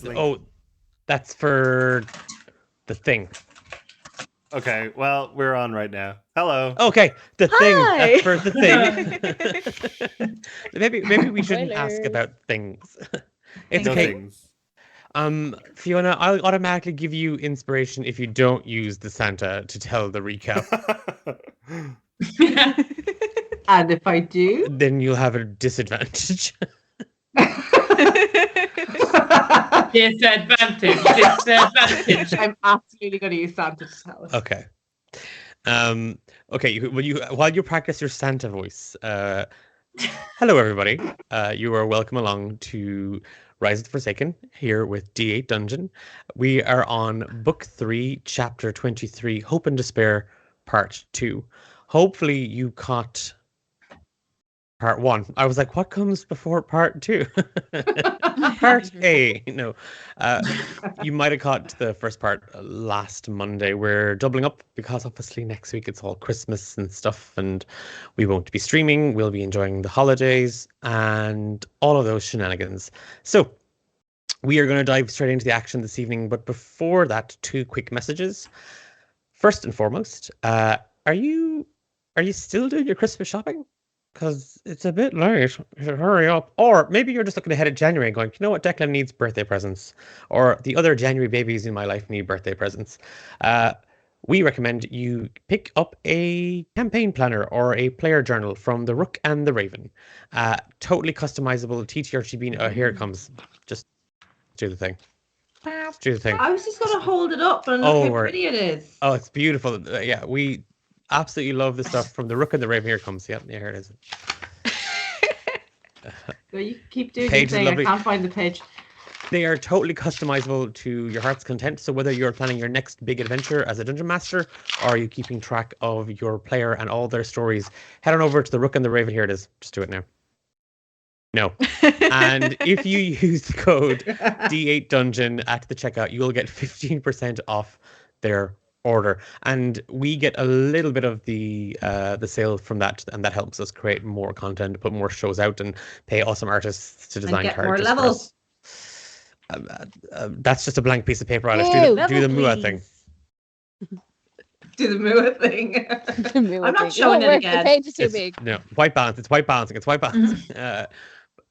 link? Oh, that's for the thing. Okay, well, we're on right now. Hello. Okay, the thing. Hi. That's for the thing. maybe we shouldn't ask Spoilers. about things. It's No okay. things. Fiona, I'll automatically give you inspiration if you don't use the Santa to tell the recap. And if I do, Then you'll have a disadvantage. Disadvantage. I'm absolutely going to use Santa to tell us. Okay. Okay. While you practice your Santa voice, hello everybody. You are welcome along to Rise of the Forsaken here with D8 Dungeon. We are on Book 3, Chapter 23, Hope and Despair, Part 2. Hopefully you caught Part 1. I was like, what comes before Part 2? Part A. No. You might have caught the first part last Monday. We're doubling up because obviously next week it's all Christmas and stuff, and we won't be streaming. We'll be enjoying the holidays and all of those shenanigans. So we are going to dive straight into the action this evening. But before that, 2 quick messages. First and foremost, are you still doing your Christmas shopping? Because it's a bit late. You should hurry up. Or maybe you're just looking ahead at January and going, you know what, Declan needs birthday presents. Or the other January babies in my life need birthday presents. We recommend you pick up a campaign planner or a player journal from the Rook and the Raven. Totally customizable TTRGB. Oh, here it comes. Just do the thing. Just do the thing. I was just going to hold it up and Oh, look how right. pretty it is. Oh, it's beautiful. Yeah, we absolutely love the stuff from the Rook and the Raven. Here it comes. Yep, yeah, here it is. So you keep doing Page your is thing. lovely. I can't find the page. They are totally customizable to your heart's content. So whether you're planning your next big adventure as a dungeon master, or are you keeping track of your player and all their stories, head on over to the Rook and the Raven. Here it is. Just do it now. No. And if you use the code D8 Dungeon at the checkout, you will get 15% off their order, and we get a little bit of the sale from that, and that helps us create more content, put more shows out, and pay awesome artists to design And get more characters. for levels. us. That's just a blank piece of paper, Alice. Ew. Do the Mua thing. Do the Mua thing. I'm not showing it again. The page is too It's, big. no, white balance. It's white balancing. It's white balancing.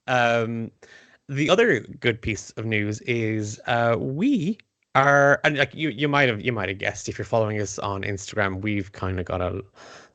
The other good piece of news is we are, and like you might have guessed if you're following us on Instagram, we've kind of got a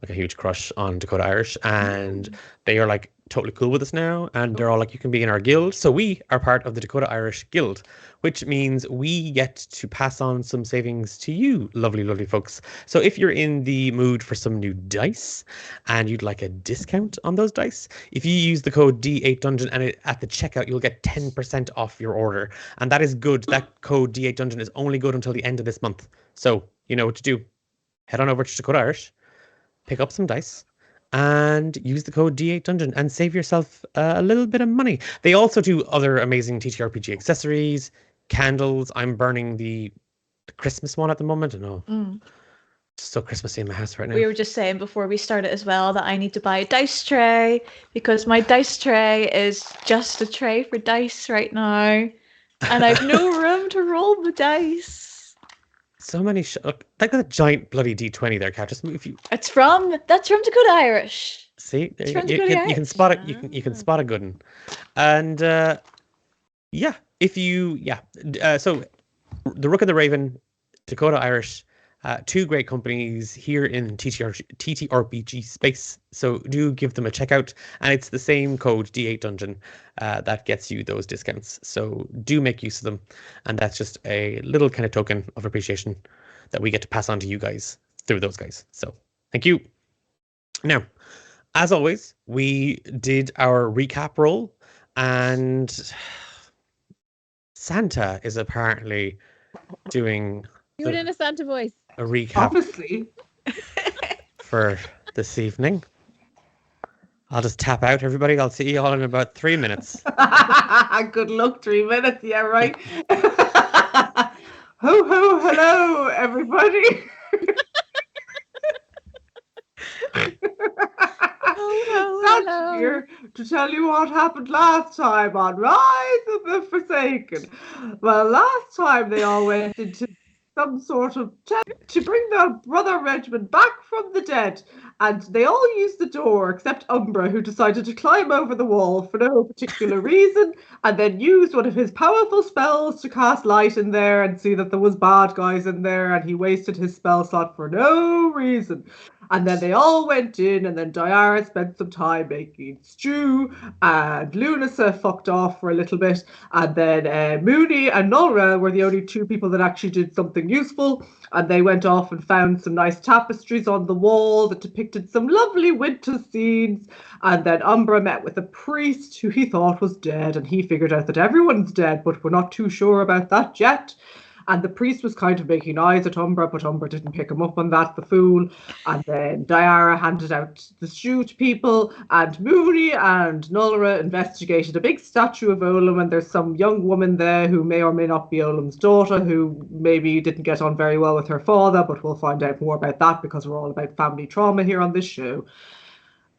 huge crush on Dakota Irish, and they are like totally cool with us now, and they're all like, you can be in our guild. So we are part of the Dakota Irish Guild, which means we get to pass on some savings to you, lovely folks. So if you're in the mood for some new dice and you'd like a discount on those dice, if you use the code D8 Dungeon and at the checkout, you'll get 10% off your order. And that is good. That code D8 Dungeon is only good until the end of this month. So you know what to do. Head on over to Dakota Irish, pick up some dice, and use the code D8 Dungeon and save yourself a little bit of money. They also do other amazing TTRPG accessories, candles. I'm burning the Christmas one at the moment. I know. It's so Christmassy in my house right now. We were just saying before we started as well that I need to buy a dice tray because my dice tray is just a tray for dice right now, and I've no room to roll the dice. So many look, like that giant bloody D20 there, Kat. Just move you. That's from Dakota Irish. See, there It's you, from you Dakota can Irish. spot it. You can spot a good one. And yeah, if you so the Rook and the Raven, Dakota Irish, 2 great companies here in TTRPG space. So do give them a check out, and it's the same code D8 Dungeon that gets you those discounts. So do make use of them, and that's just a little kind of token of appreciation that we get to pass on to you guys through those guys. So thank you. Now, as always, we did our recap roll, and Santa is apparently doing Do it in a Santa voice. a recap Honestly. for this evening. I'll just tap out, everybody. I'll see you all in about 3 minutes. Good luck, 3 minutes. Yeah, right. Ho, ho, hello, everybody. Oh, That's hello. your to tell you what happened last time on Rise of the Forsaken. Well, last time they all went into some sort of tent to bring their brother Regiment back from the dead, and they all used the door except Umbra, who decided to climb over the wall for no particular reason, and then used one of his powerful spells to cast light in there and see that there was bad guys in there, and he wasted his spell slot for no reason. And then they all went in, and then Diara spent some time making stew, and Lunasa fucked off for a little bit, and then Mooney and Nolra were the only two people that actually did something useful, and they went off and found some nice tapestries on the wall that depicted some lovely winter scenes, and then Umbra met with a priest who he thought was dead, and he figured out that everyone's dead, but we're not too sure about that yet. And the priest was kind of making eyes at Umbra, but Umbra didn't pick him up on that, the fool. And then Diara handed out the stew to people, and Mooney and Nolra investigated a big statue of Olam, and there's some young woman there who may or may not be Olam's daughter, who maybe didn't get on very well with her father, but we'll find out more about that because we're all about family trauma here on this show.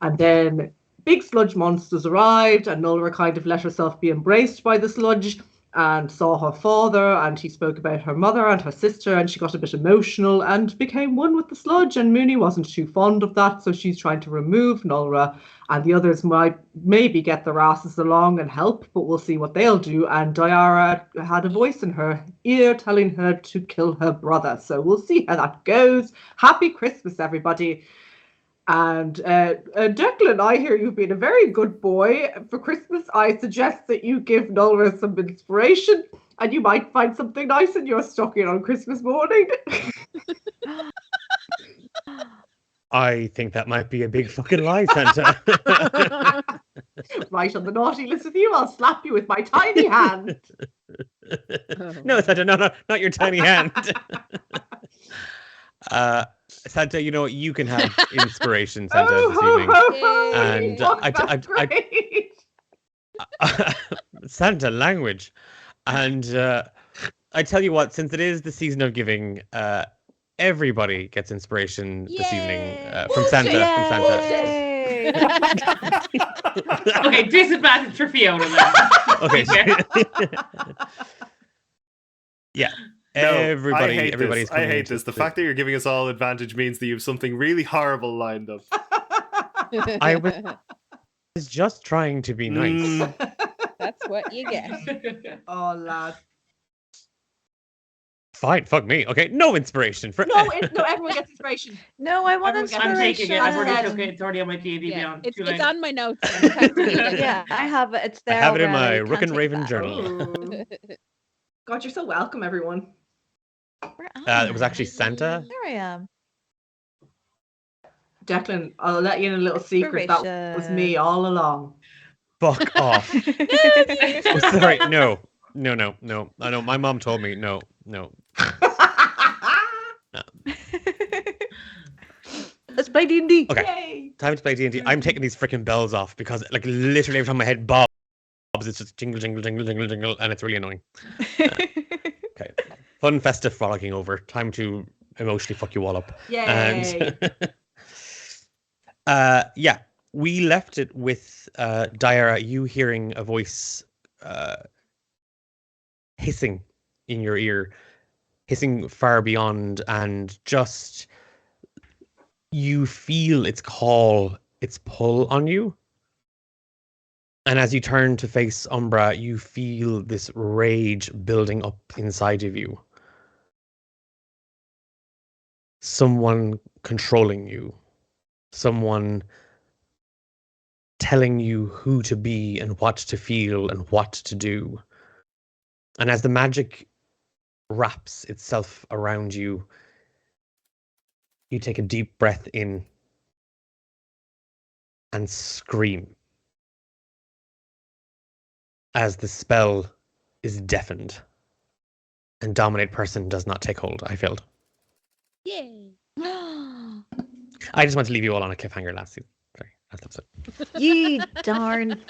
And then big sludge monsters arrived, and Nolra kind of let herself be embraced by the sludge, and saw her father, and he spoke about her mother and her sister, and she got a bit emotional and became one with the sludge, and Mooney wasn't too fond of that, so she's trying to remove Nolra, and the others might maybe get their asses along and help, but we'll see what they'll do. And Diara had a voice in her ear telling her to kill her brother, so we'll see how that goes. Happy Christmas, everybody. And Declan, I hear you've been a very good boy. For Christmas, I suggest that you give Nolra some inspiration, and you might find something nice in your stocking on Christmas morning. I think that might be a big fucking lie, Santa. Right on the naughty list with you, I'll slap you with my tiny hand. No, Santa, no, not your tiny hand. Santa, you know what? You can have inspiration, Santa, this evening. And that's great. Santa language. And I tell you what, since it is the season of giving, everybody gets inspiration this evening from Santa. Yay! Okay, disadvantage for Fiona then. Okay. Yeah. No, Everybody's I hate this. The to- fact that you're giving us all advantage means that you have something really horrible lined up. I was just trying to be nice. That's what you get. Oh, lad. Fine, fuck me. Okay, no inspiration for No, everyone gets inspiration. No, I want Everyone gets inspiration. I'm taking it. I've already took it. It's already on my D&D Yeah, Beyond. it's, Too it's late. on my notes. I'm trying to read it. Yeah, I have it. It's I there. have it in already. my Can't Rook and take Raven that. journal. Oh. God, you're so welcome, everyone. Where am It was actually I? Santa. There I am. Declan, I'll let you in a little secret. That was me all along. Fuck off. Oh, sorry, no. I know, my mom told me, no. Let's play D&D. Okay. Yay. Time to play D&D. I'm taking these freaking bells off because, like, literally every time my head bobs, it's just jingle, jingle, jingle, jingle, jingle, and it's really annoying. Okay. Fun, festive frolicking over. Time to emotionally fuck you all up. Yay. And yeah, we left it with Diara, you hearing a voice hissing in your ear, hissing far beyond, and just you feel its call, its pull on you. And as you turn to face Umbra, you feel this rage building up inside of you. Someone controlling you. Someone telling you who to be and what to feel and what to do. And as the magic wraps itself around you, you take a deep breath in and scream as the spell is deafened and dominate person does not take hold. I failed. Yay. I just want to leave you all on a cliffhanger last season. Sorry, last episode. Ye darn.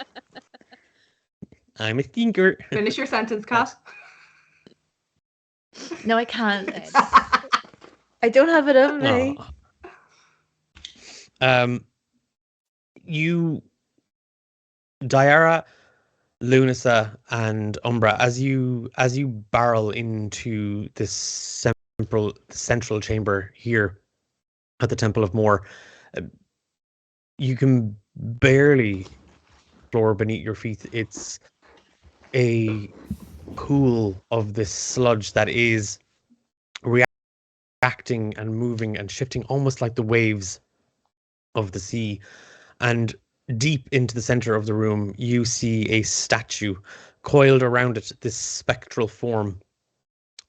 I'm a thinker. Finish your sentence, Kat. No, I can't. I don't have it in me. Aw. You Diara, Lunasa, and Umbra, as you barrel into this central chamber here at the Temple of Moor, you can barely floor beneath your feet. It's a pool of this sludge that is reacting and moving and shifting almost like the waves of the sea. And deep into the center of the room, you see a statue coiled around it, this spectral form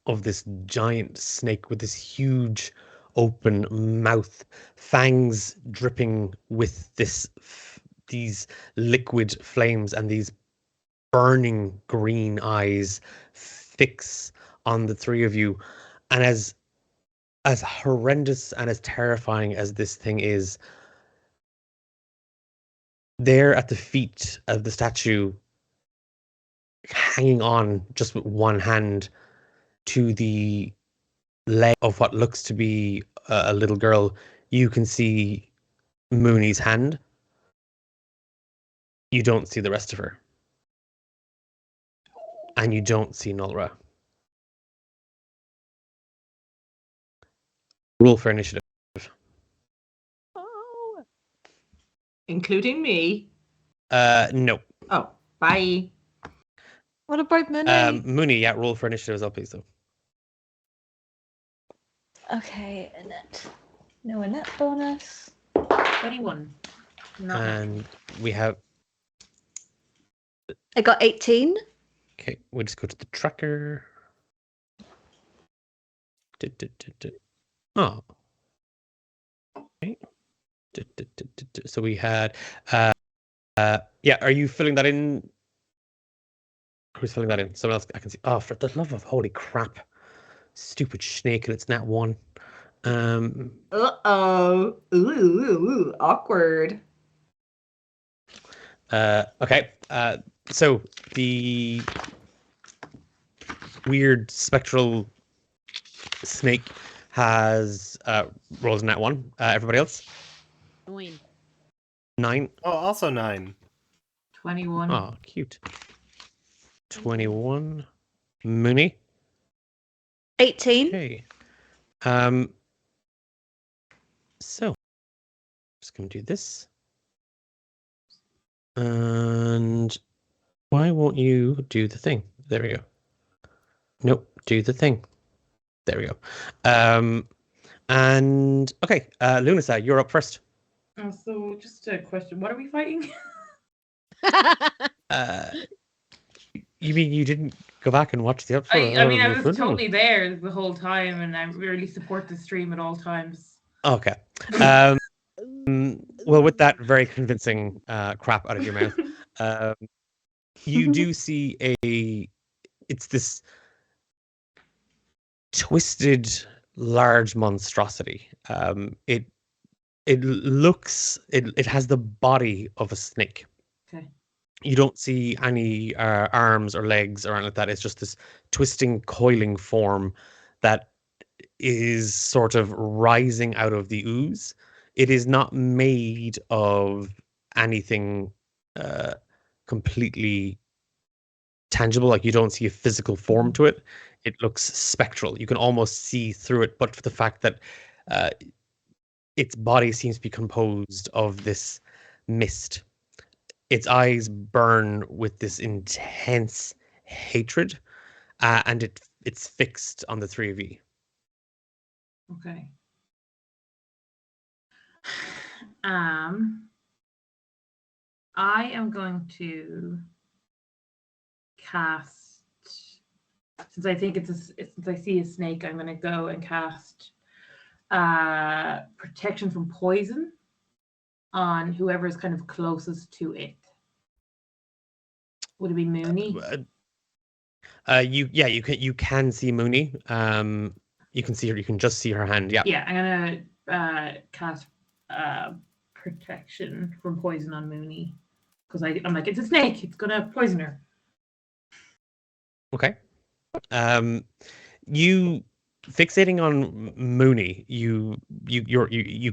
of this giant snake with this huge open mouth, fangs dripping with these liquid flames, and these burning green eyes fix on the three of you. And as horrendous and as terrifying as this thing is, there at the feet of the statue, hanging on just with one hand to the leg of what looks to be a little girl, you can see Mooney's hand. You don't see the rest of her. And you don't see Nulra. Roll for initiative. Oh. Including me. No. Oh, bye. What about Mooney? Mooney, yeah, roll for initiative as well, please, though. Okay, Annette. No Annette bonus. 21. No. And we have... I got 18. Okay, we'll just go to the tracker. Oh. Okay. So we had... yeah, are you filling that in? Who's filling that in? Someone else I can see. Oh, for the love of holy crap. Stupid snake, and it's nat 1. Uh-oh. Ooh, awkward. Okay. So the weird spectral snake has rolls nat 1. Everybody else? 9. Oh, also 9. 21. Oh, cute. 21. Mooney. 18. Okay. So just gonna do this. And why won't you do the thing? There we go. Nope, do the thing. There we go. And okay, Lunasa, you're up first. So just a question. What are we fighting? You mean you didn't go back and watch the episode? I mean, I was totally there the whole time, and I really support the stream at all times. Okay. Well, with that very convincing crap out of your mouth, you do see it's this twisted, large monstrosity. It has the body of a snake. Okay. You don't see any arms or legs or anything like that. It's just this twisting, coiling form that is sort of rising out of the ooze. It is not made of anything completely tangible. Like, you don't see a physical form to it. It looks spectral. You can almost see through it, but for the fact that its body seems to be composed of this mist. Its eyes burn with this intense hatred, and it's fixed on the three of you. Okay. I am going to cast, since I think since I see a snake, I'm going to go and cast protection from poison on whoever is kind of closest to it. Would it be Mooney? You can see Mooney. You can see her. You can just see her hand. Yeah. Yeah, I'm gonna cast protection from poison on Mooney because I'm like, it's a snake. It's gonna poison her. Okay. You fixating on Mooney. You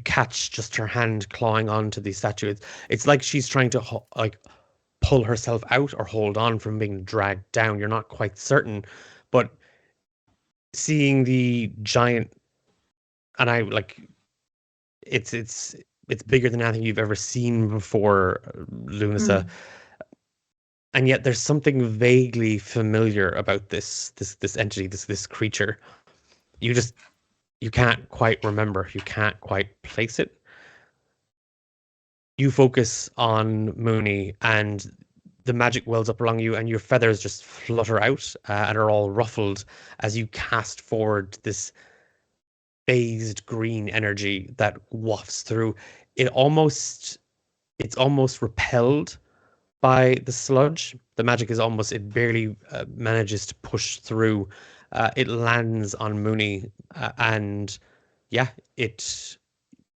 catch just her hand clawing onto the statue. It's like she's trying to pull herself out or hold on from being dragged down. You're not quite certain, but seeing the giant, and I like it's bigger than anything you've ever seen before, Lunasa. And yet there's something vaguely familiar about this entity, this creature. You can't quite remember. You can't quite place it. You focus on Mooney, and the magic wells up along you, and your feathers just flutter out and are all ruffled as you cast forward this phased green energy that wafts through. It's almost repelled by the sludge. The magic is almost, it barely manages to push through. It lands on Mooney, and yeah,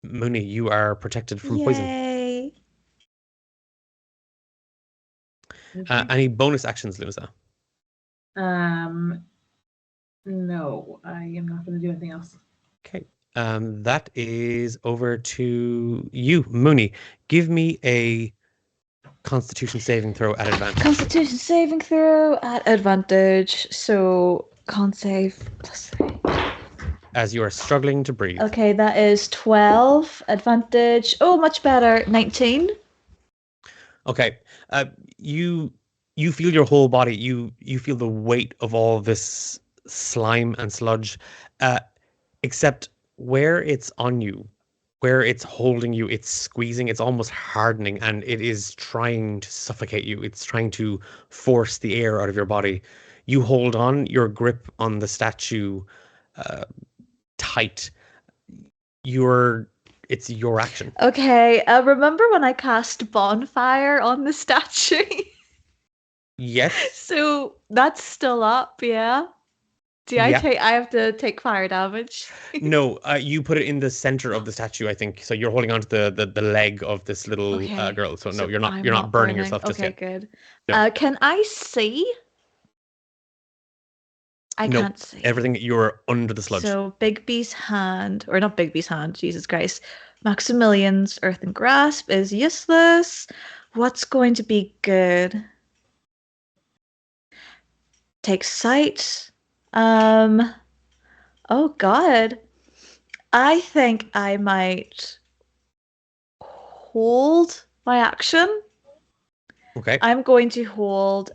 Mooney, you are protected from poison. Yay. Any bonus actions, Lunasa? No, I am not going to do anything else. Okay. That is over to you, Mooney. Give me a Constitution saving throw at advantage. Constitution saving throw at advantage. So con save +3. As you are struggling to breathe. Okay, that is 12 advantage. Oh, much better. 19. Okay. You feel your whole body. You feel the weight of all this slime and sludge, except where it's on you, where it's holding you, it's squeezing, it's almost hardening, and it is trying to suffocate you. It's trying to force the air out of your body. You hold on, your grip on the statue tight. It's your action. Okay, remember when I cast bonfire on the statue? Yes. So that's still up, yeah? Yeah. I have to take fire damage? No, you put it in the center of the statue, I think. So you're holding onto the leg of this little Okay, girl. So no, so you're not I'm burning yourself just okay, yet. good. No. Can I see? I No, can't see. Everything, you're under the sludge. So Bigby's hand, or not Bigby's hand, Jesus Christ. Maximilian's earthen grasp is useless. What's going to be good? Take sight. Oh God. I think I might hold my action. Okay. I'm going to hold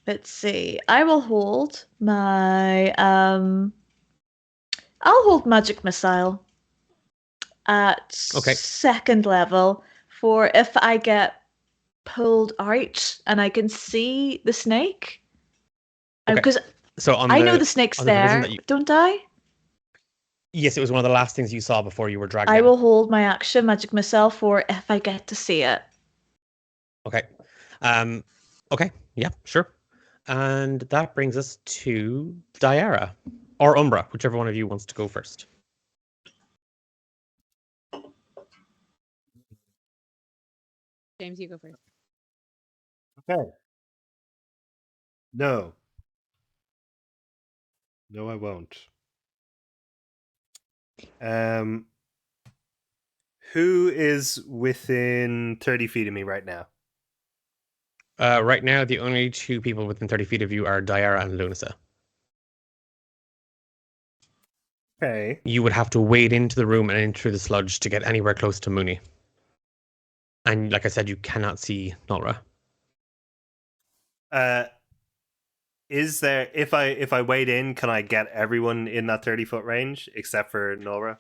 let's see. I will hold my I'll hold magic missile at second level for if I get pulled out and I can see the snake. Because so I know the snake's there, don't I? Yes, it was one of the last things you saw before you were dragged I down. will hold my action magic missile for if I get to see it. Okay. Okay. Yeah, sure. And that brings us to Diara or Umbra, whichever one of you wants to go first. James, you go first. Okay. No. No, I won't. Who is within 30 feet of me right now? Right now, the only two people within 30 feet of you are Diara and Lunasa. Okay. You would have to wade into the room and in through the sludge to get anywhere close to Mooney. And like I said, you cannot see Nolra. Is there, if I wade in, can I get everyone in that 30-foot range except for Nolra?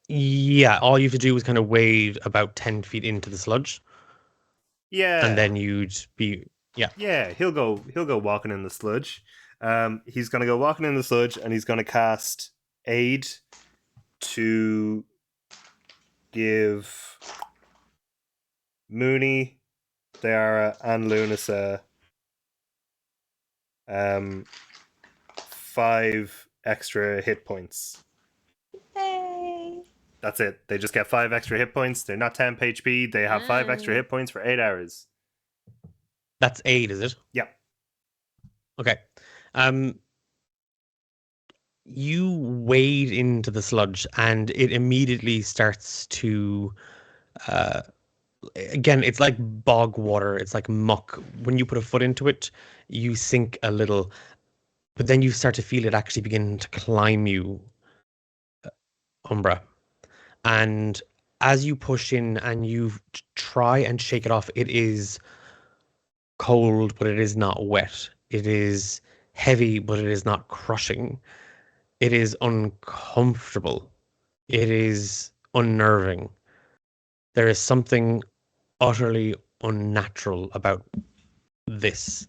Yeah, all you have to do is kind of wade about 10 feet into the sludge. Yeah. And then you'd be Yeah, he'll go walking in the sludge. He's gonna go walking in the sludge and he's gonna cast aid to give Mooney, Diara, and Lunasa 5 extra hit points. Hey. That's it. They just get 5 extra hit points. They're not temp HP. They have 5 extra hit points for 8 hours. That's aid, is it? Yep. Okay. You wade into the sludge and it immediately starts to again, it's like bog water. It's like muck. When you put a foot into it, you sink a little, but then you start to feel it actually begin to climb you, Umbra. And as you push in and you try and shake it off, it is cold, but it is not wet. It is heavy, but it is not crushing. It is uncomfortable. It is unnerving. There is something utterly unnatural about this.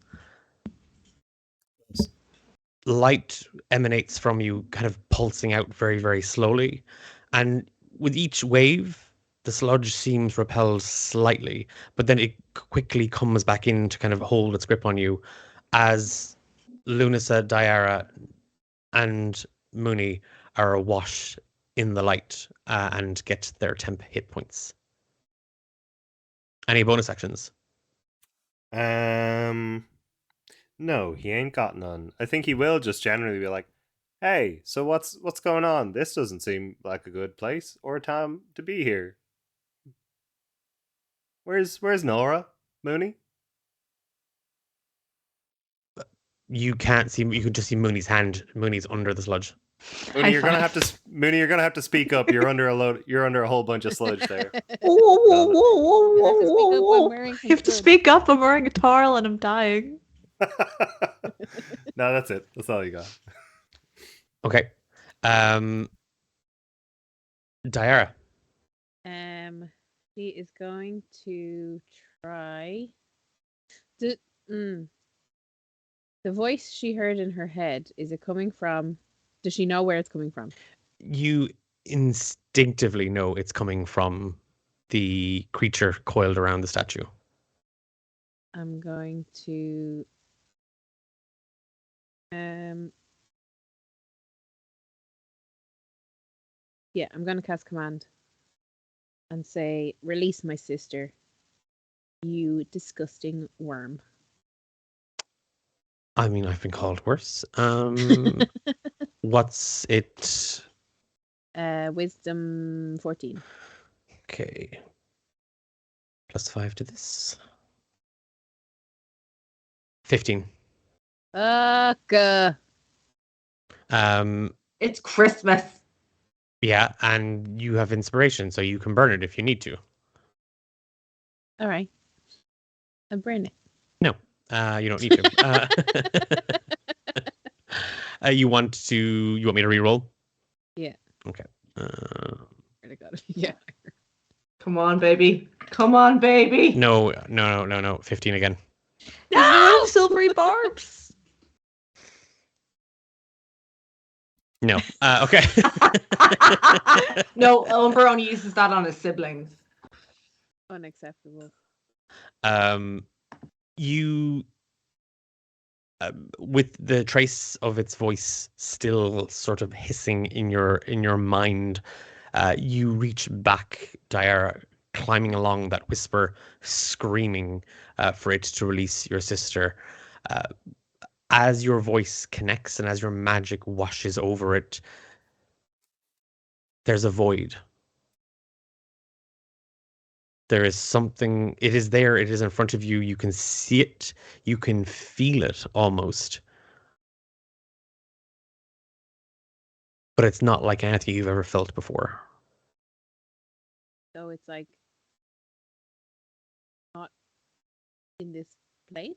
Light emanates from you, kind of pulsing out very, very slowly. And with each wave, the sludge seems repelled slightly, but then it quickly comes back in to kind of hold its grip on you as Lunasa, Diara, and Mooney are awash in the light and get their temp hit points. Any bonus actions? No, he ain't got none. I think he will just generally be like, "Hey, so what's going on? This doesn't seem like a good place or a time to be here. Where's Nora, Mooney?" You can't see. You can just see Mooney's hand. Mooney's under the sludge. Mooney, you're gonna have to. Mooney, you're gonna have to speak up. You're under a load. You're under a whole bunch of sludge there. Whoa, whoa, whoa, whoa, I have to speak whoa, up, whoa, I'm wearing You have to some speak up. I'm wearing a towel and I'm dying. No, that's it. That's all you got. Okay. Diara. She is going to try. The voice she heard in her head, is it coming from? Does she know where it's coming from? You instinctively know it's coming from the creature coiled around the statue. I'm going to. Yeah, I'm going to cast command and say, "Release my sister, you disgusting worm." I mean, I've been called worse. What's it? Wisdom 14. Okay. +5 to this. 15. Fuck. It's Christmas. Yeah, and you have inspiration, so you can burn it if you need to. All right. I'll burn it. No, you don't need to. You want me to re-roll? Yeah. Okay. I got it. Yeah. Come on, baby. Come on, baby. No. 15 again. No, silvery barbs. No. Okay. No, Umber only uses that on his siblings. Unacceptable. You, with the trace of its voice still sort of hissing in your mind, you reach back, Diara, climbing along that whisper, screaming for it to release your sister. As your voice connects and as your magic washes over it, there's a void. There is something, it is there, it is in front of you, you can see it, you can feel it almost. But it's not like anything you've ever felt before. So it's like not in this place?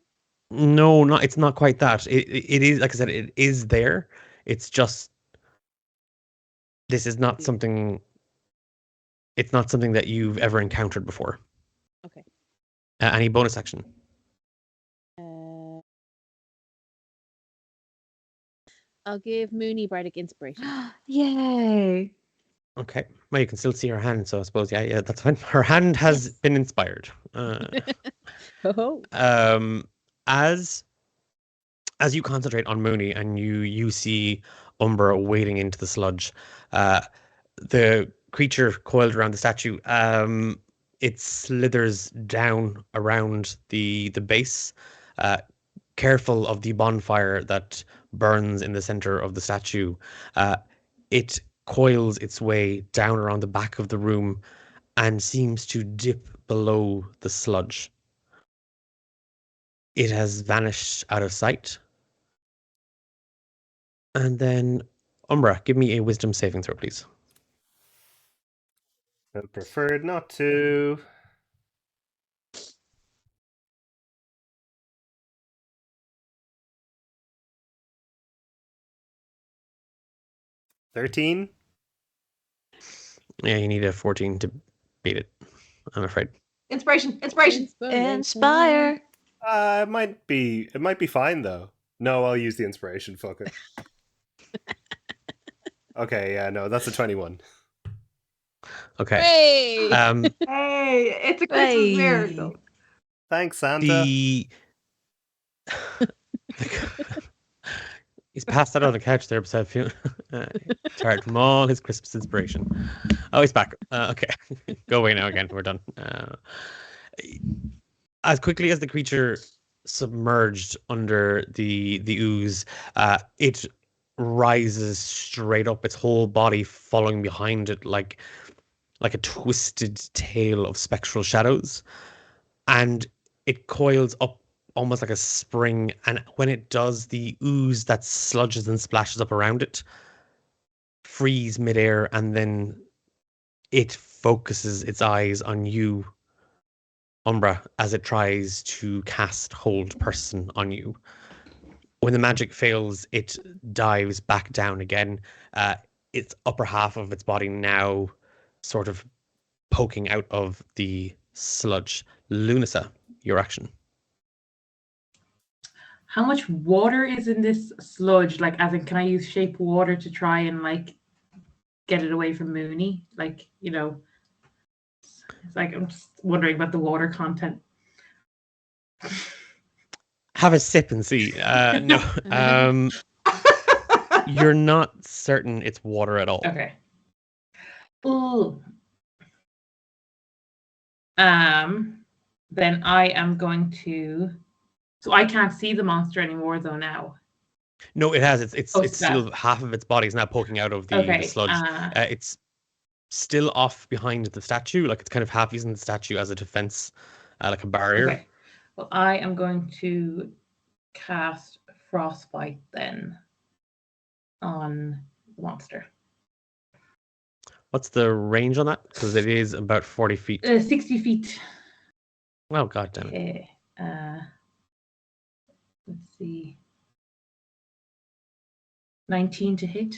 No, it's not quite that. It is, like I said, it is there. It's just, this is not something, it's not something that you've ever encountered before. Okay. Any bonus action? I'll give Mooney Bardic Inspiration. Yay. Okay. Well, you can still see her hand, so I suppose, yeah, that's fine. Her hand has been inspired. Oh. As you concentrate on Mooney and you see Umbra wading into the sludge, the creature coiled around the statue, it slithers down around the base, careful of the bonfire that burns in the center of the statue. It coils its way down around the back of the room and seems to dip below the sludge. It has vanished out of sight. And then, Umbra, give me a wisdom saving throw, please. I preferred not to. $13. Yeah, you need a 14 to beat it, I'm afraid. Inspiration. Inspiration. Inspire. It might be fine though. No, I'll use the inspiration. Fuck it. Okay, yeah, no, that's a 21. Okay. Hey! Hey, it's a Christmas Hey. miracle. Thanks, Santa. The he's passed out on the couch there beside Fiona. Tired from all his Christmas inspiration. Oh, he's back. Okay, go away now again. We're done. As quickly as the creature submerged under the ooze, it rises straight up, its whole body following behind it like a twisted tail of spectral shadows, and it coils up almost like a spring, and when it does, the ooze that sludges and splashes up around it freeze midair, and then it focuses its eyes on you, Umbra, as it tries to cast Hold Person on you. When the magic fails, it dives back down again. Its upper half of its body now sort of poking out of the sludge. Lunasa, your action. How much water is in this sludge? Like, as in, can I use shape water to try and like get it away from Mooney? Like, you know, it's like I'm just wondering about the water content. Have a sip and see. No, you're not certain it's water at all. Okay. Ooh. Then I am going to. So I can't see the monster anymore, though. Now. No, it has. It's Oh, still half of its body is now poking out of the sludge. It's still off behind the statue, like it's kind of half using the statue as a defense, like a barrier. Okay. Well, I am going to cast Frostbite then on the monster. What's the range on that? Because it is about 40 feet. 60 feet. Oh, god damn it. Okay. Let's see. 19 to hit.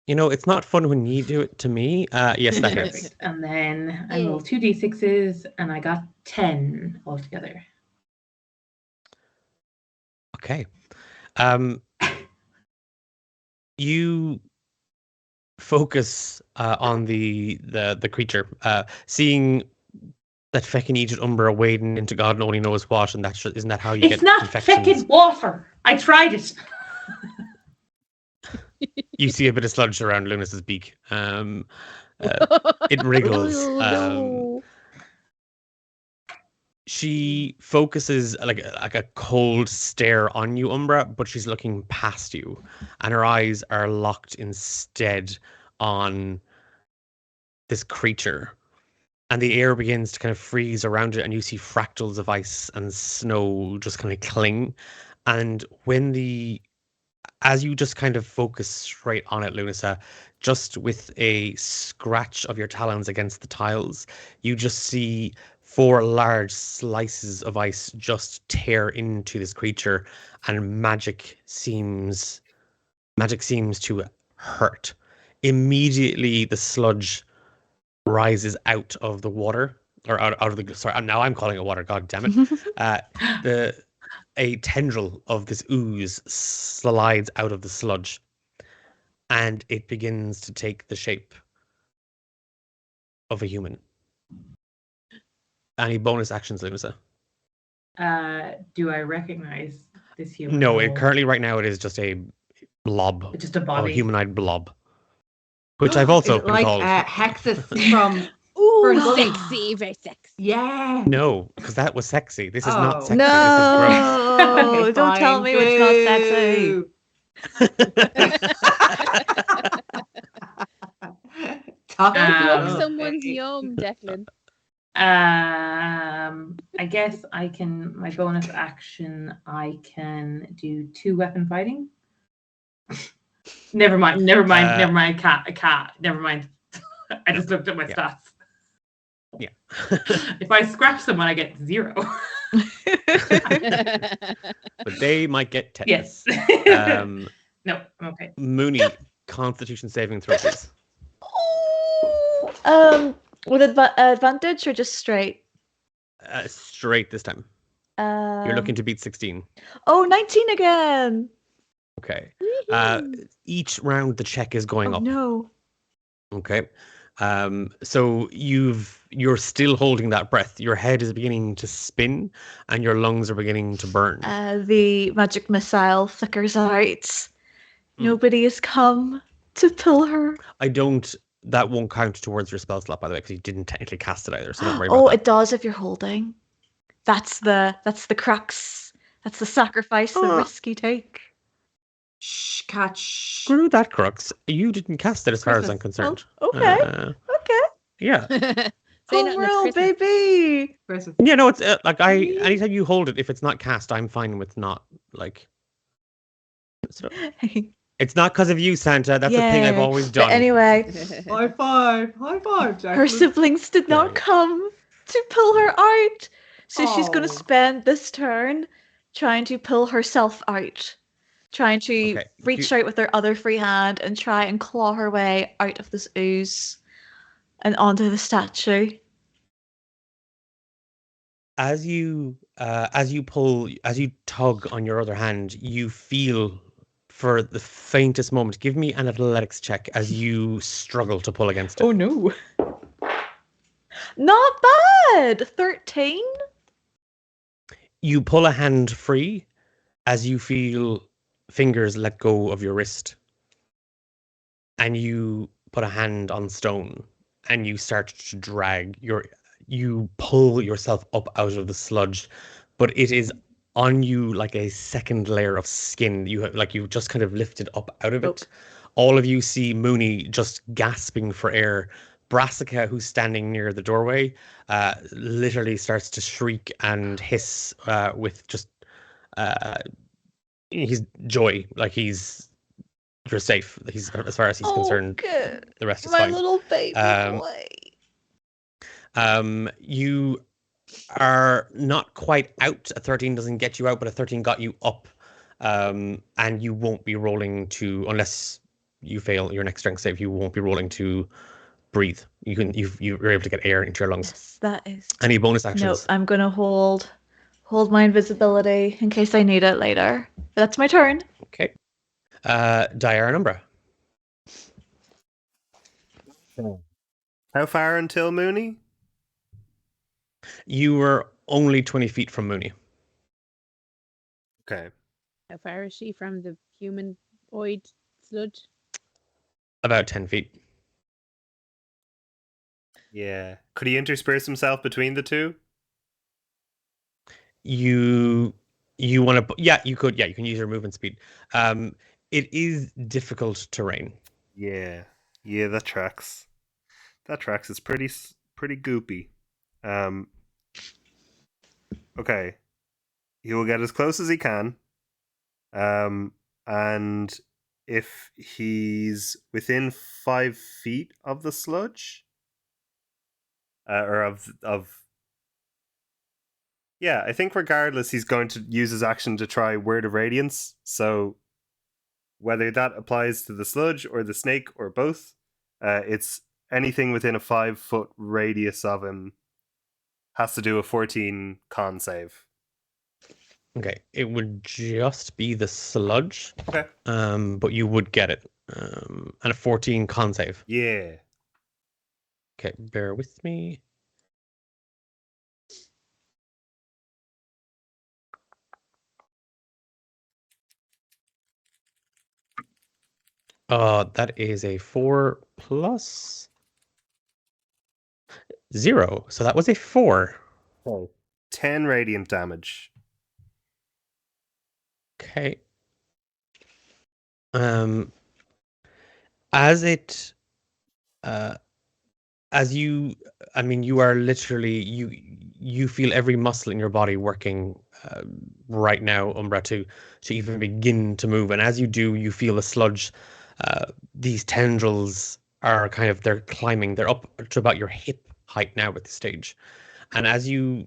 You know, it's not fun when you do it to me. Yes, that hits. Perfect. And then I roll 2d6s and I got 10 altogether. Okay. You focus on the creature, seeing that feckin' Egypt Umbra wading into God only knows what, and isn't that how you get infections? It's not feckin' water. I tried it. You see a bit of sludge around Lunas's beak. It wriggles. No. She focuses like a cold stare on you, Umbra, but she's looking past you, and her eyes are locked instead on this creature. And the air begins to kind of freeze around it, and you see fractals of ice and snow just kind of cling. And as you just kind of focus straight on it, Lunasa, just with a scratch of your talons against the tiles, you just see 4 large slices of ice just tear into this creature, and magic seems to hurt. Immediately, the sludge rises out of the water, or out of the. Sorry, now I'm calling it water. God damn it! A tendril of this ooze slides out of the sludge, and it begins to take the shape of a human. Any bonus actions, Lunasa? Do I recognize this human? No, currently right now it is just a blob. It's just a A body. humanoid blob. Which I've also been like called. Hexus from Ooh, Fergus. sexy, very sexy. Yeah. No, because that was sexy. This is Oh. not sexy. This is gross. No, Okay, don't tell fine, me it's not sexy. boo. Don't block Um, someone's yum, Declan. I guess I can. My bonus action, I can do 2 weapon fighting. Never mind. Never mind. A cat. Never mind. I just looked at my stats. Yeah. If I scratch someone, I get 0. But they might get tetanus. Yes. No, I'm okay. Mooney, Constitution saving throw, please. With advantage or just straight? Straight this time. You're looking to beat 16. Oh, 19 again. Okay. Each round the check is going Oh up. no. Okay. So you're still holding that breath. Your head is beginning to spin and your lungs are beginning to burn. The magic missile flickers out. Nobody has come to pull her. That won't count towards your spell slot, by the way, because you didn't technically cast it either, so don't worry about that. It does if you're holding. That's the crux. That's the sacrifice, the risk you take. Shh, cat, shh. Screw that crux. You didn't cast it as far as I'm concerned. Oh, okay. Okay. Yeah. Home rule, baby. Yeah, no, it's anytime you hold it, if it's not cast, I'm fine with not, like... So, it's not because of you, Santa. That's a thing I've always done. But anyway. High five, Jacqueline. Her siblings did not come to pull her out. So she's going to spend this turn trying to pull herself out. Trying to reach out with her other free hand and try and claw her way out of this ooze and onto the statue. As you tug on your other hand, you feel for the faintest moment. Give me an athletics check as you struggle to pull against it. Oh no. Not bad. 13. You pull a hand free as you feel fingers let go of your wrist. And you put a hand on stone and you start to drag you pull yourself up out of the sludge, but it is on you like a second layer of skin. You've just kind of lifted up out of it. All of you see Mooney just gasping for air. Brassica, who's standing near the doorway, literally starts to shriek and hiss with just his joy. Like you're safe. He's, as far as he's concerned, good. The rest is My fine. little baby boy. You are not quite out. A 13 doesn't get you out, but a 13 got you up. And you won't be rolling to, unless you fail your next strength save, you won't be rolling to breathe. You're able to get air into your lungs. Yes, that is. Any bonus actions? Nope, I'm gonna hold my invisibility in case I need it later. That's my turn. Okay. Dire and Umbra. How far until Mooney? You were only 20 feet from Mooney. Okay. How far is she from the humanoid sludge? About 10 feet. Yeah. Could he intersperse himself between the two? You want to... Yeah, you could. Yeah, you can use your movement speed. It is difficult terrain. Yeah. Yeah, that tracks. That tracks. It's pretty goopy. Okay. He will get as close as he can. And if he's within 5 feet of the sludge, or of yeah, I think regardless he's going to use his action to try Word of Radiance. So whether that applies to the sludge or the snake or both, it's anything within a 5-foot radius of him has to do a 14 con save. Okay, it would just be the sludge. Okay. But you would get it. And a 14 con save. Yeah. Okay, bear with me. That is a 4 plus 0. So that was a 4. Oh. 10 radiant damage. Okay. As it as you, I mean, you are literally you feel every muscle in your body working right now, Umbra, to even begin to move. And as you do, you feel the sludge. These tendrils are they're climbing. They're up to about your hip height now at this stage. And as you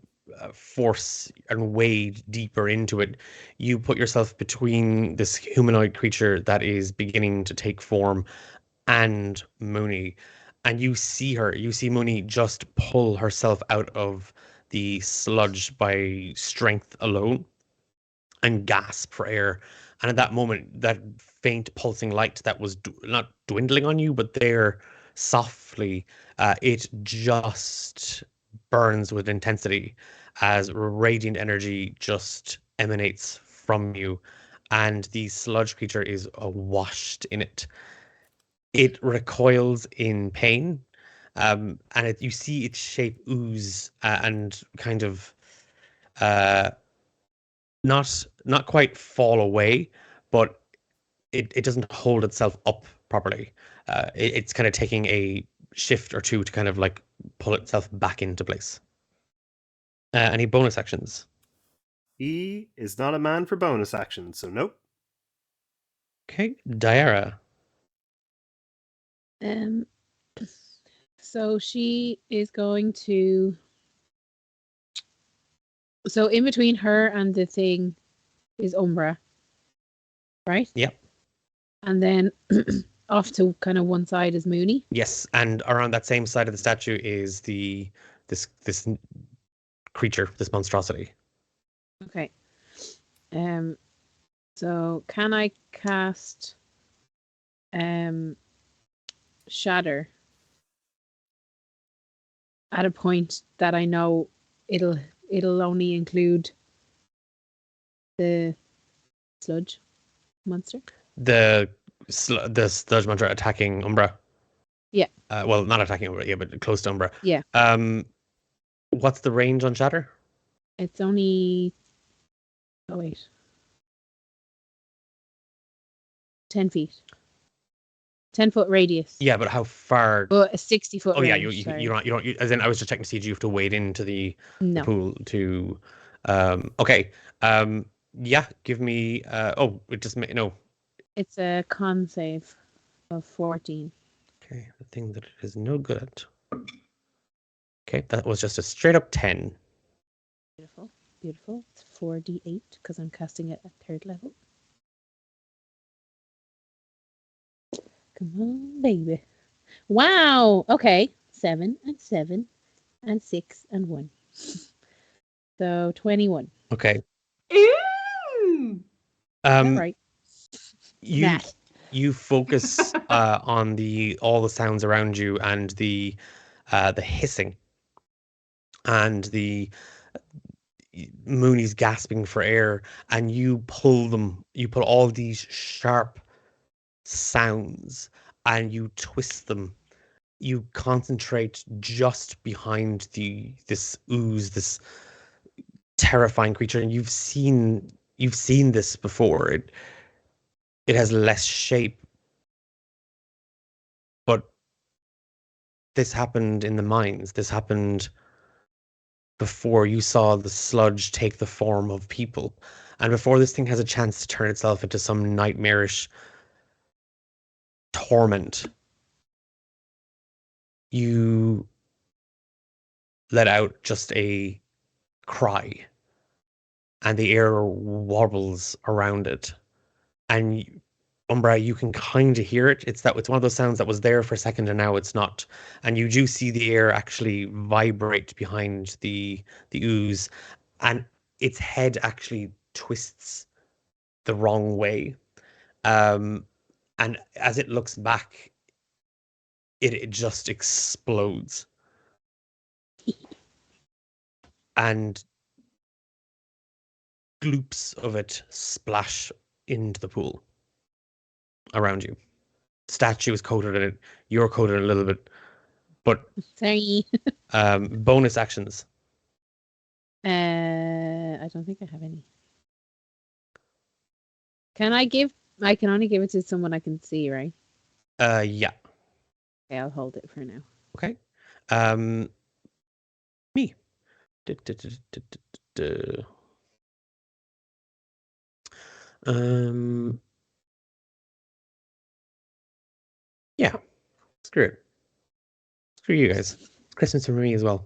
force and wade deeper into it, you put yourself between this humanoid creature that is beginning to take form and Mooney. And you see Mooney just pull herself out of the sludge by strength alone and gasp for air. And at that moment, that faint pulsing light that was not dwindling on you, but there softly, it just burns with intensity as radiant energy just emanates from you. And the sludge creature is washed in it. It recoils in pain, and you see its shape ooze and kind of not quite fall away, but it doesn't hold itself up properly. It's kind of taking a shift or two to kind of like pull itself back into place. Any bonus actions? He is not a man for bonus actions, so nope. Okay, Diara. So she is going to. So in between her and the thing is Umbra, right? Yep. And then off to kind of one side is Mooney. Yes, and around that same side of the statue is this creature, this monstrosity. Okay. So can I cast Shatter at a point that I know it'll only include the sludge monster? The sludge monster attacking Umbra. Yeah. Well, not attacking Umbra, yeah, but close to Umbra. Yeah. What's the range on Shatter? It's only. Oh wait. 10 feet. 10-foot radius. Yeah, but how far? But a 60-foot. Oh range, yeah, you don't. As in, I was just checking to see, do you have to wade into the pool to? Okay. Yeah. Give me. Oh, it just no. It's a con save of 14. Okay, the thing that it is no good at. Okay, that was just a straight up 10. Beautiful, beautiful. It's 4d8 because I'm casting it at 3rd level. Come on, baby. Wow. Okay. 7 and 7 and 6 and 1. So 21. Okay. Ew! Right. You focus on all the sounds around you and the hissing and the Mooney's gasping for air, and you pull all these sharp sounds and you twist them. You concentrate just behind this ooze, this terrifying creature, and you've seen this before. It has less shape, but this happened in the mines. This happened before you saw the sludge take the form of people, and before this thing has a chance to turn itself into some nightmarish torment. You let out just a cry, and the air wobbles around it. And Umbra, you can kind of hear it. It's one of those sounds that was there for a second and now it's not. And you do see the air actually vibrate behind the ooze, and its head actually twists the wrong way. And as it looks back, it just explodes. And gloops of it splash into the pool around you. Statue is coated in it. You're coated a little bit, but sorry. Bonus actions. I don't think I have any. I can only give it to someone I can see, right? Yeah. Okay, I'll hold it for now. Okay. Me. Yeah. Screw it. Screw you guys. It's Christmas for me as well.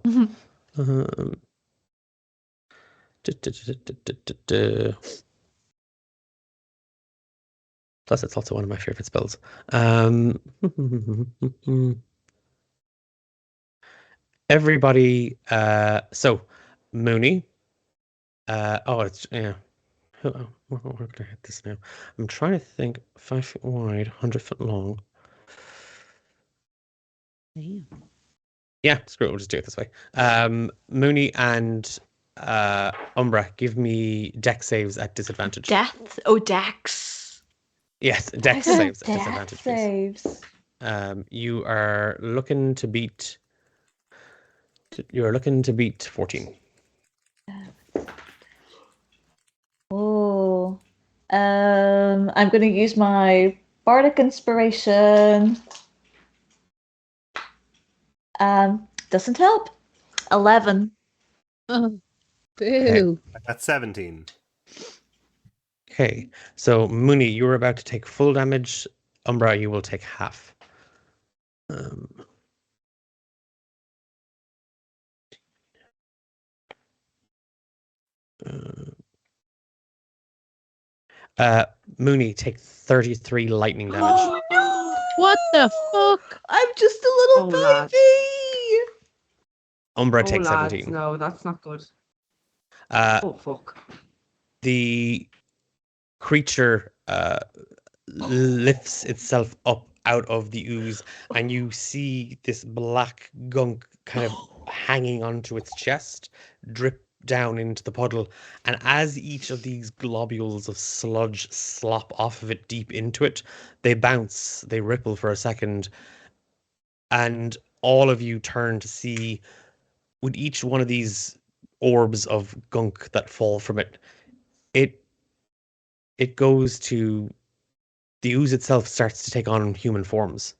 Plus, it's also one of my favorite spells. Everybody. So, Mooney. It's yeah. Where can I hit this now? I'm trying to think. 5 feet wide, 100 foot long. Damn. Yeah, screw it. We'll just do it this way. Mooney and Umbra, give me dex saves at disadvantage. Death? Oh, dex. Yes, dex saves at Dex disadvantage, please. saves. You are looking to beat. You are looking to beat 14. Oh. I'm going to use my bardic inspiration. Doesn't help. 11. Oh, boo. That's 17. Okay, so Mooney, you were about to take full damage. Umbra, you will take half. Mooney, take 33 lightning damage. Oh, no! What the fuck? I'm just a little Oh, lads. baby! Umbra Oh, takes lads, 17. no, that's not good. Oh, fuck. The creature lifts itself up out of the ooze, and you see this black gunk kind of hanging onto its chest, drip down into the puddle. And as each of these globules of sludge slop off of it deep into it, they bounce, they ripple for a second, and all of you turn to see, with each one of these orbs of gunk that fall from it, it goes to, the ooze itself starts to take on human forms.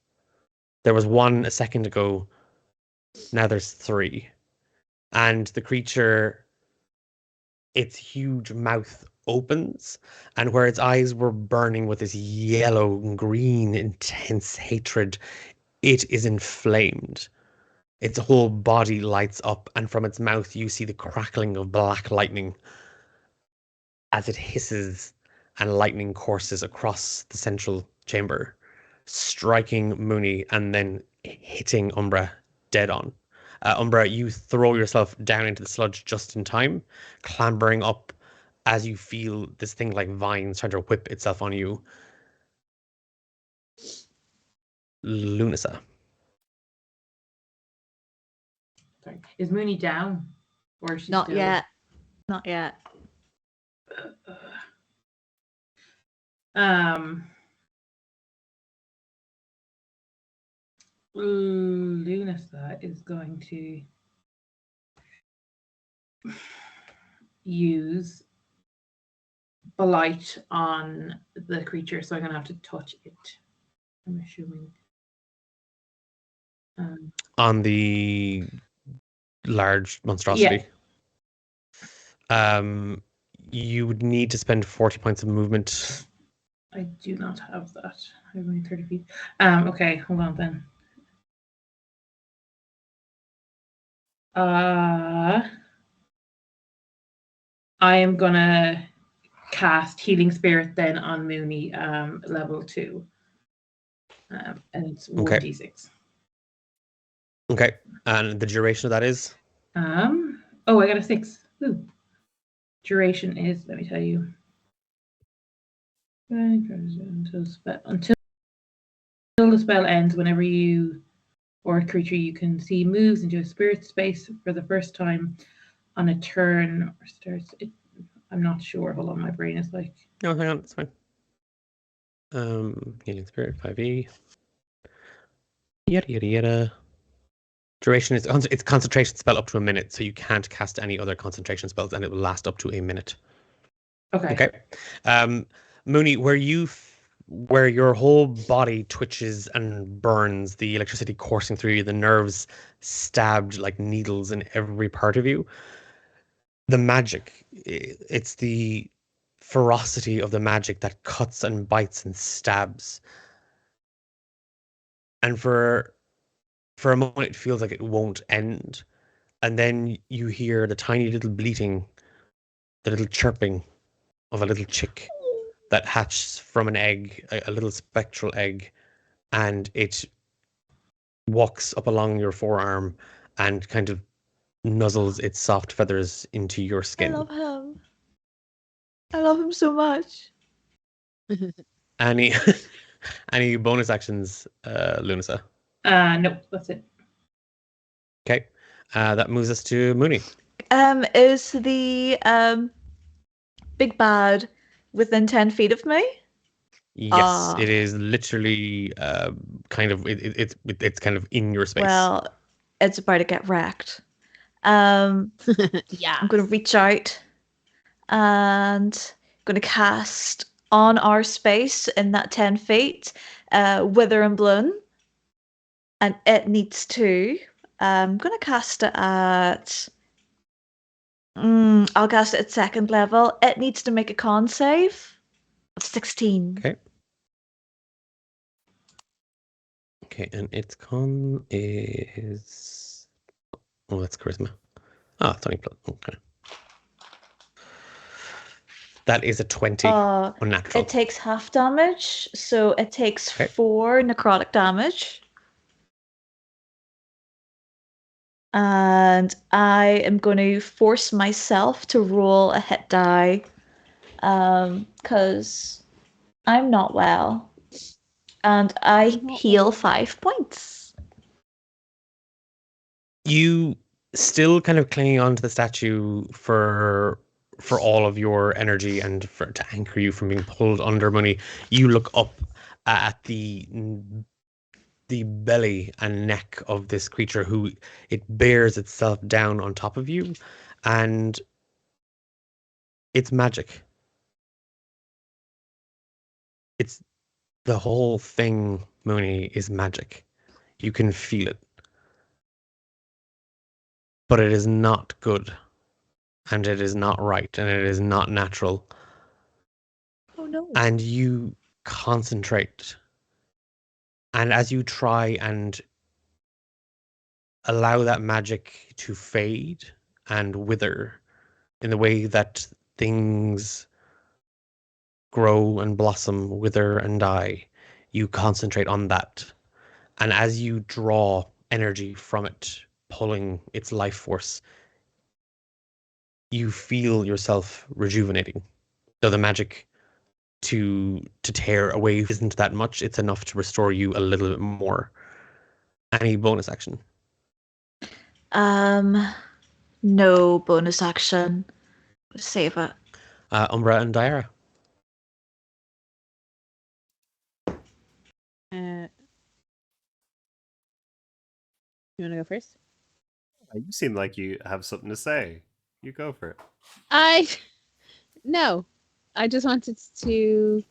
There was one a second ago, now there's 3. And the creature, its huge mouth opens, and where its eyes were burning with this yellow and green intense hatred, it is inflamed. Its whole body lights up, and from its mouth you see the crackling of black lightning as it hisses, and lightning courses across the central chamber, striking Mooney and then hitting Umbra dead on. Umbra, you throw yourself down into the sludge just in time, clambering up as you feel this thing like vines trying to whip itself on you. Lunasa. Sorry. Is Mooney down? Or is she Not still... yet. Not yet. Lunasa is going to use Blight on the creature, so I'm going to have to touch it. I'm assuming. On the large monstrosity. Yeah. You would need to spend 40 points of movement. I do not have that. I'm only 30 feet. Okay, hold on then. I am gonna cast Healing Spirit then on Mooney, level 2. And it's 1d6. Okay, and the duration of that is? I got a 6. Ooh. Duration is, let me tell you. Until the spell ends, whenever you or a creature you can see moves into a spirit space for the first time on a turn or starts it. I'm not sure. Hold on, my brain is like. No, hang on, it's fine. Healing Spirit 5e. Yada yada yada. Duration is it's concentration spell up to a minute, so you can't cast any other concentration spells, and it will last up to a minute. Okay. Okay. Mooney, where you where your whole body twitches and burns, the electricity coursing through you, the nerves stabbed like needles in every part of you. The magic, it's the ferocity of the magic that cuts and bites and stabs. And for a moment, it feels like it won't end. And then you hear the tiny little bleating, the little chirping of a little chick that hatches from an egg, a little spectral egg, and it walks up along your forearm and kind of nuzzles its soft feathers into your I skin. love him. I love him so much. Any bonus actions, Lunasa? No, that's it. Okay. That moves us to Mooney. Is the big bad within 10 feet of me? Yes, it is literally kind of it's kind of in your space. Well, it's about to get wrecked. Yeah. I'm going to reach out and going to cast on our space in that 10 feet, Wither and Bloom. And it needs to. I'm going to cast it at. I'll cast it at 2nd level. It needs to make a con save of 16. Okay. Okay, and its con is. Oh, that's charisma. Ah, 20 plus. Okay. That is a 20 unnatural. It takes half damage, so it takes Okay. 4 necrotic damage. And I am going to force myself to roll a hit die because I'm not well. And I heal 5 points. You still kind of clinging on to the statue for all of your energy and to anchor you from being pulled under. Money. You look up at the belly and neck of this creature who it bears itself down on top of you, and it's magic. It's the whole thing, Mooney, is magic. You can feel it. But it is not good. And it is not right. And it is not natural. Oh no. And you concentrate. And as you try and allow that magic to fade and wither in the way that things grow and blossom, wither and die, you concentrate on that. And as you draw energy from it, pulling its life force, you feel yourself rejuvenating. Though the magic to tear away isn't that much, it's enough to restore you a little bit more. Any bonus action? No bonus action. Save it. Umbra and Diara. You want to go first? You seem like you have something to say. You go for it. No. I just wanted to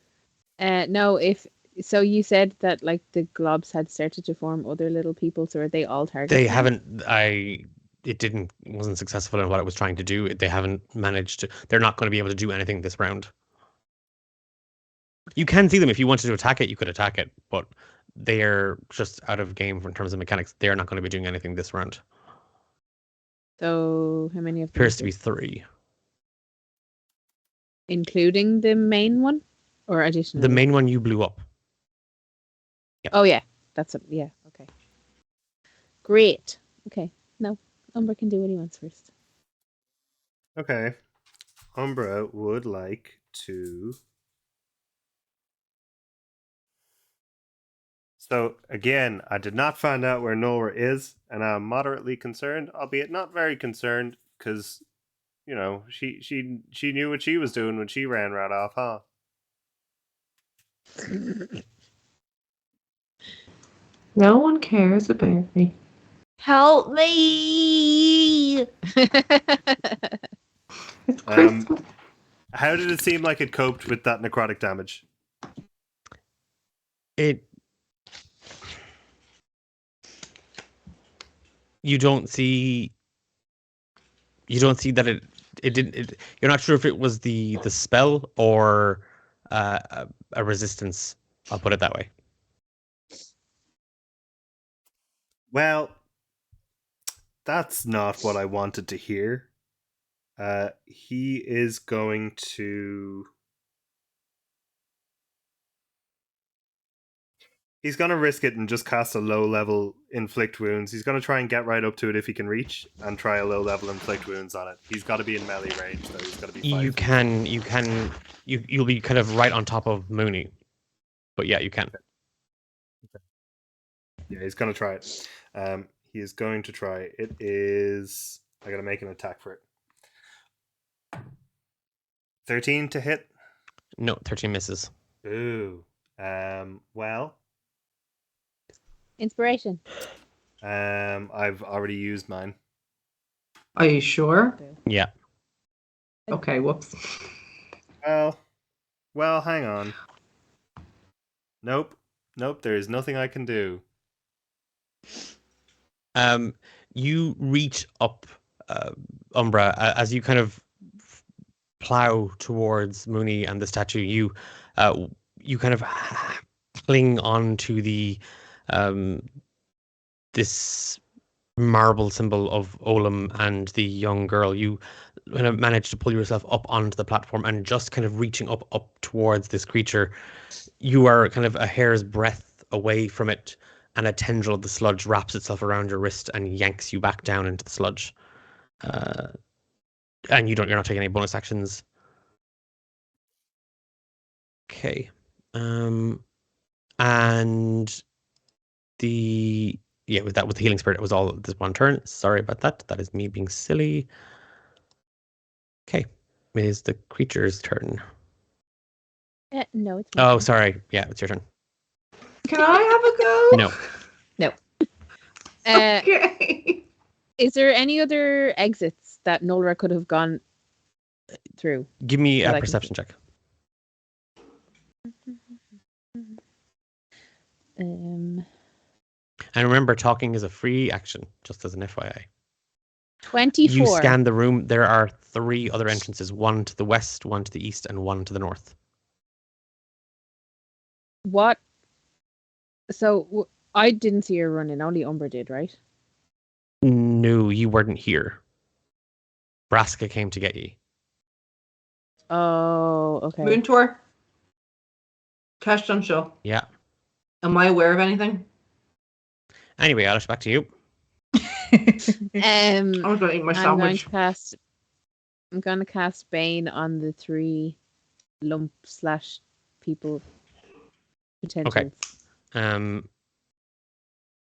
know if. So you said that like the globs had started to form other little people, so are they all targets? They now? haven't. It wasn't successful in what it was trying to do. They haven't managed to. They're not going to be able to do anything this round. You can see them if you wanted to attack it. You could attack it, but they're just out of game in terms of mechanics. They're not going to be doing anything this round. So how many of them? Appears to be 3. Including the main one, or additional? The main one you blew up. Yep. Oh yeah, that's a yeah. Okay. Great. Okay. No, Umbra can do what he wants first. Okay. Umbra would like to. So again, I did not find out where Nora is, and I'm moderately concerned, albeit not very concerned, because, you know, she knew what she was doing when she ran right off, huh? No one cares about me. Help me! It's Christmas. How did it seem like it coped with that necrotic damage? It. You don't see that it didn't. You're not sure if it was the spell or a resistance. I'll put it that way. Well, that's not what I wanted to hear. He is going to. He's going to risk it and just cast a low level inflict wounds. He's going to try and get right up to it if he can reach, and try a low level inflict wounds on it. He's got to be in melee range, though. He's got to be. You'll be kind of right on top of Mooney, but yeah, you can. Okay. Yeah, he's going to try it. He is going to try. It is. I got to make an attack for it. 13 to hit. No, 13 misses. Ooh. Well. Inspiration. I've already used mine. Are you sure? Yeah. Okay, whoops. Well, hang on. Nope, there is nothing I can do. You reach up, Umbra, as you kind of plow towards Mooney and the statue. You kind of cling on to the this marble symbol of Olam and the young girl. You kind of manage to pull yourself up onto the platform, and just kind of reaching up towards this creature, you are kind of a hair's breadth away from it, and a tendril of the sludge wraps itself around your wrist and yanks you back down into the sludge. And you're not taking any bonus actions. Okay. And with the healing spirit, it was all this one turn. Sorry about that. That is me being silly. Okay. It is the creature's turn. No, it's Oh, sorry. Yeah, it's your turn. Can I have a go? No. Okay. Is there any other exits that Nolra could have gone through? Give me That a I can perception check. And remember, talking is a free action, just as an FYI. 24. You scan the room. There are 3 other entrances, one to the west, one to the east, and one to the north. What? So I didn't see her running. Only Umbra did, right? No, you weren't here. Braska came to get you. Oh, okay. Moon tour. Cash on show. Yeah. Am I aware of anything? Anyway, Alice, back to you. I was going to eat my sandwich. I'm going to cast Bane on the 3 lump / people potentials. Okay.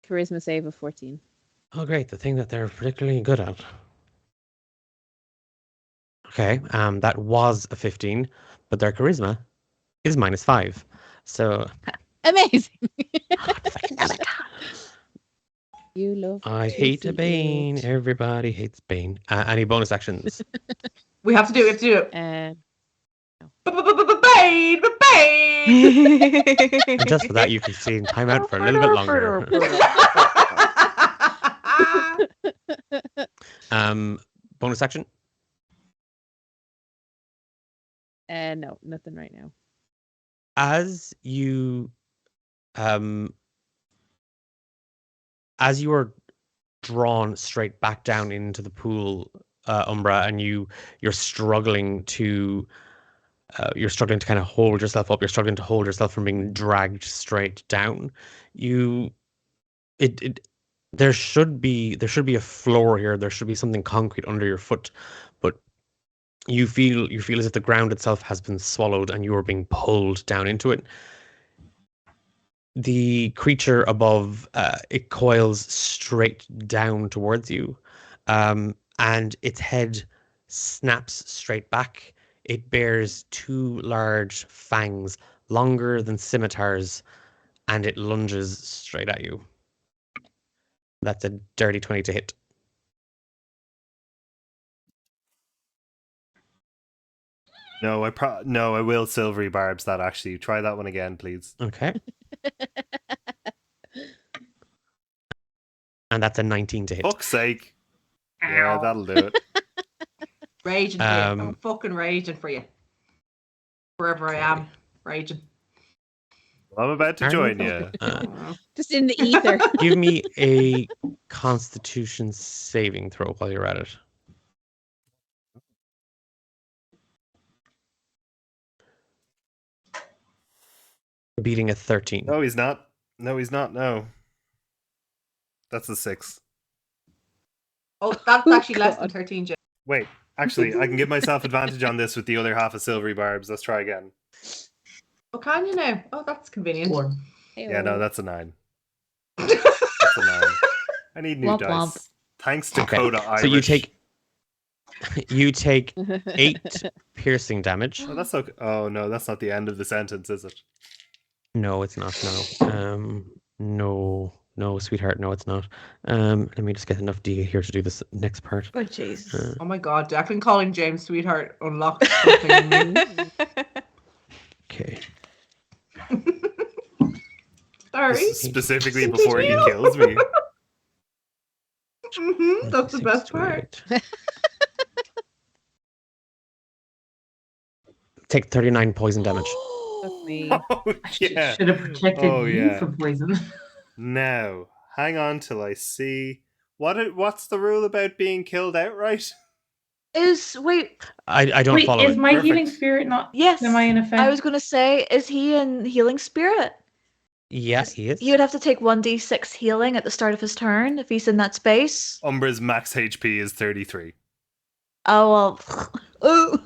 Charisma save of 14. Oh, great. The thing that they're particularly good at. Okay. That was a 15, but their charisma is -5. So. Amazing. Fucking hell, You love. I hate a Bane. Everybody hates Bane. Any bonus actions? We have to do it. No. Bane! Bane! And just for that, you can stay in timeout for a little bit longer. Bonus action? No, nothing right now. As you are drawn straight back down into the pool, Umbra, and you're struggling to kind of hold yourself up. You're struggling to hold yourself from being dragged straight down. There should be a floor here. There should be something concrete under your foot, but you feel as if the ground itself has been swallowed and you are being pulled down into it. The creature above, it coils straight down towards you, and its head snaps straight back. It bears 2 large fangs, longer than scimitars, and it lunges straight at you. That's a dirty 20 to hit. No, I will silvery barbs that actually. Try that one again, please. Okay. And that's a 19 to hit. Fuck's sake. Yeah, Ow. that'll do it. Raging for you. I'm Um, fucking raging for you. Wherever I am, raging. I'm about to Are you? join you. Just in the ether. Give me a Constitution saving throw while you're at it. Beating a 13. No, he's not. No, he's not. No. That's a 6. Oh, that's Oh, actually less than God. 13, Jim. Wait, actually, I can give myself advantage on this with the other half of silvery barbs. Let's try again. Oh, can you now? Oh, that's convenient. 1. Yeah, no, that's a 9. Oh, That's a 9. I need new Womp dice. womp. Thanks to Okay, Coda Irish. so you take 8 piercing damage. Oh, that's okay. Oh no, that's not the end of the sentence, is it? No, it's not. No. No, sweetheart. No, it's not. Let me just get enough D here to do this next part. Oh, jeez. Oh my god, Declan calling James sweetheart unlocked something new. Okay. Sorry. This is specifically before he kills me. That's the best part. Take 39 poison damage. That's me. Oh, I yeah. should have protected Oh, you yeah. from poison. Now, hang on till I see. What's the rule about being killed outright? Wait, I don't Wait, follow is it. my Perfect. healing spirit not? yes. Am I in effect? I was going to say, is he in Healing Spirit? Yeah, he is. He would have to take 1d6 healing at the start of his turn if he's in that space. Umbra's max HP is 33. Oh, well. Oh.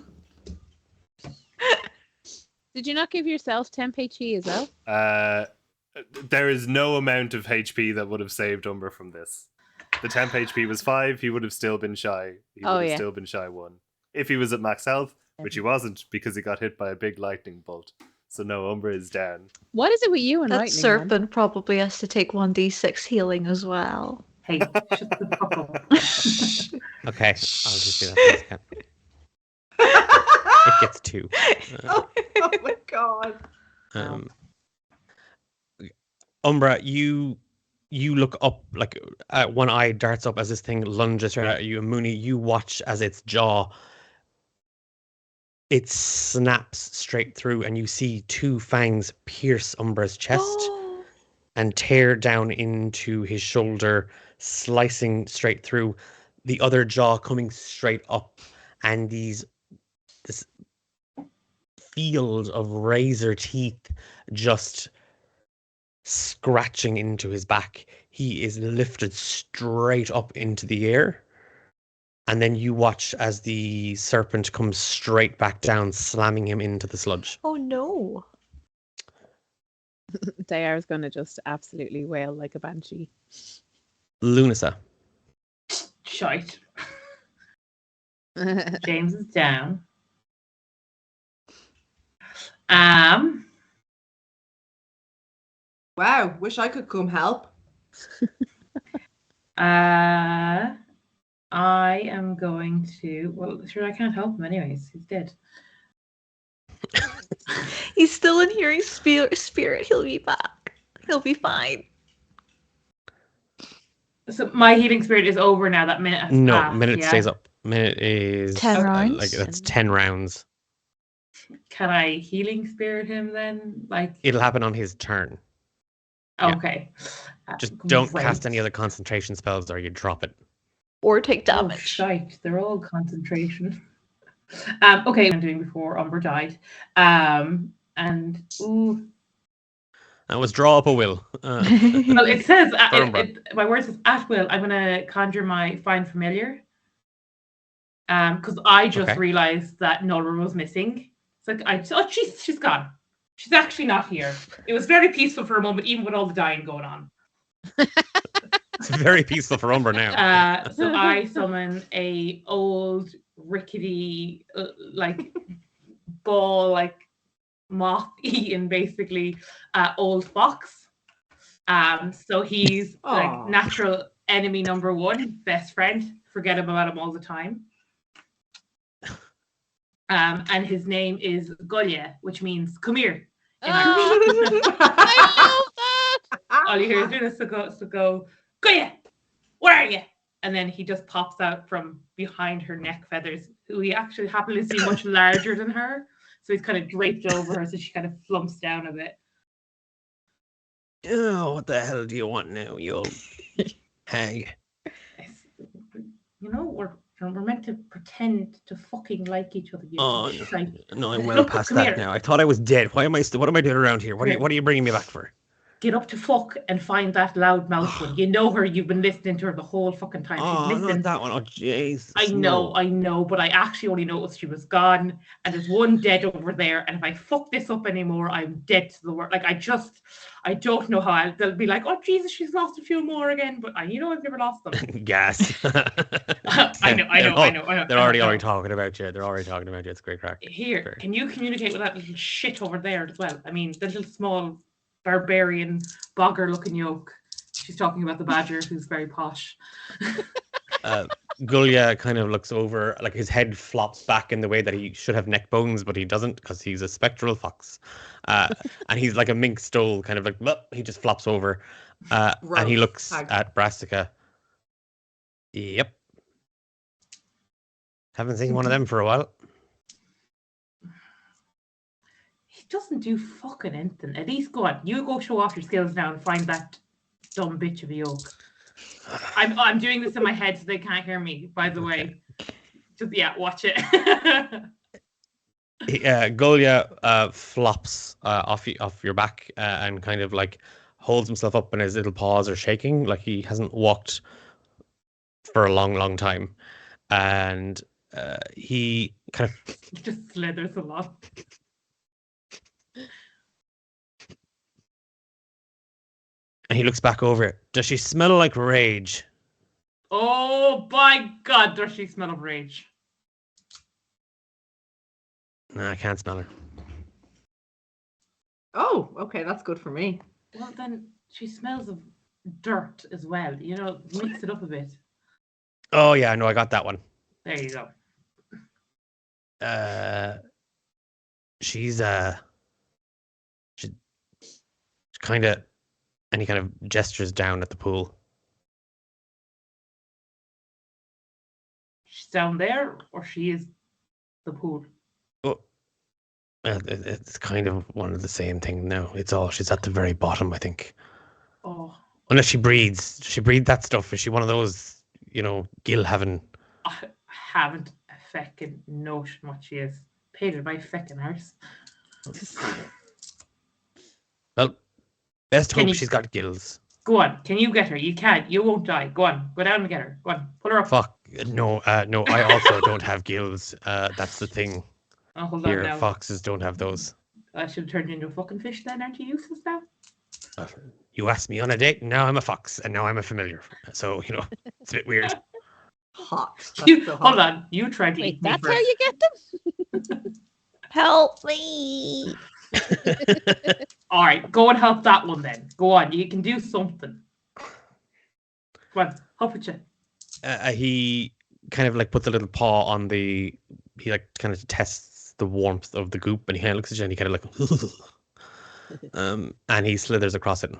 Did you not give yourself temp HP as well? There is no amount of HP that would have saved Umbra from this. The temp HP was 5, he would have still been shy. He would Oh, have yeah. still been shy 1. If he was at max health, which he wasn't because he got hit by a big lightning bolt. So no, Umbra is down. What is it with you and That lightning? man? serpent probably has to take 1d6 healing as well. Hey, shut the fuck up. Okay, I'll just do that. Cat. It gets 2. Oh my god. Umbra, you look up, like one eye darts up as this thing lunges right at you, and Mooney, you watch as its jaw, it snaps straight through, and you see 2 fangs pierce Umbra's chest Oh. and tear down into his shoulder, slicing straight through, the other jaw coming straight up, and this field of razor teeth just scratching into his back. He is lifted straight up into the air, and then you watch as the serpent comes straight back down, slamming him into the sludge. Oh no. Dayar's gonna just absolutely wail like a banshee. Lunasa. Shite. James is down. Wow, wish I could come help. I am going to. Well, sure, I can't help him anyways. He's dead. He's still in Healing Spirit. He'll be back. He'll be fine. So my healing spirit is over now. That minute has No, passed, minute yeah? stays up. Minute is 10 rounds? Like that's 10 rounds. Can I healing spirit him then? Like, It'll happen on his turn. yeah. okay. Just don't Great. cast any other concentration spells, or you drop it. Or take Oh, damage. shite. They're all concentration. Okay, I'm doing before Umber died. And ooh, That was draw up a will. well, it says Umbra. my word says at will. I'm gonna conjure my find familiar. Because I just Okay. realized that Nolra was missing. It's like she's gone. She's actually not here. It was very peaceful for a moment, even with all the dying going on. It's very peaceful for Umbra now. So I summon a old rickety like ball like moth eaten basically old fox. So he's Aw. like natural enemy number 1, best friend. Forget about him all the time. And his name is Gulya, which means come here. In Irish. I love all you hear is doing is go, Goya, where are you? And then he just pops out from behind her neck feathers, who he actually happens to see much larger than her. So he's kind of draped over her, so she kind of flumps down a bit. Oh, what the hell do you want now, you old hag? You know, we're meant to pretend to fucking like each other. No, I'm well past that now. I thought I was dead. What am I doing around here? What are you bringing me back for? Get up to fuck and find that loud mouth one. You know her. You've been listening to her the whole fucking time. She's not that one. Oh, jeez. I know, but I actually only noticed she was gone, and there's one dead over there. And if I fuck this up anymore, I'm dead to the world. Like I don't know how they'll be like, oh Jesus, she's lost a few more again. But I've never lost them. Gas. I know. They're already talking about you. It's great crack. Here, can you communicate with that little shit over there as well? I mean, the little small barbarian bogger looking yoke. She's talking about the badger who's very posh. Gulya kind of looks over, like his head flops back in the way that he should have neck bones, but he doesn't because he's a spectral fox. And he's like a mink stole, kind of like, well, he just flops over. And he looks at Brassica. Yep. Haven't seen one of them for a while. Doesn't do fucking anything. At least go on. You go show off your skills now and find that dumb bitch of a yoke. I'm doing this in my head so they can't hear me, by the way. Just watch it. Gulya flops off your back and kind of like holds himself up, and his little paws are shaking like he hasn't walked for a long time. And he kind of just slithers a lot. And he looks back over it. Does she smell like rage? Oh, by God, does she smell of rage? No, I can't smell her. Oh, okay, that's good for me. Well, then she smells of dirt as well. Mix it up a bit. Oh, yeah, no, I got that one. There you go. She's kind of, and he kind of gestures down at the pool. She's down there, or she is the pool? Oh, it's kind of one of the same thing now. She's at the very bottom, I think. Oh. Unless she breathes. Does she breathe that stuff? Is she one of those, Gil having... I haven't a feckin' notion what she is. Painted by feckin' arse. Well, best hope she's got gills. Go on. Can you get her? You can. You won't die. Go on. Go down and get her. Go on. Pull her up. Fuck. No, I also don't have gills. That's the thing. Oh, hold on now. Foxes don't have those. I should have turned into a fucking fish then. Aren't you useless now? You asked me on a date, and now I'm a fox, and now I'm a familiar. So, it's a bit weird. Hot. Hold on. You tried to eat me that's how you get them? Help me. All right, go and help that one then. Go on, you can do something. Go on, help it you. He kind of like puts a little paw on he like kind of tests the warmth of the goop, and he kind of looks at you and he kind of like and he slithers across it.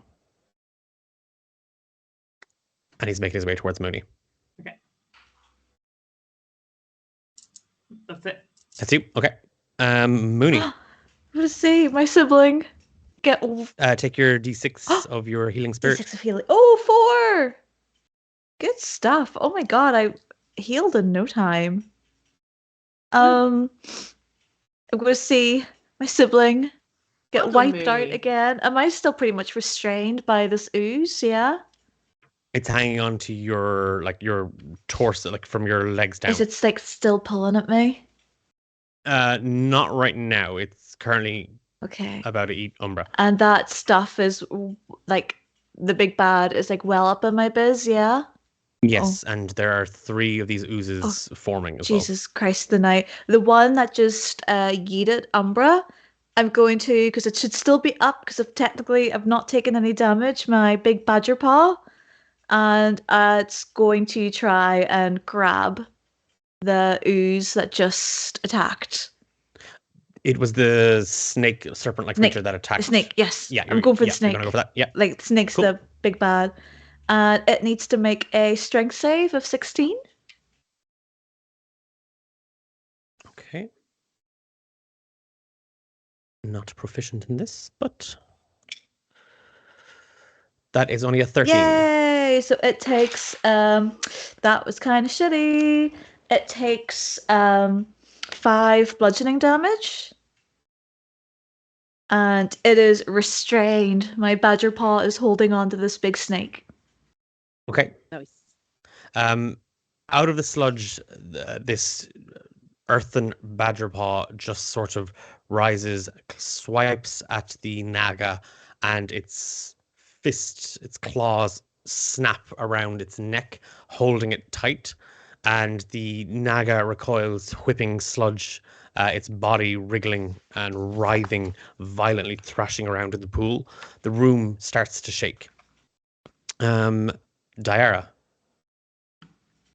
And he's making his way towards Mooney. Okay. That's it. That's you. Okay. Mooney. What to say? My sibling. Take your D6 of your healing spirit. D6 of healing. Oh, 4! Good stuff. Oh my god, I healed in no time. I'm going to see my sibling get wiped out again. Am I still pretty much restrained by this ooze? Yeah. It's hanging on to your torso, like from your legs down. Is it like still pulling at me? Not right now. It's currently okay. About to eat Umbra. And that stuff is like the big bad is like well up in my biz, yeah? Yes, and there are 3 of these oozes forming as well. Jesus Christ, the night. The one that just yeeted Umbra, I'm going to, because it should still be up, because I've not taken any damage, my big badger paw, and it's going to try and grab the ooze that just attacked. It was the snake, serpent-like Snake. creature that attacked. The snake, yes. Yeah, I'm going for the You're snake. gonna go for that. Yeah. Like, the snake's Cool. the big bad. And it needs to make a strength save of 16. Okay. Not proficient in this, but that is only a 13. Yay! So it takes that was kind of shitty. It takes 5 bludgeoning damage. And it is restrained. My badger paw is holding on to this big snake. Okay. Nice. Out of the sludge, this earthen badger paw just sort of rises, swipes at the naga, and its fists, its claws snap around its neck, holding it tight. And the naga recoils, whipping sludge, its body wriggling and writhing, violently thrashing around in the pool. The room starts to shake. Diara.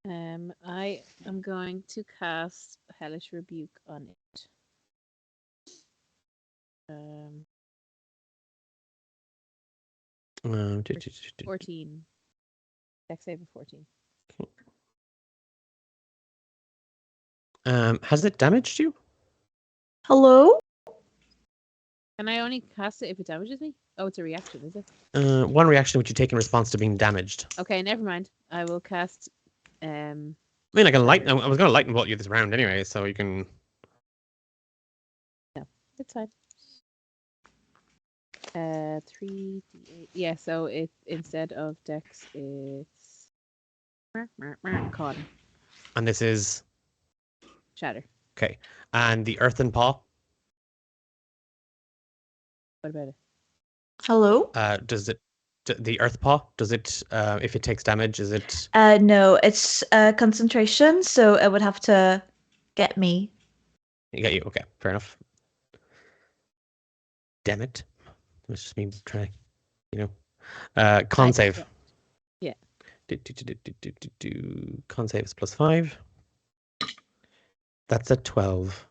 I am going to cast Hellish Rebuke on it. 14. Dex save of 14. Has it damaged you? Hello? Can I only cast it if it damages me? Oh, it's a reaction, is it? One reaction which you take in response to being damaged. Okay, never mind. I will cast. I mean, I can lighten. I was going to lightning bolt you this round anyway, so you can. No, it's fine. 3d8. Yeah, so it instead of Dex, it's Con. And this is Shatter. okay. And the earthen paw. What about it? Hello? Does it? The earth paw. Does it? If it takes damage, is it? No, it's concentration, so it would have to get me. Get you. Okay, fair enough. Damn it! It's just me trying. Con save. Yeah. Con save is +5. That's a 12.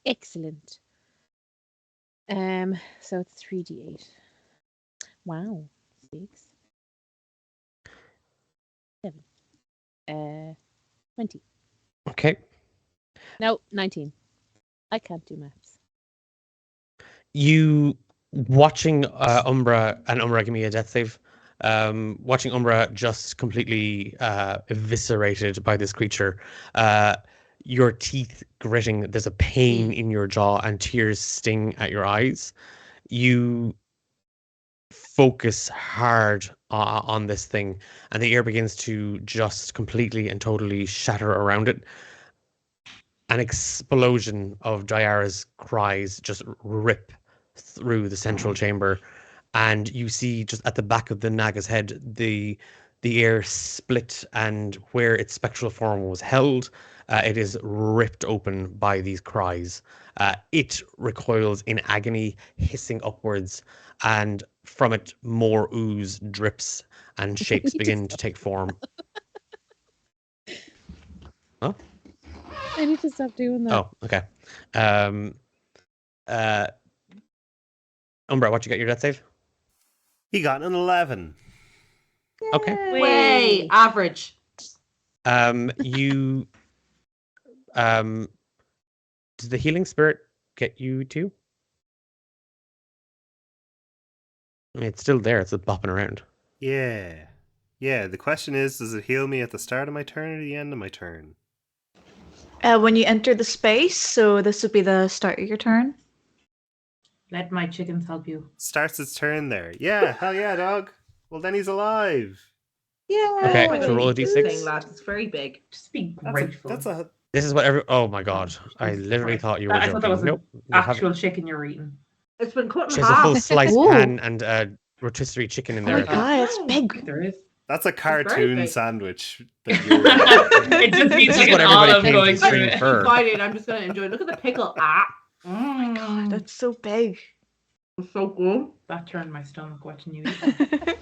Excellent. So it's 3d8. Wow. 6. 7. 20. Okay. No, 19. I can't do maths. You watching Umbra and Umbra give me a death save. Watching Umbra just completely eviscerated by this creature. Your teeth gritting. There's a pain in your jaw and tears sting at your eyes. You focus hard on this thing, and the air begins to just completely and totally shatter around it. An explosion of Diara's cries just rip through the central chamber, and you see just at the back of the Naga's head the air split, and where its spectral form was held, it is ripped open by these cries. It recoils in agony, hissing upwards, and from it more ooze drips and shapes begin to take form. Huh? I need to stop doing that. Oh, okay. Umbra, what you got your death save? He got an 11. Okay. Way average. You does the healing spirit get you too? I mean, it's still there. It's bopping around. Yeah. Yeah, the question is, does it heal me at the start of my turn or the end of my turn? When you enter the space, so this would be the start of your turn. Let my chickens help you. Starts its turn there. Yeah, hell yeah, dog. Well, then he's alive. Yeah. Okay, Oh, so roll a this d6. thing, lad, it's very big. Just be That's grateful. a This is what every. Oh my god! I Jesus literally Christ. thought you were I joking. thought that was an Nope. you have- actual chicken you're eating. It's been cut in She has a full half. sliced Ooh. pan and rotisserie chicken in Oh there. my god, it's big. There is. That's a very cartoon big. sandwich. That you're... It just needs This like is what an everybody olive came going to through stream it. for. Excited, I'm just gonna enjoy. Look at the pickle. Ah, Mm. That's so big. it's so good. That turned my stomach watching you eat that.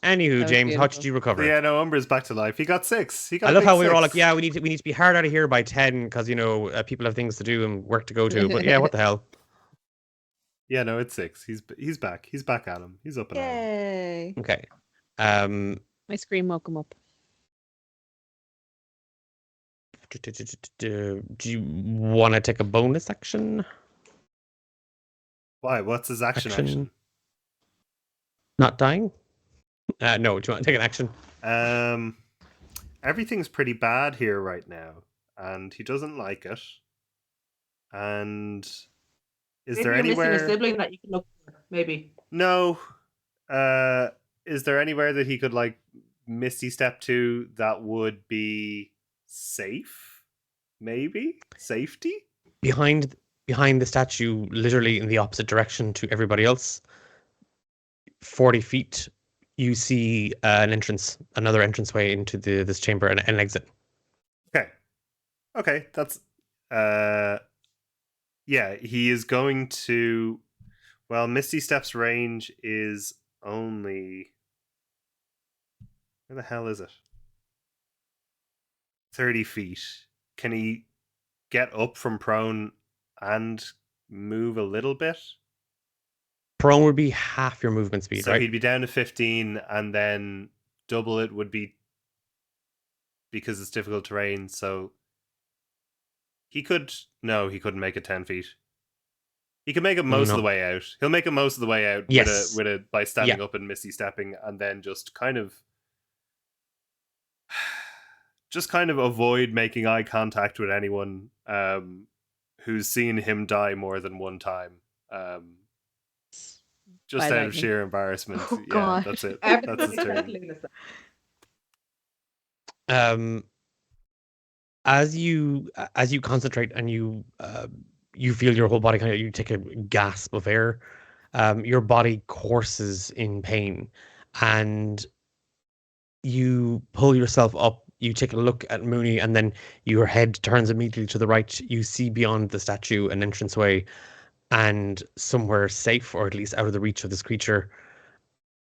Anywho, was James, how beautiful. did you recover? Yeah, no, Umbra's back to life. He got 6. He got I a love big how we were all 6. like, yeah, we need to be hard out of here by 10 because people have things to do and work to go to. But yeah, what the hell? Yeah, no, it's 6. He's back. He's back at him. He's up and at him. Yay. Okay. My scream woke him up. Do you want to take a bonus action? Why? What's his action? Not dying? No, do you want to take an action? Everything's pretty bad here right now, and he doesn't like it. And is Maybe there you're anywhere? missing a sibling that you can look for. Maybe. No. Is there anywhere that he could like Misty step to that would be safe? Maybe safety. Behind the statue, literally in the opposite direction to everybody else, 40 feet, you see another entranceway into this chamber and an exit. Okay, that's yeah, he is going to, well, Misty Step's range is only, where the hell is it? 30 feet. Can he get up from prone and move a little bit? Prone would be half your movement speed, So right? he'd be down to 15, and then double it would be, because it's difficult terrain, so he couldn't make it 10 feet. He could make it most of the way out. He'll make it most of the way out Yes. by standing up and Misty stepping, and then just kind of avoid making eye contact with anyone who's seen him die more than one time. Just By out of lightning. sheer embarrassment. Oh, Yeah, God. that's it. That's his turn. As you concentrate and you feel your whole body you take a gasp of air, your body courses in pain, and you pull yourself up. You take a look at Mooney, and then your head turns immediately to the right. You see beyond the statue an entranceway, and somewhere safe, or at least out of the reach of this creature.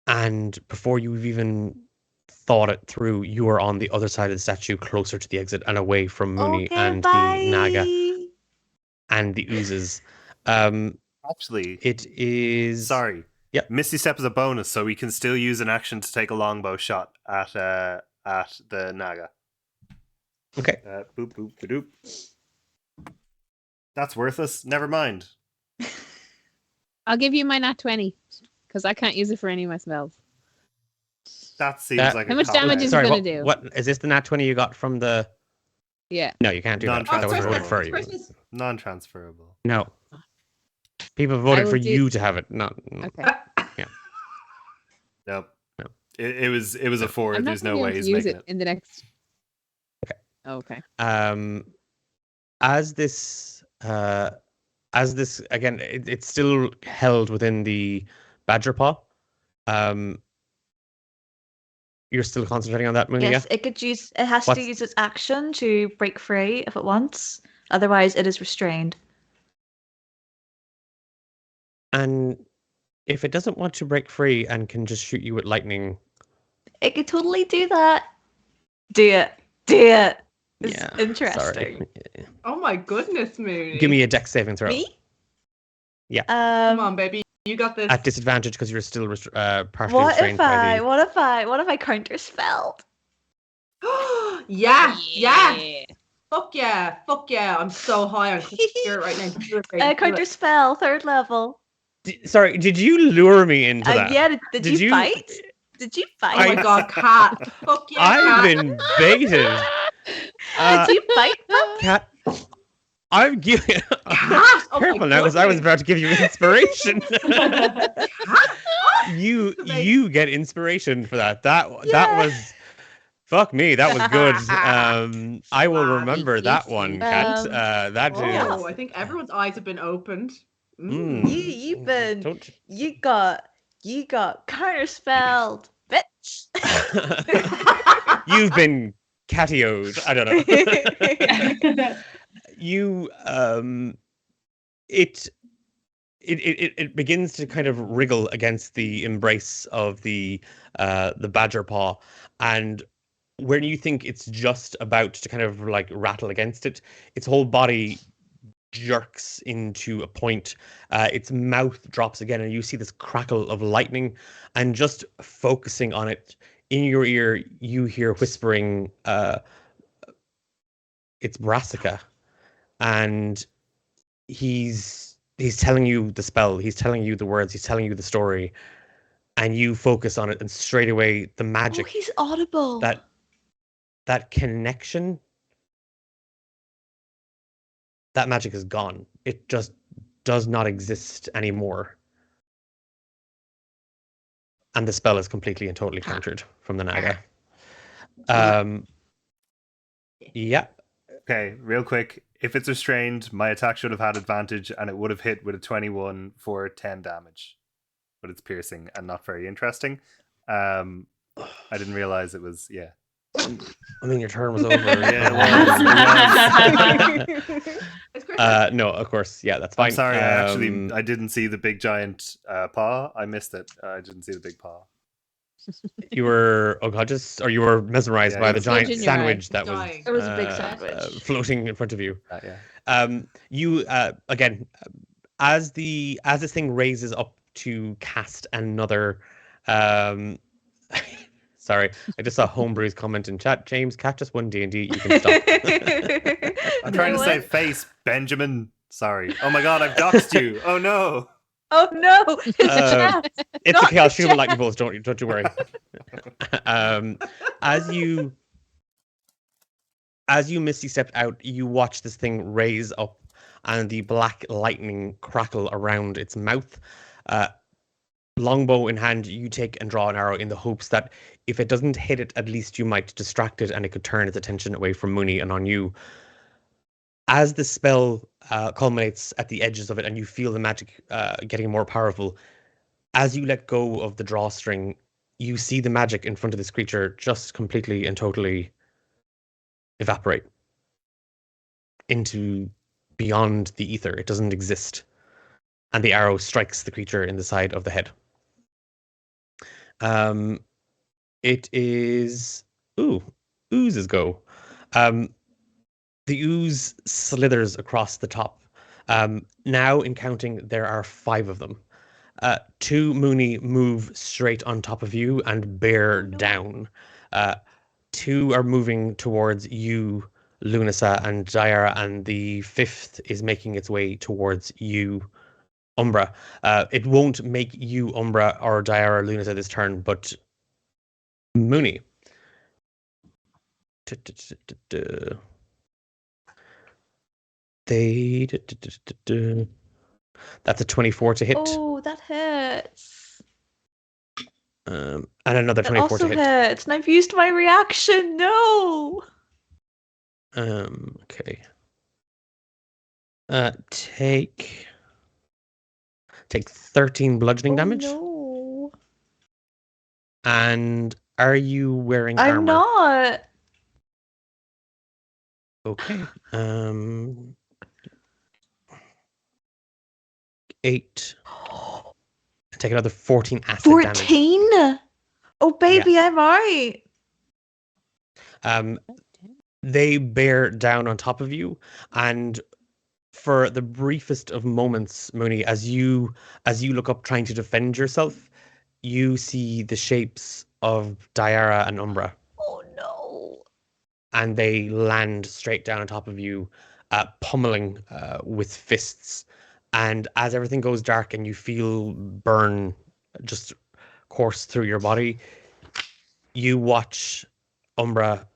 And before you've even thought it through, you are on the other side of the statue, closer to the exit and away from Mooney and the Naga and the oozes. Actually, It is... sorry. Yeah. Misty Step is a bonus, so we can still use an action to take a longbow shot at the Naga. Okay. Boop, boop, ba-doop. That's worthless. Never mind. I'll give you my nat 20 because I can't use it for any of my spells. That seems like how a much cop-out. damage is it Sorry, gonna do? what is this the nat 20 you got from the... Yeah. No, you can't do that. That was voted for you. Christmas. Non-transferable. No. People voted will for do- you to have it. Not... Okay. Nope. No. It was a 4. I'm not There's no gonna way be able he's to use making it in the next. Okay. Okay. As this again, it's still held within the badger paw. You're still concentrating on that, Mooney. Yes, Yeah? it has What's- to use its action to break free if it wants. Otherwise, it is restrained. And if it doesn't want to break free and can just shoot you with lightning, It could totally do that. Do it. Do it. It's yeah, interesting. sorry. Oh my goodness, Mooney. Give me a dex saving throw. Me? Yeah. Come on, baby. You got this. At disadvantage because you're still partially What restrained if by the... what if I counterspelled? yeah. Fuck yeah. Fuck yeah. I'm so high on spirit right now. Do it, baby, do it. Counterspell, 3rd level. Sorry, did you lure me into that? Yeah, did you fight? Did you Oh fight? my god, cat. Fuck yeah, I've cat. been baited. Did you fight them? Cat, I'm giving... Cat? Oh my Careful now, because I was goodness. about to give you inspiration. Cat? you get inspiration for that. That was... Fuck me, that was good. I will Wow, remember that one, Cat. That is... Oh, I think everyone's eyes have been opened. Mm. You've been Don't... you got counterspelled, bitch. You've been catioed. I don't know. You it it begins to kind of wriggle against the embrace of the badger paw, and when you think it's just about to kind of like rattle against it, its whole body jerks into a point. Its mouth drops again, and you see this crackle of lightning. And just focusing on it, in your ear, you hear whispering, "It's Brassica," and he's telling you the spell. He's telling you the words. He's telling you the story, and you focus on it, and straight away the magic. Oh, he's audible. That connection. That magic is gone. It just does not exist anymore. And the spell is completely and totally countered from the Naga. Yeah. Okay, real quick. If it's restrained, my attack should have had advantage and it would have hit with a 21 for 10 damage. But it's piercing and not very interesting. I didn't realize it was, yeah. I mean, your turn was over. Yeah, it was. No, of course. Yeah, that's fine. I'm sorry, I didn't see the big giant paw. I missed it. I didn't see the big paw. You were unconscious, or you were mesmerized by the giant sandwich that was It was a big sandwich floating in front of you. Yeah. You again, as this thing raises up to cast another. Sorry, I just saw Homebrew's comment in chat. James, catch us one D&D. You can stop. I'm trying to save face, Benjamin. Sorry. Oh my god, I've doxed you. Oh no. Oh no, it's a trap. It's okay. I'll shoot him with lightning bolts. Don't you worry. As you misty stepped out, you watch this thing raise up, and the black lightning crackle around its mouth. Longbow in hand, you take and draw an arrow in the hopes that if it doesn't hit it, at least you might distract it and it could turn its attention away from Mooney and on you. As the spell culminates at the edges of it and you feel the magic getting more powerful, as you let go of the drawstring, you see the magic in front of this creature just completely and totally evaporate into beyond the ether. It doesn't exist. And the arrow strikes the creature in the side of the head. It is Ooze's go. The ooze slithers across the top. Now, in counting, there are 5 of them. 2 Mooney move straight on top of you and bear down. 2 are moving towards you, Lunasa and Jaira, and the 5th is making its way towards you, Umbra. It won't make you, Umbra, or Jaira or Lunasa this turn, but Mooney. That's a 24 to hit. Oh, that hits. And another 24 to hit. Hits. And I've used my reaction. No. Okay. Take 13 bludgeoning damage. No. And are you wearing armor? I'm not. Okay. 8. Take another 14 acid 14? damage. Oh, baby, I'm alright. They bear down on top of you, and for the briefest of moments, Mooney, as you look up trying to defend yourself, you see the shapes of Diara and Umbra. Oh no. And they land straight down on top of you, pummeling with fists. And as everything goes dark and you feel burn just course through your body, you watch Umbra,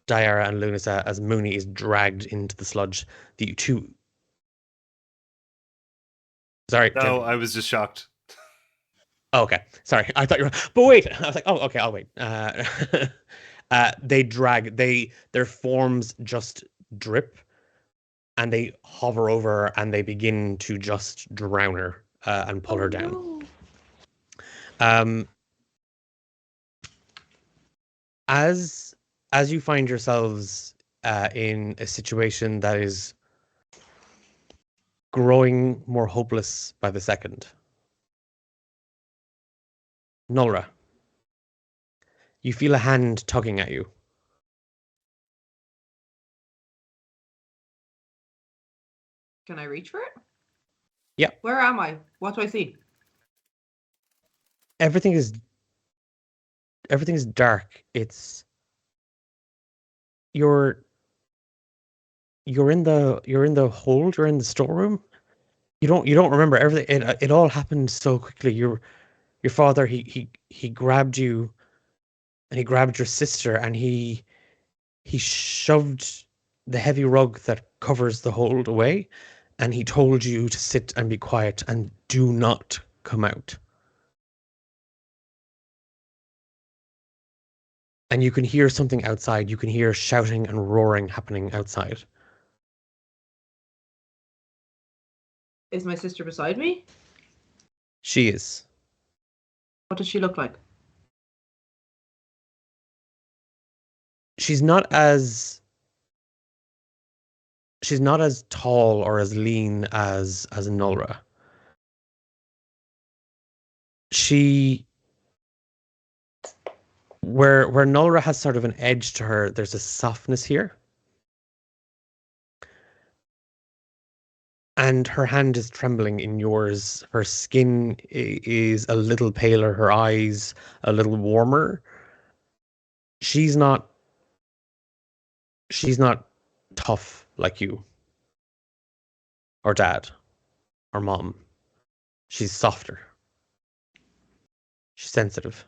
Diara, and Lunasa as Mooney is dragged into the sludge. The 2. Sorry. No, Jim. I was just shocked. Oh, okay. Sorry. I thought you were. But wait. I was like, oh, okay, I'll wait. They drag. Their forms just drip, and they hover over her, and they begin to just drown her and pull her down. No. As you find yourselves in a situation that is growing more hopeless by the second. Nolra, you feel a hand tugging at you. Can I reach for it? Yeah. Where am I? What do I see? Everything is dark. It's you're in the hold, you're in the storeroom. You don't remember everything. It all happened so quickly. Your father he grabbed you, and he grabbed your sister, and he shoved the heavy rug that covers the hold away, and he told you to sit and be quiet and do not come out. And you can hear something outside. You can hear shouting and roaring happening outside. Is my sister beside me? She is. What does she look like? She's not as tall or as lean as Nolra. She where Nolra has sort of an edge to her, there's a softness here. And her hand is trembling in yours. Her skin is a little paler, her eyes a little warmer. She's not tough like you. Or dad. Or mom. She's softer. She's sensitive.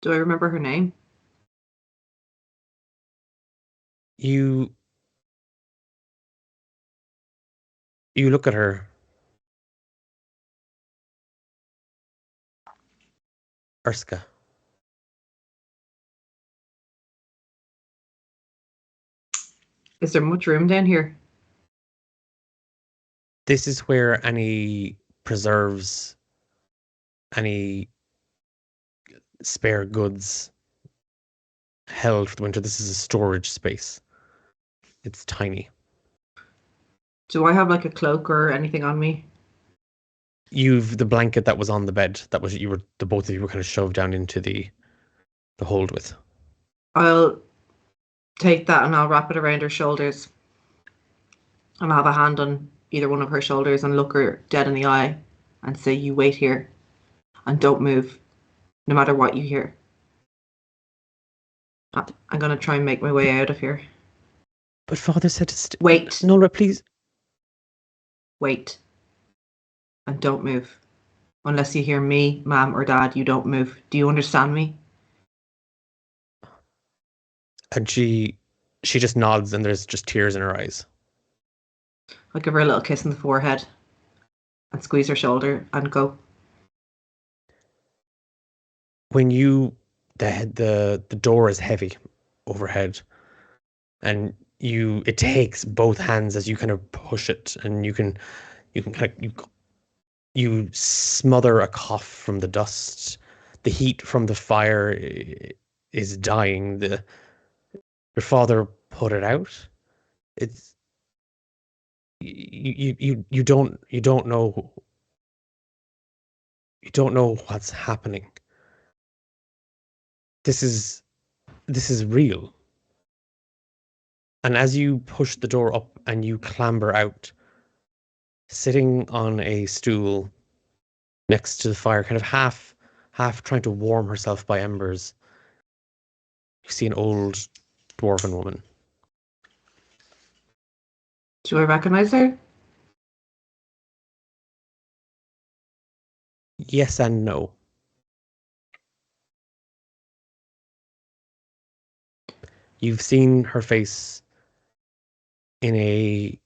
Do I remember her name? You look at her. Urska. Is there much room down here? This is where any preserves, any spare goods held for the winter. This is a storage space. It's tiny. Do I have like a cloak or anything on me? You've the blanket that was on the bed. That was the both of you were kind of shoved down into the hold with. I'll take that and I'll wrap it around her shoulders. And I'll have a hand on either one of her shoulders and look her dead in the eye and say, "You wait here and don't move, no matter what you hear." I'm going to try and make my way out of here. But father said to wait. Nolra, please. Wait. And don't move. Unless you hear me, Mom, or Dad, you don't move. Do you understand me? And she just nods, and there's just tears in her eyes. I'll give her a little kiss on the forehead and squeeze her shoulder and go. When the door is heavy overhead, and it takes both hands as you kind of push it, and you can kind of you smother a cough from the dust. The heat from the fire is dying. Your father put it out. It's you don't know what's happening. This is real. And as you push the door up and you clamber out, sitting on a stool next to the fire, kind of half trying to warm herself by embers, you see an old dwarven woman. Do I recognize her? Yes and no. You've seen her face in a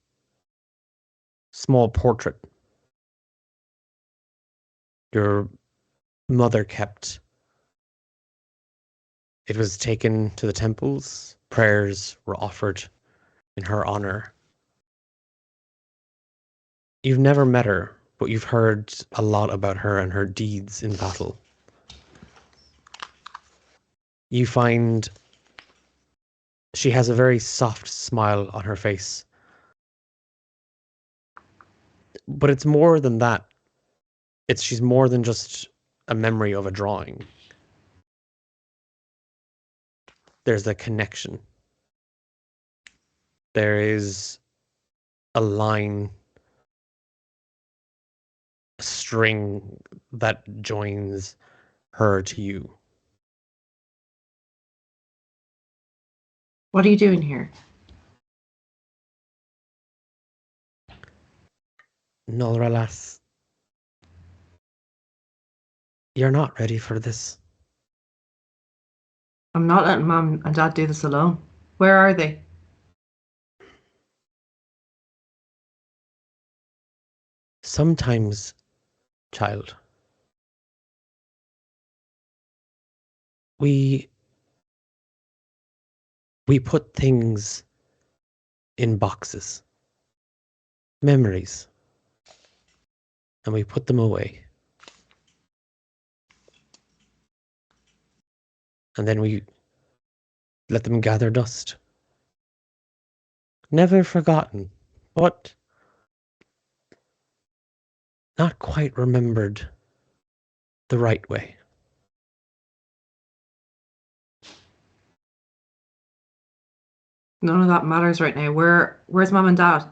small portrait your mother kept. It was taken to the temples. Prayers were offered in her honor. You've never met her, but you've heard a lot about her and her deeds in battle. You find She has a very soft smile on her face. But it's more than that. She's more than just a memory of a drawing. There's a connection. There is a line, a string that joins her to you. What are you doing here? Nolra lass, you're not ready for this. I'm not letting Mum and Dad do this alone. Where are they? Sometimes, child, we put things in boxes, memories, and we put them away. And then we let them gather dust. Never forgotten, but not quite remembered the right way. None of that matters right now. Where's Mum and Dad?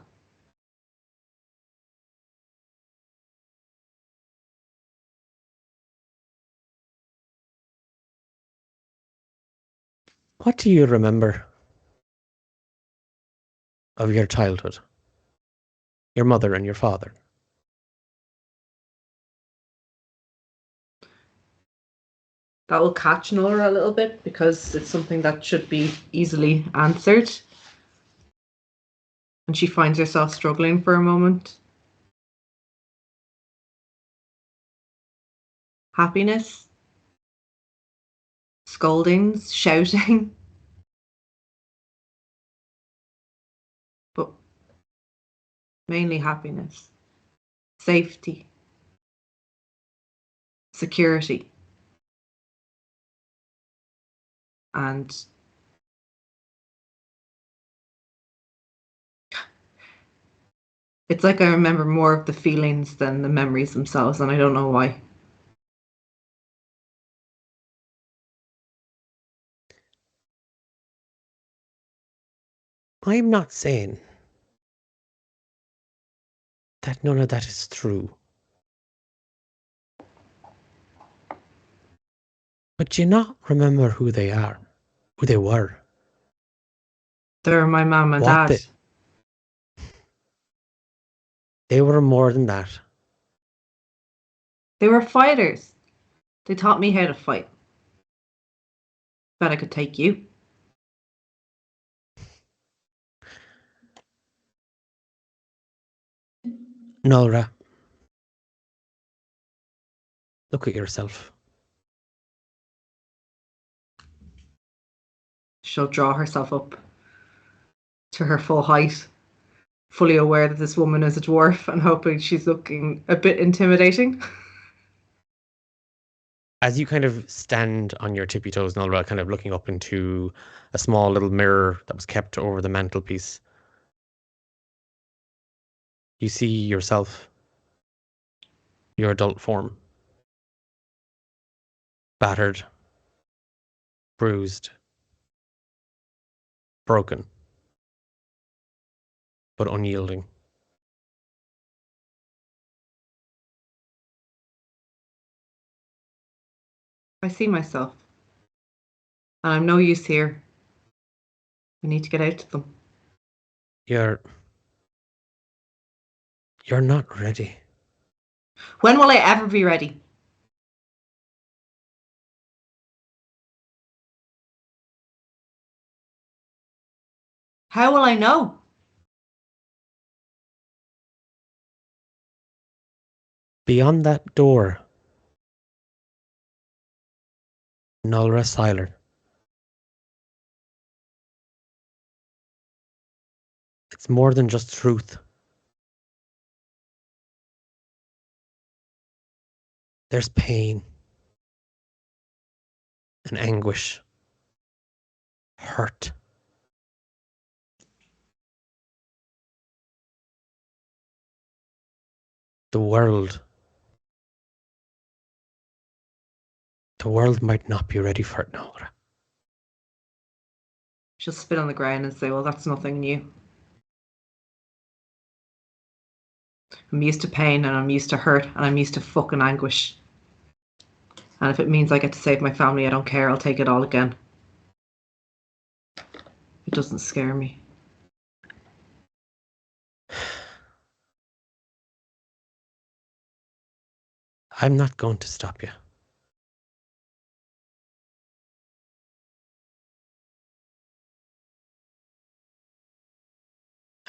What do you remember of your childhood? Your mother and your father? That will catch Nora a little bit because it's something that should be easily answered. And she finds herself struggling for a moment. Happiness, scoldings, shouting. But mainly happiness, safety, security. And it's like I remember more of the feelings than the memories themselves, and I don't know why. I'm not saying that none of that is true. But do you not remember who they are? Who they were? They're my mum and What dad. They were more than that. They were fighters. They taught me how to fight. Bet I could take you. Nolra, look at yourself. She'll draw herself up to her full height, fully aware that this woman is a dwarf and hoping she's looking a bit intimidating. As you kind of stand on your tippy toes, Nolra, kind of looking up into a small little mirror that was kept over the mantelpiece, you see yourself, your adult form, battered, bruised, broken, but unyielding. I see myself. And I'm no use here. I need to get out to them. You're not ready. When will I ever be ready? How will I know? Beyond that door, Nolra Siler. It's more than just truth. There's pain and anguish, hurt, The world might not be ready for it, Nora. She'll spit on the ground and say, well, that's nothing new. I'm used to pain and I'm used to hurt and I'm used to fucking anguish. And if it means I get to save my family, I don't care. I'll take it all again. It doesn't scare me. I'm not going to stop you.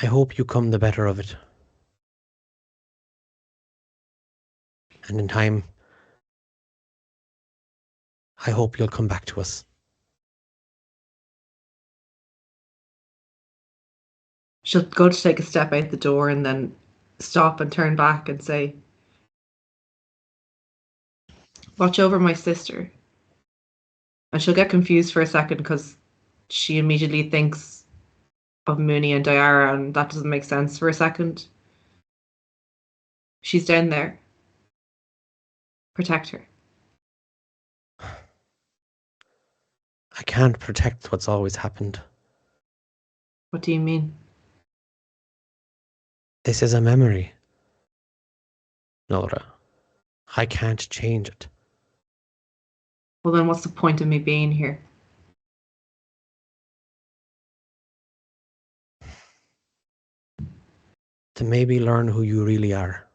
I hope you come the better of it. And in time, I hope you'll come back to us. She'll go to take a step out the door and then stop and turn back and say, watch over my sister. And she'll get confused for a second because she immediately thinks of Mooney and Diara, and that doesn't make sense for a second. She's down there. Protect her. I can't protect what's always happened. What do you mean? This is a memory, Nora. I can't change it. Well, then what's the point of me being here? To maybe learn who you really are.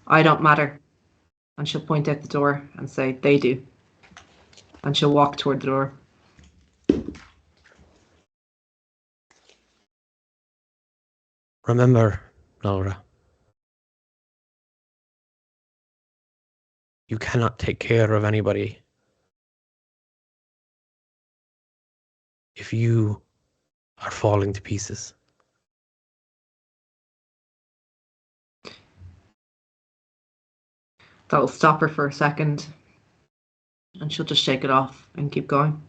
I don't matter. And she'll point out the door and say, they do. And she'll walk toward the door. Remember, Nora, you cannot take care of anybody if you are falling to pieces. That'll stop her for a second. And she'll just shake it off and keep going.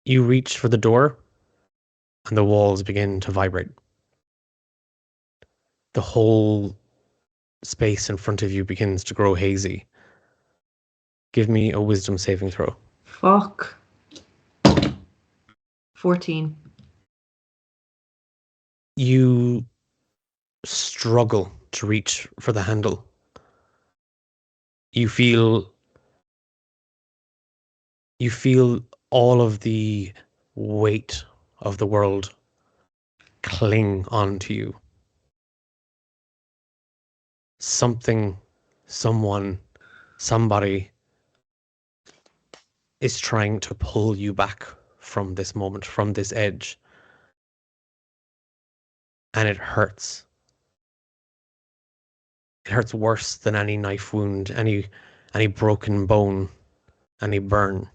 You reach for the door, and the walls begin to vibrate. The whole space in front of you begins to grow hazy. Give me a wisdom saving throw. Fuck. 14. You struggle to reach for the handle. You feel all of the weight of the world cling onto you. Something, someone, somebody is trying to pull you back from this moment, from this edge. And it hurts. It hurts worse than any knife wound, any broken bone, any burn.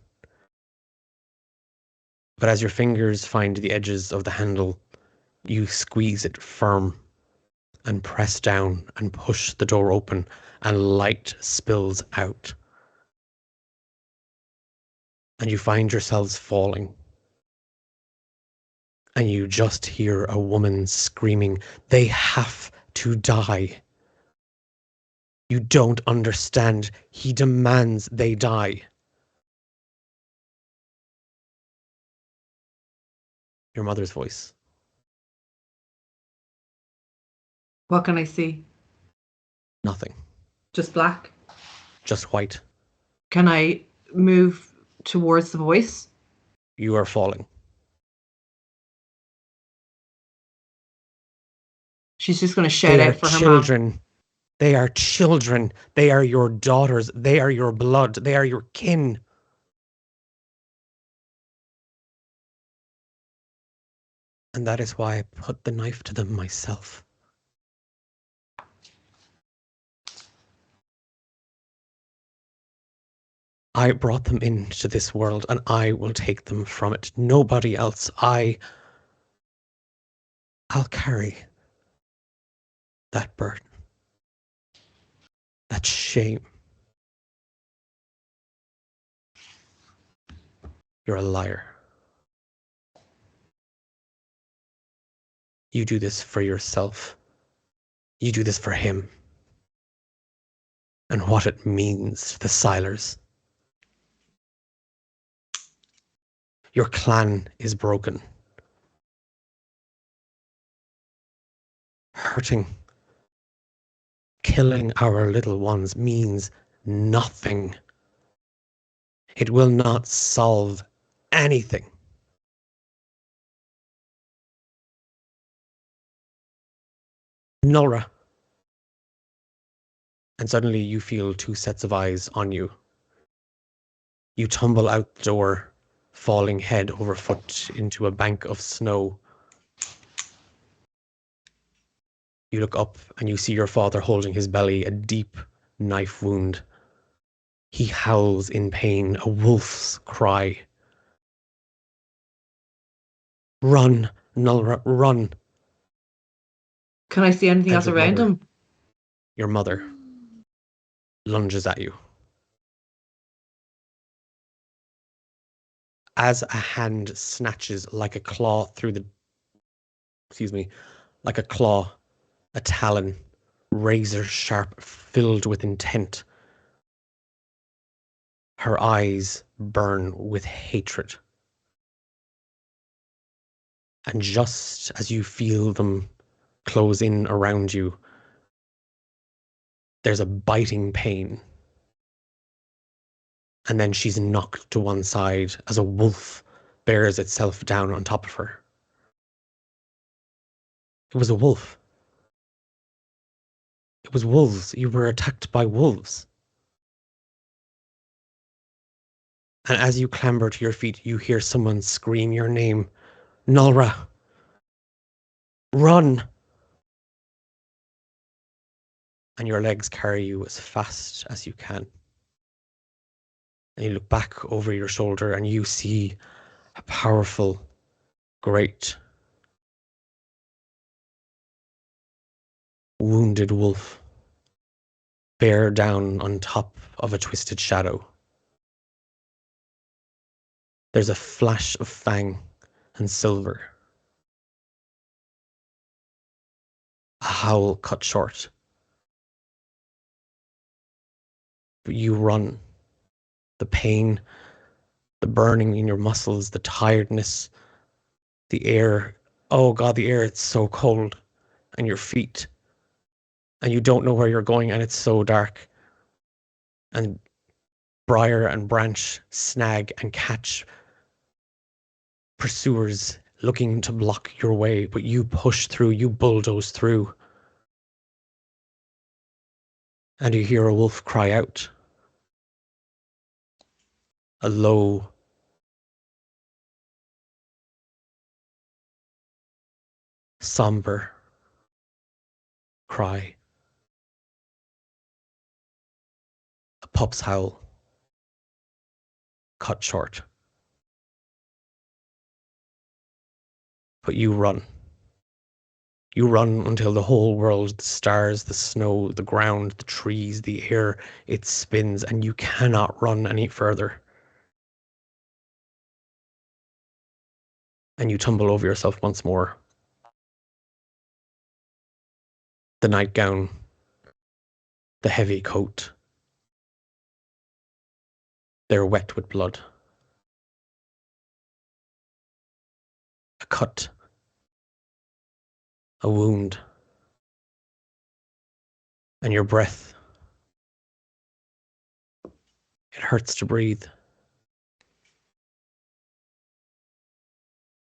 But as your fingers find the edges of the handle, you squeeze it firm and press down and push the door open, and light spills out. And you find yourselves falling. And you just hear a woman screaming, "They have to die. You don't understand. He demands they die." Your mother's voice. What can I see? Nothing. Just black. Just white. Can I move towards the voice? You are falling. She's just going to shout They are out for her children. mom. They are children. They are your daughters. They are your blood. They are your kin. And that is why I put the knife to them myself. I brought them into this world, and I will take them from it. Nobody else. I'll carry that burden. That shame. You're a liar. You do this for yourself. You do this for him. And what it means to the Silers. Your clan is broken. Hurting, killing our little ones means nothing. It will not solve anything. Nora. And suddenly you feel two sets of eyes on you. You tumble out the door, falling head over foot into a bank of snow. You look up and you see your father holding his belly, a deep knife wound. He howls in pain, a wolf's cry. Run, Nulra, run. Can I see anything And else your around mother- him? Your mother lunges at you. As a hand snatches like a claw through the... like a claw, a talon, razor sharp, filled with intent. Her eyes burn with hatred. And just as you feel them close in around you, there's a biting pain. And then she's knocked to one side as a wolf bears itself down on top of her. It was a wolf. It was wolves. You were attacked by wolves. And as you clamber to your feet, you hear someone scream your name. Nulra. Run! And your legs carry you as fast as you can. And you look back over your shoulder and you see a powerful, great, wounded wolf bear down on top of a twisted shadow. There's a flash of fang and silver. A howl cut short. But you run. The pain, the burning in your muscles, the tiredness, the air. Oh God, the air, it's so cold. And your feet. And you don't know where you're going and it's so dark. And briar and branch snag and catch pursuers looking to block your way, but you push through, you bulldoze through. And you hear a wolf cry out. A low, somber cry. A pup's howl. Cut short. But you run. You run until the whole world, the stars, the snow, the ground, the trees, the air, it spins and you cannot run any further. And you tumble over yourself once more. The nightgown, the heavy coat, they're wet with blood. A cut, a wound, and your breath. It hurts to breathe.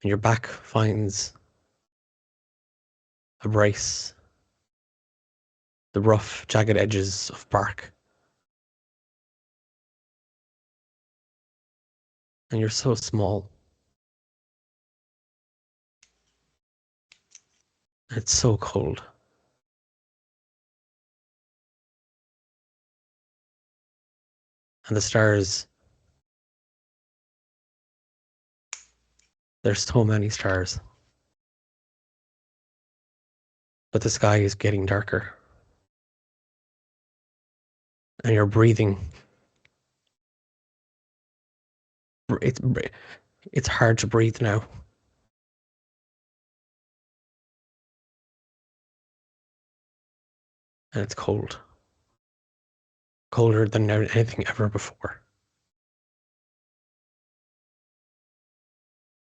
And your back finds a brace, the rough, jagged edges of bark. And you're so small. It's so cold. And the stars, there's so many stars. But the sky is getting darker. And you're breathing. It's hard to breathe now. and it's cold. Colder than anything ever before.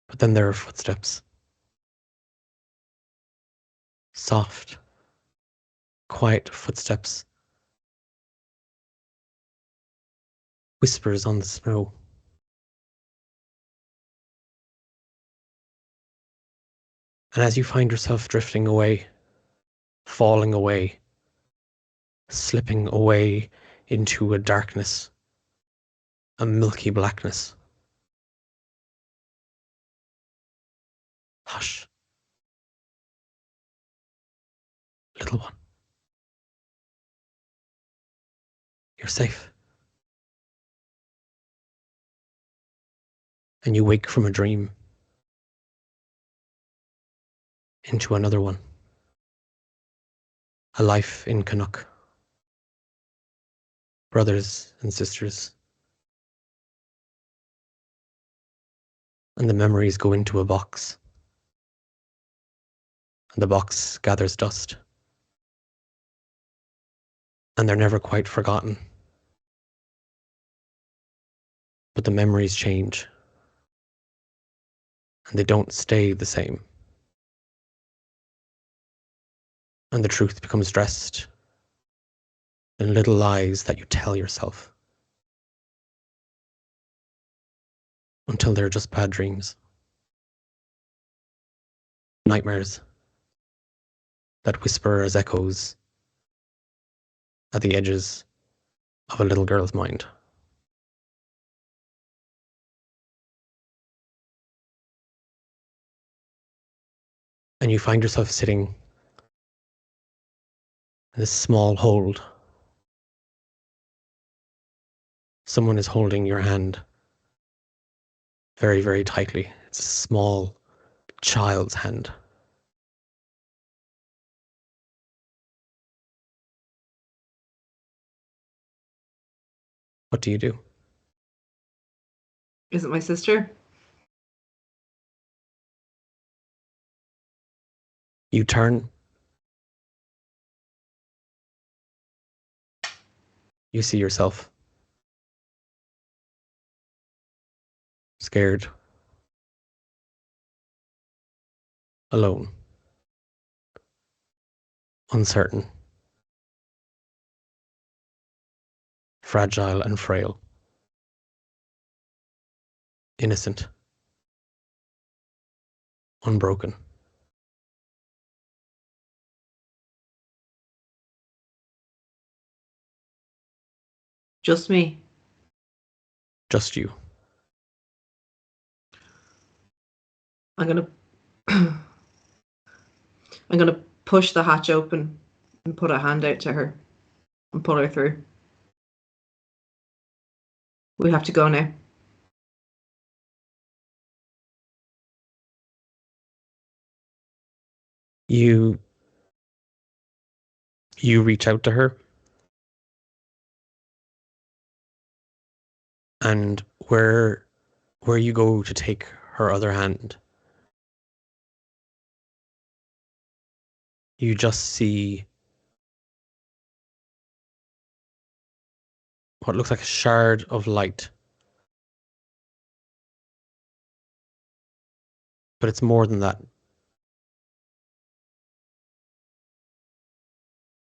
But then there are footsteps. Soft, quiet footsteps. Whispers on the snow. And as you find yourself drifting away, falling away, slipping away into a darkness, a milky blackness. Hush. Little one. You're safe. And you wake from a dream into another one. A life in Canuck. Brothers and sisters. And the memories go into a box. And the box gathers dust. And they're never quite forgotten. But the memories change. And they don't stay the same. And the truth becomes dressed in little lies that you tell yourself. Until they're just bad dreams. Nightmares that whisper as echoes at the edges of a little girl's mind. And you find yourself sitting in this small hold. Someone is holding your hand very, very tightly. It's a small child's hand. What do you do? Is it my sister? You turn. You see yourself. Scared. Alone. Uncertain. Fragile and frail. Innocent. Unbroken. Just me. Just you. I'm gonna I'm gonna push the hatch open and put a hand out to her and pull her through. We have to go now. You reach out to her, and where you go to take her other hand, you just see what looks like a shard of light. But it's more than that.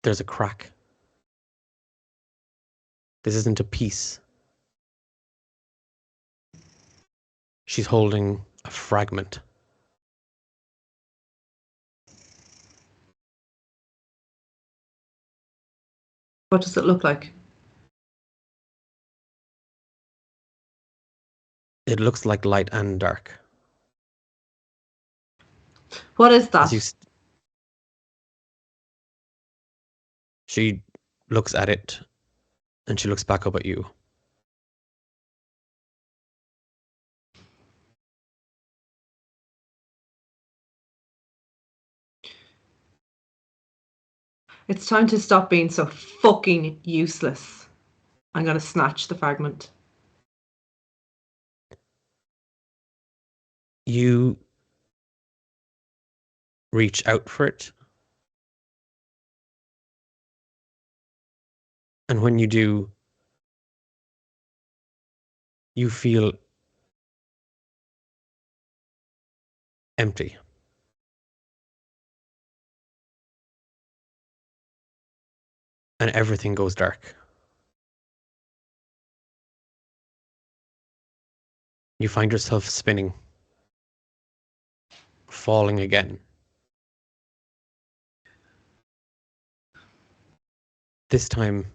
There's a crack. This isn't a piece. She's holding a fragment. What does it look like? It looks like light and dark. What is that? As you she looks at it, and she looks back up at you. It's time to stop being so fucking useless. I'm gonna snatch the fragment. You reach out for it, And when you do, you feel empty. And everything goes dark. You find yourself spinning, falling again. This time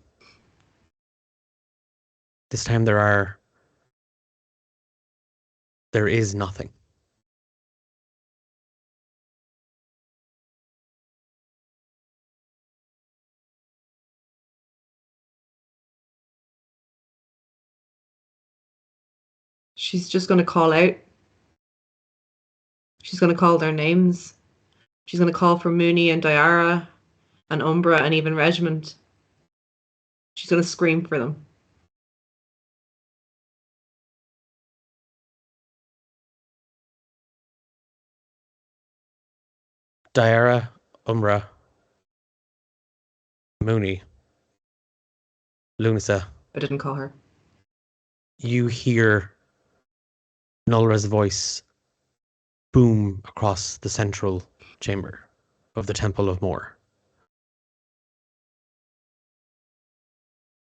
there is nothing. She's just going to call out. She's going to call their names. She's going to call for Mooney and Diara and Umbra and even Regiment. She's going to scream for them. Diara, Umbra, Mooney, Lunasa. I didn't call her. You hear Nulra's voice boom across the central chamber of the Temple of Mor.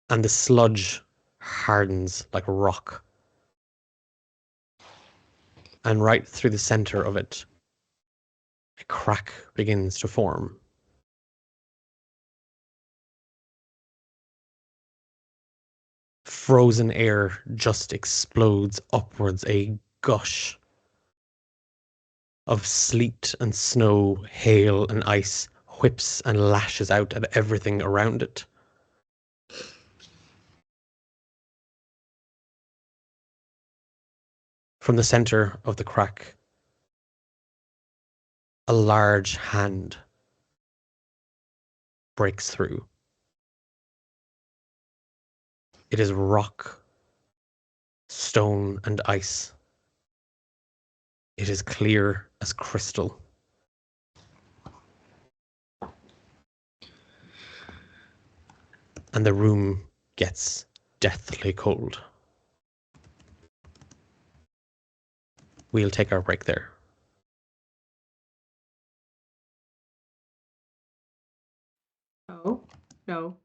And the sludge hardens like rock. And right through the center of it, a crack begins to form. Frozen air just explodes upwards, a gush of sleet and snow, hail and ice whips and lashes out at everything around it. From the center of the crack, a large hand breaks through. It is rock, stone, and ice. It is clear as crystal. And the room gets deathly cold. We'll take our break there. Oh, no.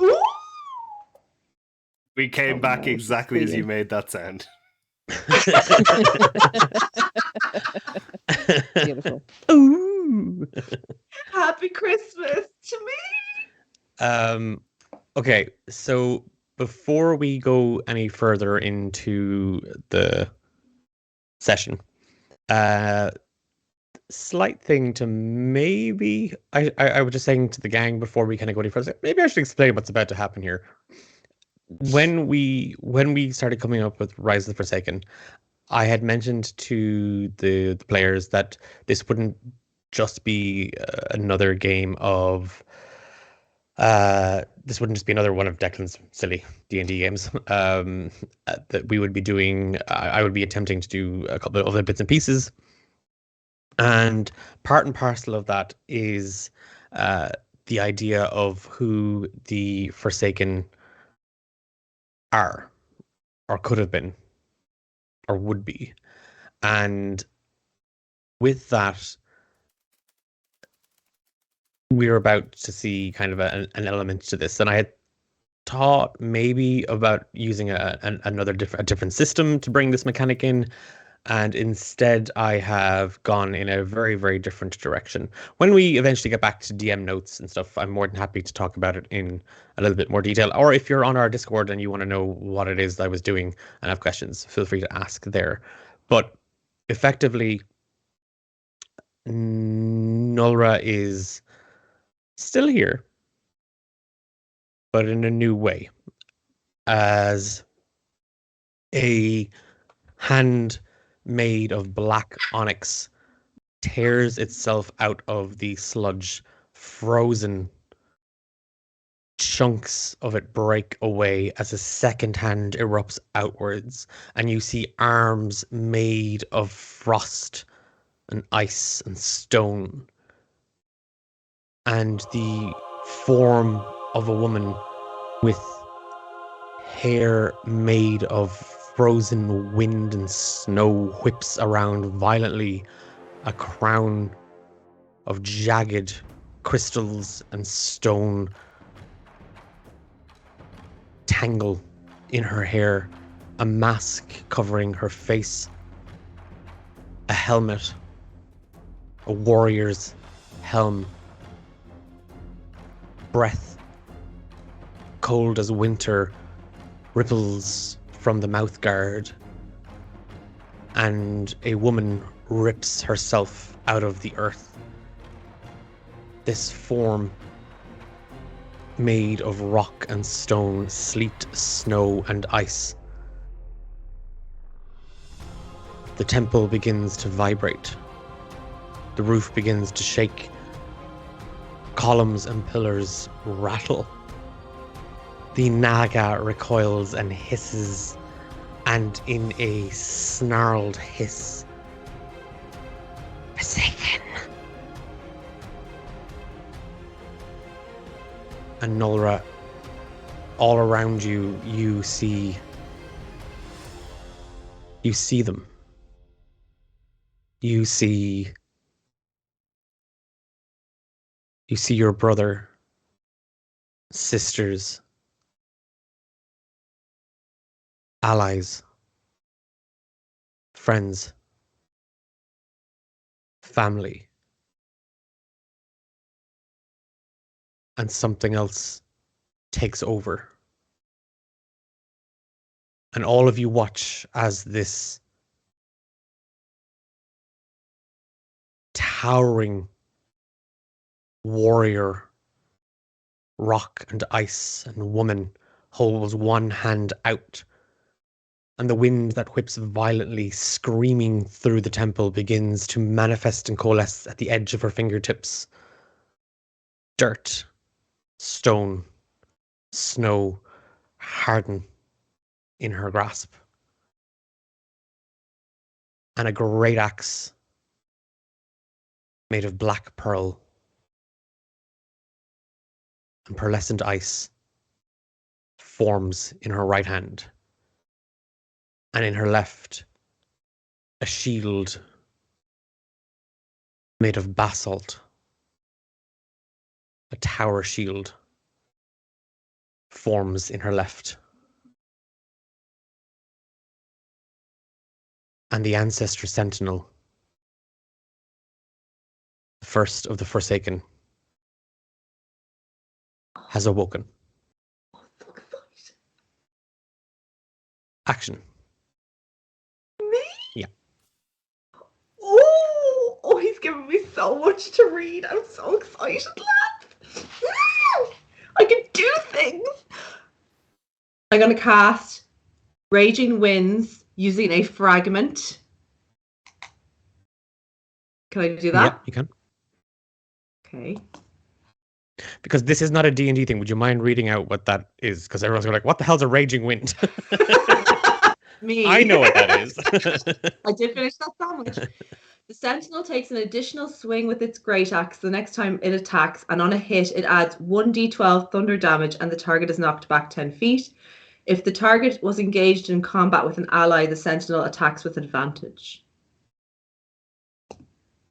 Ooh! We came Oh, back no, she's exactly as you squealing. made that sound. Beautiful. Ooh. Happy Christmas to me. Okay, so before we go any further into the session, slight thing to maybe I was just saying to the gang before we kind of go any further, maybe I should explain what's about to happen here. When we started coming up with Rise of the Forsaken, I had mentioned to the players that this wouldn't just be another game of this wouldn't just be another one of Declan's silly D&D games. That we would be doing. I would be attempting to do a couple of other bits and pieces, and part and parcel of that is the idea of who the Forsaken are, or could have been, or would be, and with that, we're about to see kind of an element to this, and I had thought maybe about using a different system to bring this mechanic in, and instead I have gone in a very, very different direction. When we eventually get back to DM notes and stuff, I'm more than happy to talk about it in a little bit more detail. Or if you're on our Discord and you want to know what it is I was doing and have questions, feel free to ask there. But effectively, Nulra is Still here, but in a new way, as a hand made of black onyx tears itself out of the sludge. Frozen chunks of it break away as a second hand erupts outwards, and you see arms made of frost and ice and stone, and the form of a woman with hair made of frozen wind and snow whips around violently. A crown of jagged crystals and stone tangle in her hair, a mask covering her face, a helmet, a warrior's helm, breath cold as winter ripples from the mouth guard, and a woman rips herself out of the earth. This form made of rock and stone, sleet, snow, and ice. The temple begins to vibrate. The roof begins to shake. Columns and pillars rattle. The Naga recoils and hisses, and in a snarled hiss, Forsaken! And Nolra, all around you, you see them. You see your brother, sisters, allies, friends, family, and something else takes over. And all of you watch as this towering warrior, rock and ice and woman, holds one hand out, and the wind that whips violently, screaming through the temple, begins to manifest and coalesce at the edge of her fingertips. Dirt, stone, snow harden in her grasp. And a great axe made of black pearl and pearlescent ice forms in her right hand. And in her left, a shield made of basalt, a tower shield, forms in her left. And the Ancestor Sentinel, the first of the Forsaken, has awoken. Action. Me? Yeah. Oh, he's giving me so much to read. I'm so excited, lads. I can do things. I'm going to cast Raging Winds using a fragment. Can I do that? Yeah, you can. Okay. Because this is not a D&D thing. Would you mind reading out what that is? Because everyone's going to be like, what the hell's a raging wind? Me. I know what that is. I did finish that sandwich. The Sentinel takes an additional swing with its great axe the next time it attacks, and on a hit, it adds 1d12 thunder damage, and the target is knocked back 10 feet. If the target was engaged in combat with an ally, the Sentinel attacks with advantage.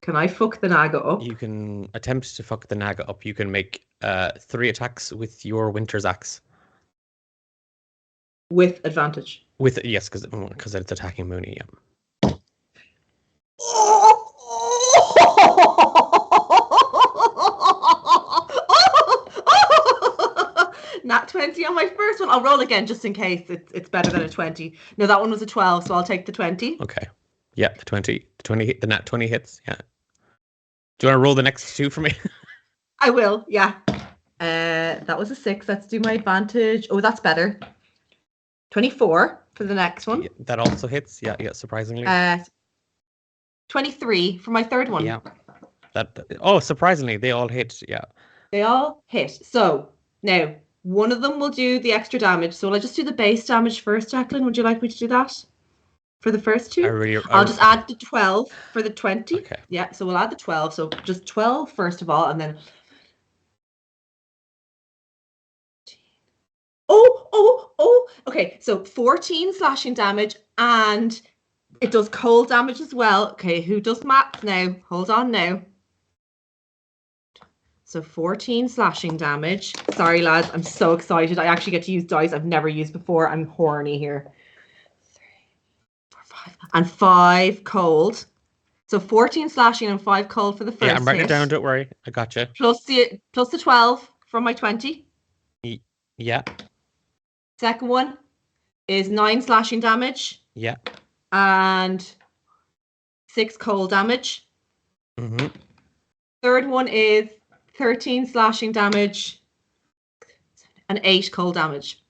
Can I fuck the Naga up? You can attempt to fuck the Naga up. You can make 3 attacks with your Winter's Axe. With advantage. Yes, because it's attacking Mooney, yeah. Nat 20 on my first one. I'll roll again just in case it's better than a 20. No, that one was a 12, so I'll take the 20. Okay. Yeah, the 20. The nat 20 hits, yeah. Do you want to roll the next 2 for me? I will, yeah. That was a 6. Let's do my advantage. Oh, that's better. 24 for the next one. Yeah, that also hits. Yeah, surprisingly. 23 for my third one. Yeah. Oh, surprisingly, they all hit. Yeah. They all hit. So now one of them will do the extra damage. So will I just do the base damage first, Jacqueline? Would you like me to do that for the first two? I'll just add the 12 for the 20. Okay. Yeah, so we'll add the 12. So just 12 first of all, and then okay, so 14 slashing damage, and it does cold damage as well. Okay, who does math now? Hold on now. So 14 slashing damage. Sorry, lads, I'm so excited. I actually get to use dice I've never used before. I'm horny here. 3, 4, 5. And 5 cold. So 14 slashing and 5 cold for the first. Yeah, I'm writing hit. it down. Don't worry. I got you. Plus the 12 from my 20. Yeah. Second one is 9 slashing damage. Yeah. And 6 cold damage. Mm-hmm. Third one is 13 slashing damage and 8 cold damage.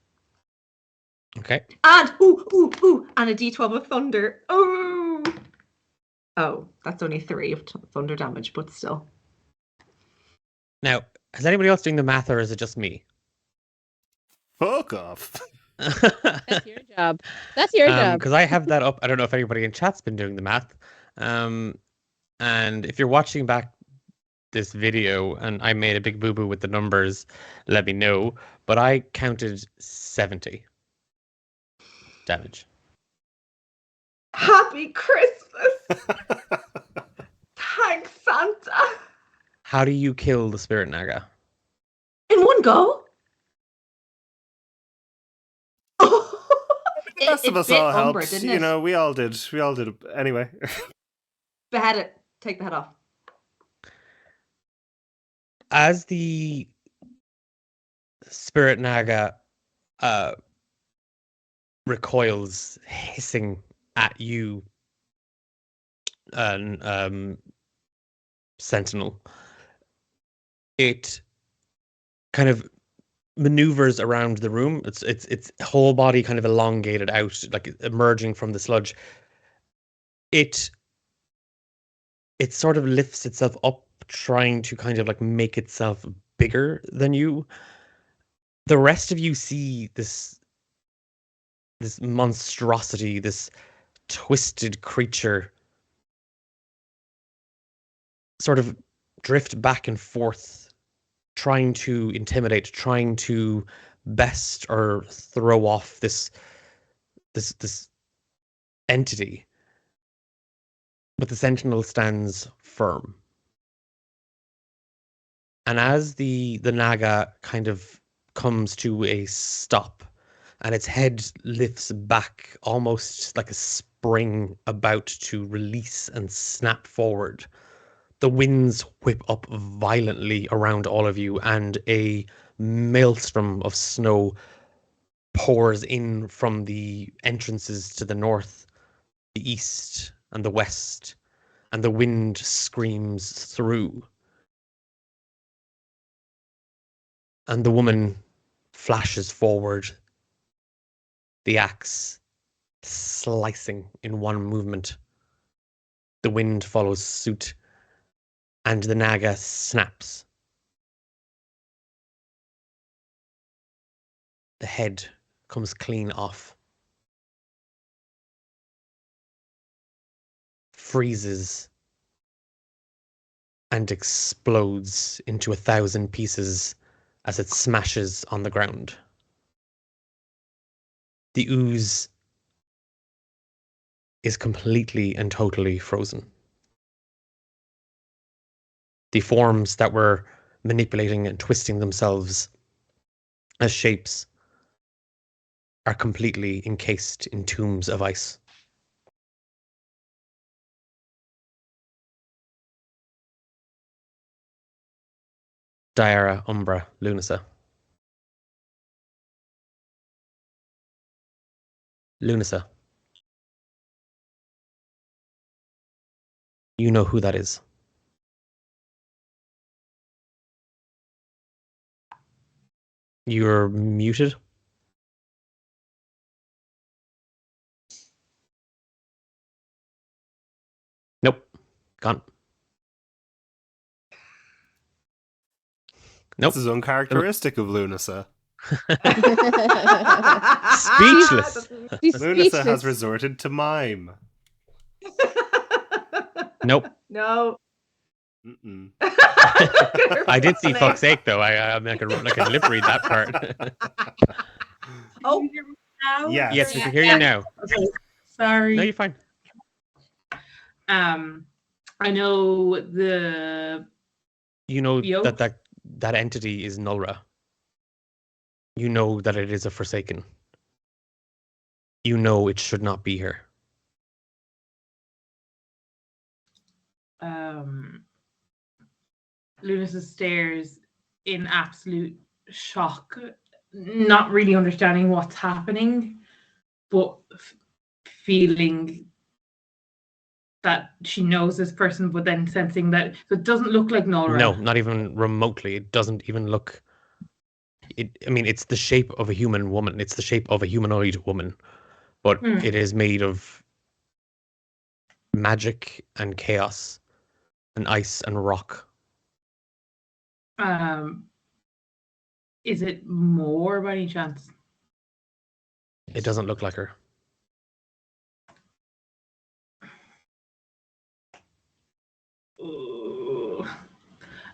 Okay. And and a d12 of thunder. Oh, that's only 3 of thunder damage, but still. Now, is anybody else doing the math, or is it just me? Fuck off. That's your job. That's your job. Because I have that up. I don't know if anybody in chat's been doing the math. And if you're watching back this video and I made a big boo-boo with the numbers, let me know. But I counted 70 damage. Happy Christmas! Thanks, Santa! How do you kill the Spirit Naga? In one go? The rest of us all Umbra, helped. didn't You it? know, we all did. We all did it. Anyway. Behead it. Take the head off. As the Spirit Naga recoils, hissing at you, Sentinel, it kind of maneuvers around the room. Its whole body kind of elongated out, like emerging from the sludge. It sort of lifts itself up, trying to kind of like make itself bigger than you. The rest of you see this monstrosity, this twisted creature sort of drift back and forth, trying to intimidate, trying to best or throw off this entity. But the Sentinel stands firm. And as the Naga kind of comes to a stop and its head lifts back almost like a spring about to release and snap forward, the winds whip up violently around all of you, and a maelstrom of snow pours in from the entrances to the north, the east, and the west, and the wind screams through. And the woman flashes forward, the axe slicing in one movement. The wind follows suit, and the Naga snaps. The head comes clean off. Freezes and explodes into 1,000 pieces as it smashes on the ground. The ooze is completely and totally frozen. The forms that were manipulating and twisting themselves as shapes are completely encased in tombs of ice. Diara, Umbra, Lunasa. Lunasa. You know who that is. You're muted. Nope. Gone. Nope. This is uncharacteristic of Lunasa. Speechless. She's Lunasa has speechless. resorted to mime. Nope. No. Mm-mm. I did see fuck's sake though. I could lip read that part. Oh, Now? Yes. Yes, we can hear you now. Okay. Sorry. No, you're fine. I know the You know Yo. that entity is Nulra. You know that it is a Forsaken. You know it should not be here. Lunasa stares in absolute shock, not really understanding what's happening, but feeling that she knows this person, but then sensing that so it doesn't look like Nora. No, not even remotely. It doesn't even look. It's the shape of a human woman. It's the shape of a humanoid woman, but it is made of magic and chaos and ice and rock. Is it more by any chance? It doesn't look like her.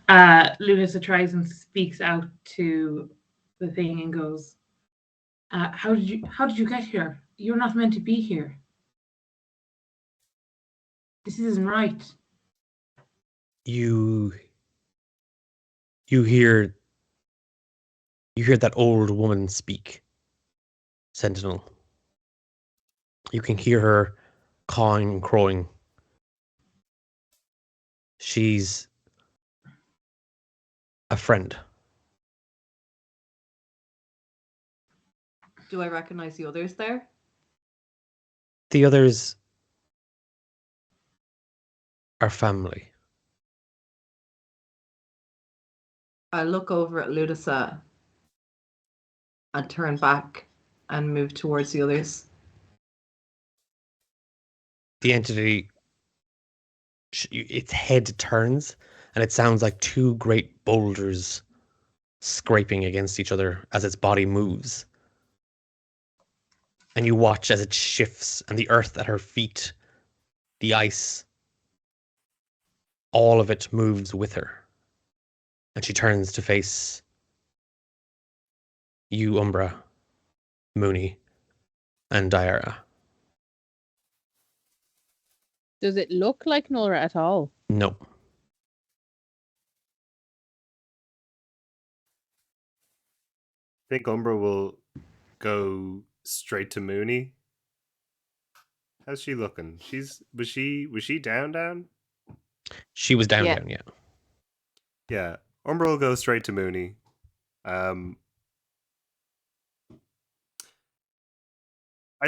Lunasa tries and speaks out to the thing and goes, how did you get here? You're not meant to be here. This isn't right. You hear that old woman speak, Sentinel. You can hear her cawing and crowing. She's a friend. do I recognize the others there? The others are family. I look over at Ludisa and turn back and move towards the others. The entity, its head turns, and it sounds like two great boulders scraping against each other as its body moves. And you watch as it shifts, and the earth at her feet, the ice, all of it moves with her. And she turns to face you, Umbra, Mooney, and Diara. Does it look like Nora at all? No. I think Umbra will go straight to Mooney. How's she looking? Was she down? She was down, Yeah. yeah. Yeah. Umbra will go straight to Mooney. I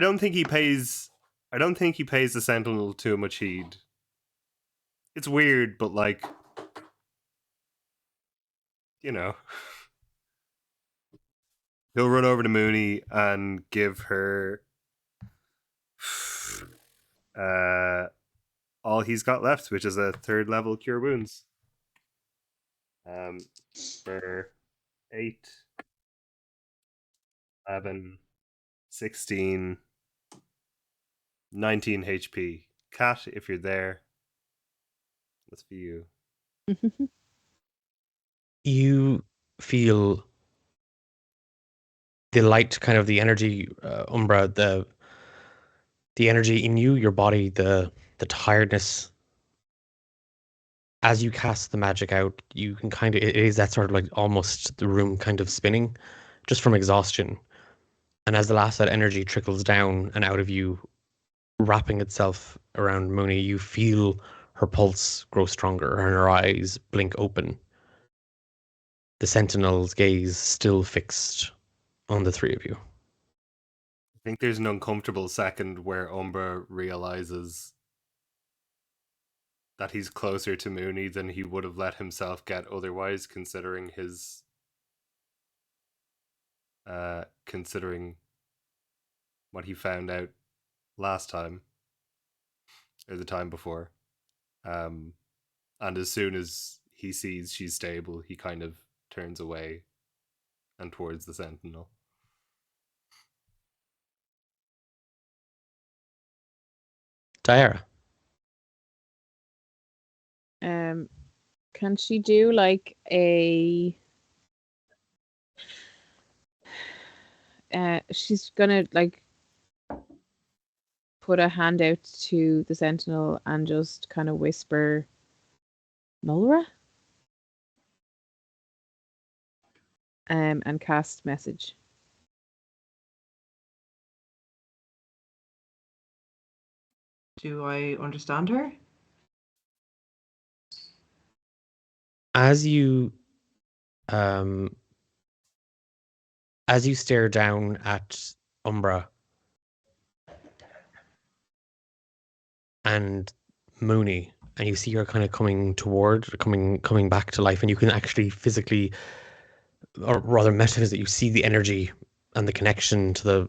don't think he pays the Sentinel too much heed. It's weird, but like, you know. He'll run over to Mooney and give her all he's got left, which is a 3rd level Cure Wounds. For 8, 11, 16, 19 HP. Cat, if you're there, that's for you. You feel the light, kind of the energy, Umbra, the energy in you, your body, the tiredness. As you cast the magic out, you can kind of, it is that sort of like almost the room kind of spinning just from exhaustion. And as the last that energy trickles down and out of you, wrapping itself around Mooney, you feel her pulse grow stronger and her eyes blink open. The Sentinel's gaze still fixed on the three of you. I think there's an uncomfortable second where Umbra realizes that he's closer to Mooney than he would have let himself get otherwise, considering his considering what he found out last time, or the time before. And as soon as he sees she's stable, he kind of turns away and towards the sentinel. Diara. Can she do like a she's gonna like put a hand out to the sentinel and just kind of whisper Nolra? And cast message. Do I understand her? As you stare down at Umbra and Mooney, and you see her kind of coming back to life, and you can actually physically, or rather metaphysically, you see the energy and the connection to the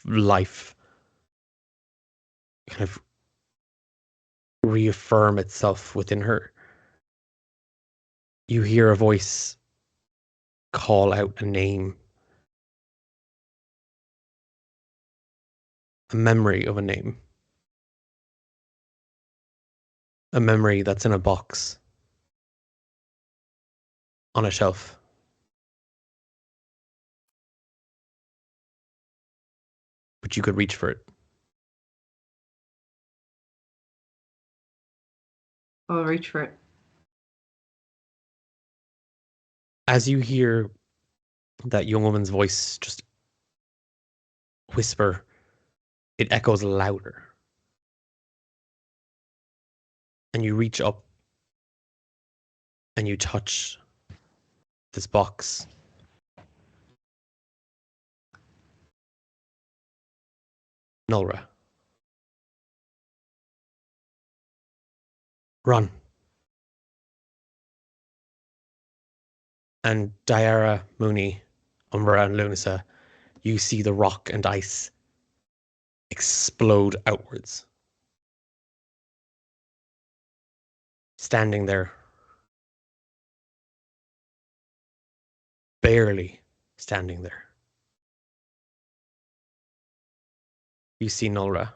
life kind of reaffirm itself within her. You hear a voice call out a name, a memory of a name, a memory that's in a box on a shelf. But you could reach for it. I'll reach for it. As you hear that young woman's voice just whisper, it echoes louder. And you reach up and you touch this box. Nolra. Run. And Diara, Mooney, Umbra, and Lunasa, you see the rock and ice explode outwards. Standing there, barely standing there, you see Nolra.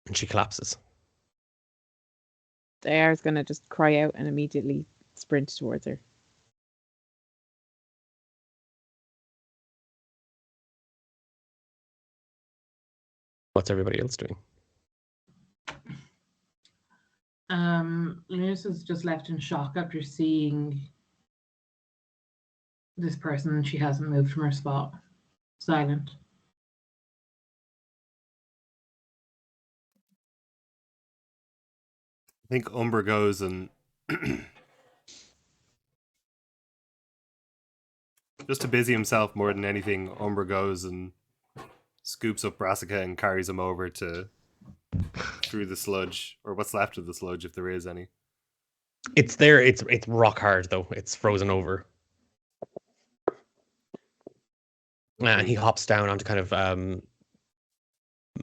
And she collapses. Diara's gonna just cry out and immediately sprint towards her. What's everybody else doing? Linus is just left in shock after seeing this person. She hasn't moved from her spot. Silent. I think Umbra goes and just to busy himself more than anything, Umbra goes and scoops up Brassica and carries him over to through the sludge, or what's left of the sludge if there is any. It's there. It's rock hard though. It's frozen over. And he hops down onto kind of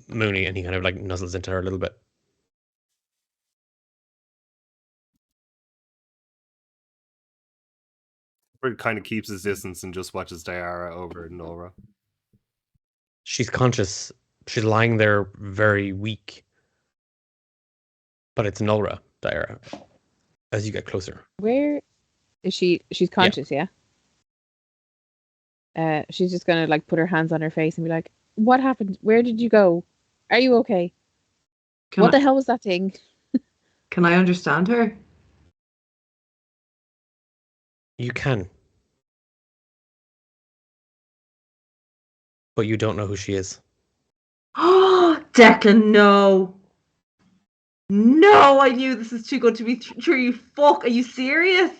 Mooney, and he kind of like nuzzles into her a little bit. Or kind of keeps his distance and just watches Diara over Nolra. She's conscious. She's lying there very weak. But it's Nolra, Diara, as you get closer. Where is she? She's conscious, yeah? She's just gonna like put her hands on her face and be like, "What happened? Where did you go? Are you okay? What the hell was that thing?" Can I understand her? You can. But you don't know who she is. Oh, Declan, no. No, I knew this is too good to be true. You fuck. Are you serious?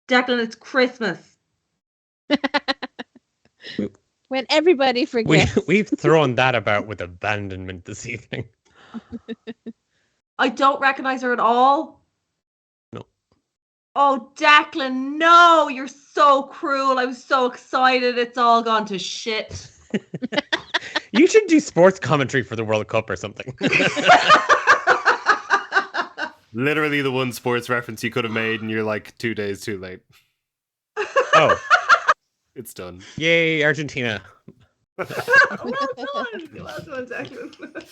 Declan, it's Christmas. When everybody forgets. We've thrown that about with abandonment this evening. I don't recognize her at all. No. Oh, Declan, no! You're so cruel. I was so excited. It's all gone to shit. You should do sports commentary for the World Cup or something. Literally the one sports reference you could have made, and you're like 2 days too late. Oh, It's done. yay, Argentina. Well done, Declan.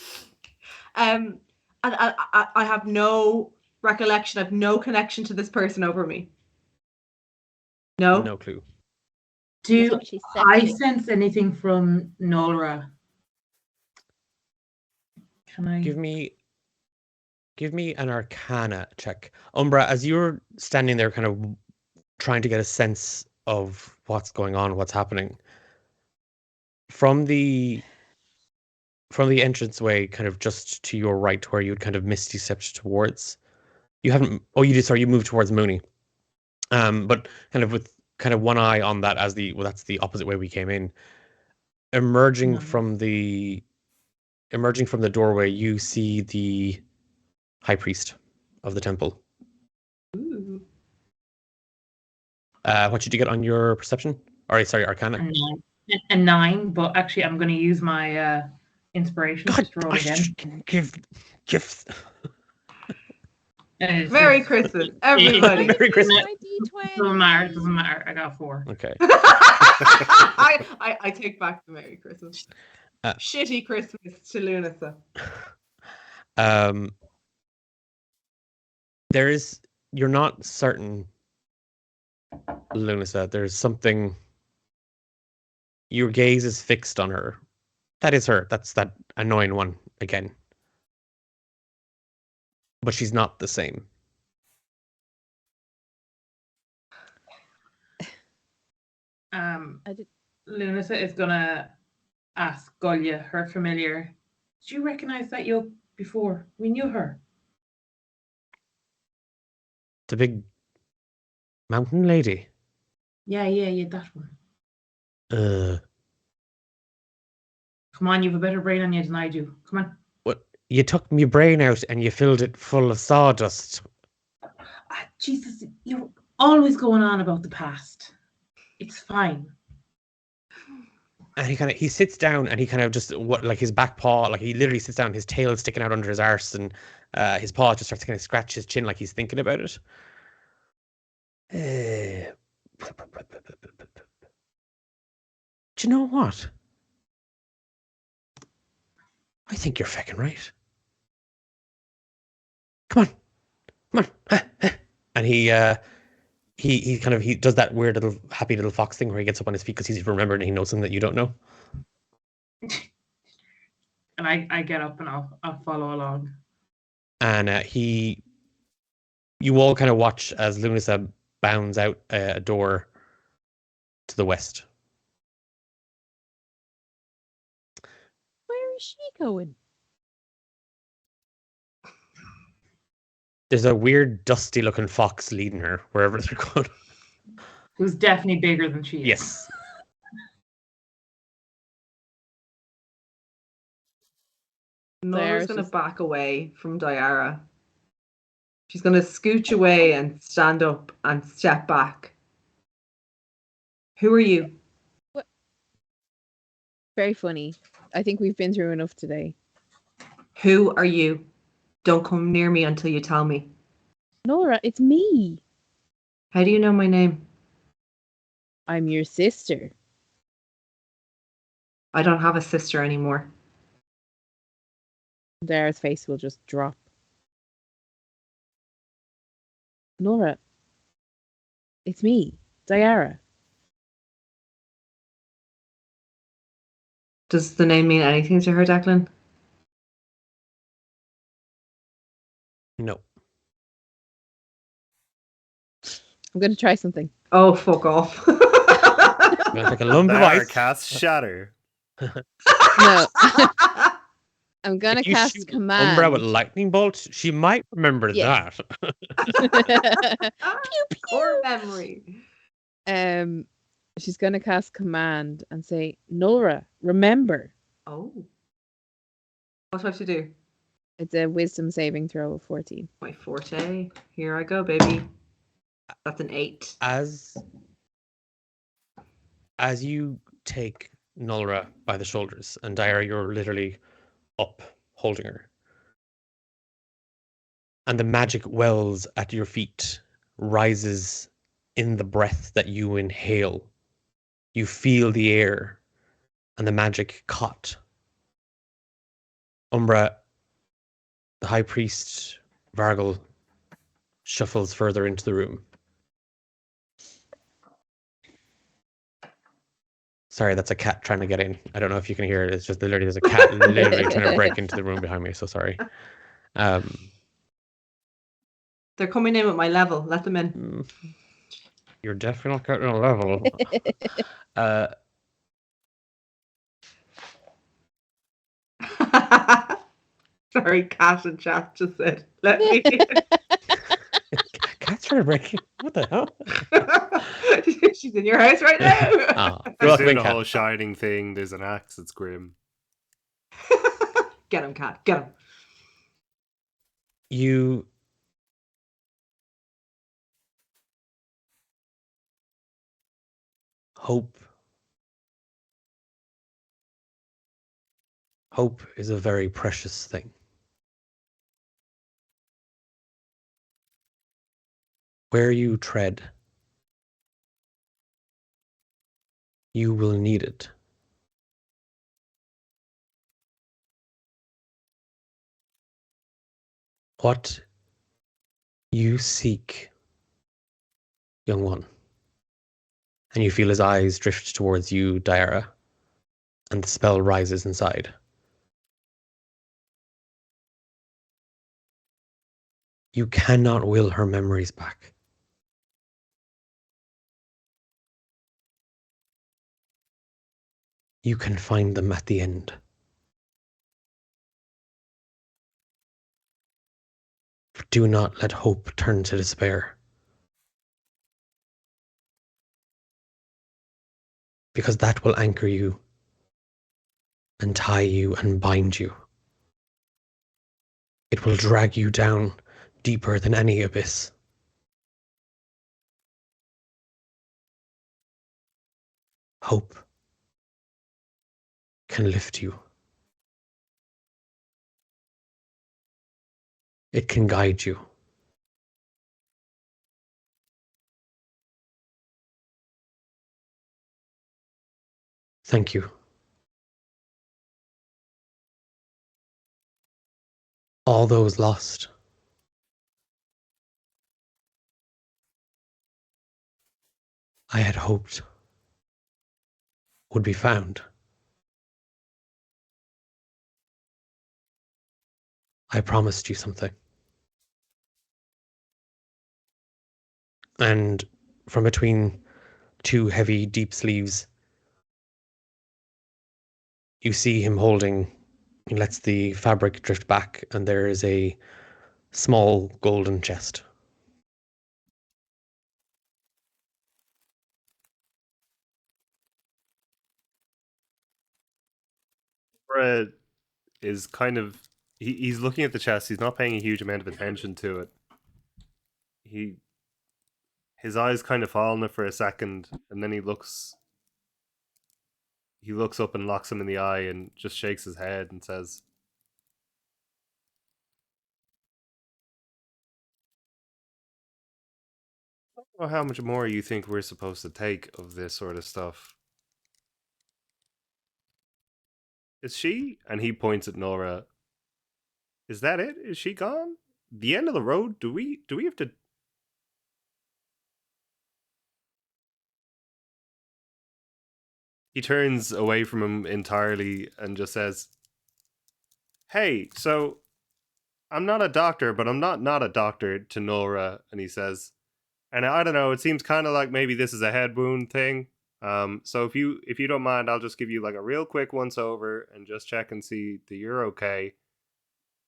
And I have no recollection. I have no connection to this person over me. No. No clue. Do She's I sexy. sense anything from Nolra? Can I? Give me an Arcana check. Umbra, as you're standing there kind of trying to get a sense of what's going on, what's happening, from the entranceway kind of just to your right where you'd kind of misty stepped towards, you haven't, oh, you did, sorry, you moved towards Mooney. But kind of with kind of one eye on that as that's the opposite way we came in. Emerging No. from the doorway, you see the high priest of the temple. Ooh. What did you get on your perception? Or sorry, Arcana. A 9, but actually I'm going to use my inspiration just to roll again. Give gifts. And it's Merry just- Christmas, everybody. Merry Christmas. My D20. Doesn't matter. I got 4. Okay. I take back the Merry Christmas. Shitty Christmas to Lunasa. You're not certain, Lunasa. There's something. Your gaze is fixed on her. That is her. That's that annoying one again. But she's not the same. I did. Lunasa is gonna ask Golia, her familiar, did you recognize that yoke before? We knew her. The big mountain lady. Yeah, that one. Come on, you have a better brain on you than I do. Come on. What? You took my brain out and you filled it full of sawdust. Jesus, you're always going on about the past. It's fine. And he sits down and he kind of just like his back paw, like he literally sits down, his tail sticking out under his arse, and his paw just starts to kind of scratch his chin like he's thinking about it. Do you know what? I think you're fucking right. Come on. And he does that weird little happy little fox thing where he gets up on his feet because he's remembered and he knows something that you don't know. And I get up and I'll follow along. And you all kind of watch as Lunasa bounds out a door to the west. Where is she going? There's a weird, dusty-looking fox leading her wherever they're going. Who's definitely bigger than she is. Yes. Nola's There's going to just- back away from Diara. She's going to scooch away and stand up and step back. Who are you? Very funny. I think we've been through enough today. Who are you? Don't come near me until you tell me. Nora, it's me. How do you know my name? I'm your sister. I don't have a sister anymore. Dara's face will just drop. Nora, it's me, Diara. Does the name mean anything to her, Declan? No. I'm going to try something. Oh, fuck off. I'm going to take a lump of There, ice. cast Shatter. No. I'm going to If you cast shoot command. Umbra with lightning bolt, she might remember Yes. that. Core memory. She's going to cast command and say, Nora, remember. Oh. What do I have to do? It's a wisdom saving throw of 14. My forte. Here I go, baby. That's an 8. As you take Nulra by the shoulders, and Dara, you're literally up holding her, and the magic wells at your feet rises in the breath that you inhale. You feel the air and the magic caught. Umbra, the High Priest, Vargol, shuffles further into the room. Sorry, that's a cat trying to get in. I don't know if you can hear it. It's just literally there's a cat literally trying to break into the room behind me. So sorry. They're coming in with my level. Let them in. You're definitely not getting a level. Sorry, cat and chat just said, let me in. Cat's trying to break in. What the hell? She's in your house right now. Oh, They're welcome doing in, the whole Cat. shining thing. There's an axe. It's grim. Get him, cat. Get him. You hope. Hope is a very precious thing. Where you tread, you will need it. What you seek, young one. And you feel his eyes drift towards you, Dara, and the spell rises inside. You cannot will her memories back. You can find them at the end. But do not let hope turn to despair. Because that will anchor you and tie you and bind you. It will drag you down deeper than any abyss. Hope can lift you. It can guide you. Thank you. All those lost. I had hoped would be found. I promised you something. And from between two heavy, deep sleeves, you see him holding, he lets the fabric drift back, and there is a small golden chest. Fred is kind of he's looking at the chest. He's not paying a huge amount of attention to it. His eyes kind of fall on it for a second, and then he looks up and locks him in the eye and just shakes his head and says, I don't know how much more you think we're supposed to take of this sort of stuff. Is she? And he points at Nora. Is that it? Is she gone? The end of the road? Do we have to... He turns away from him entirely and just says, hey, so I'm not a doctor, but I'm not a doctor, to Nora. And he says, and I don't know, it seems kind of like maybe this is a head wound thing. So if you don't mind, I'll just give you like a real quick once over and just check and see that you're okay.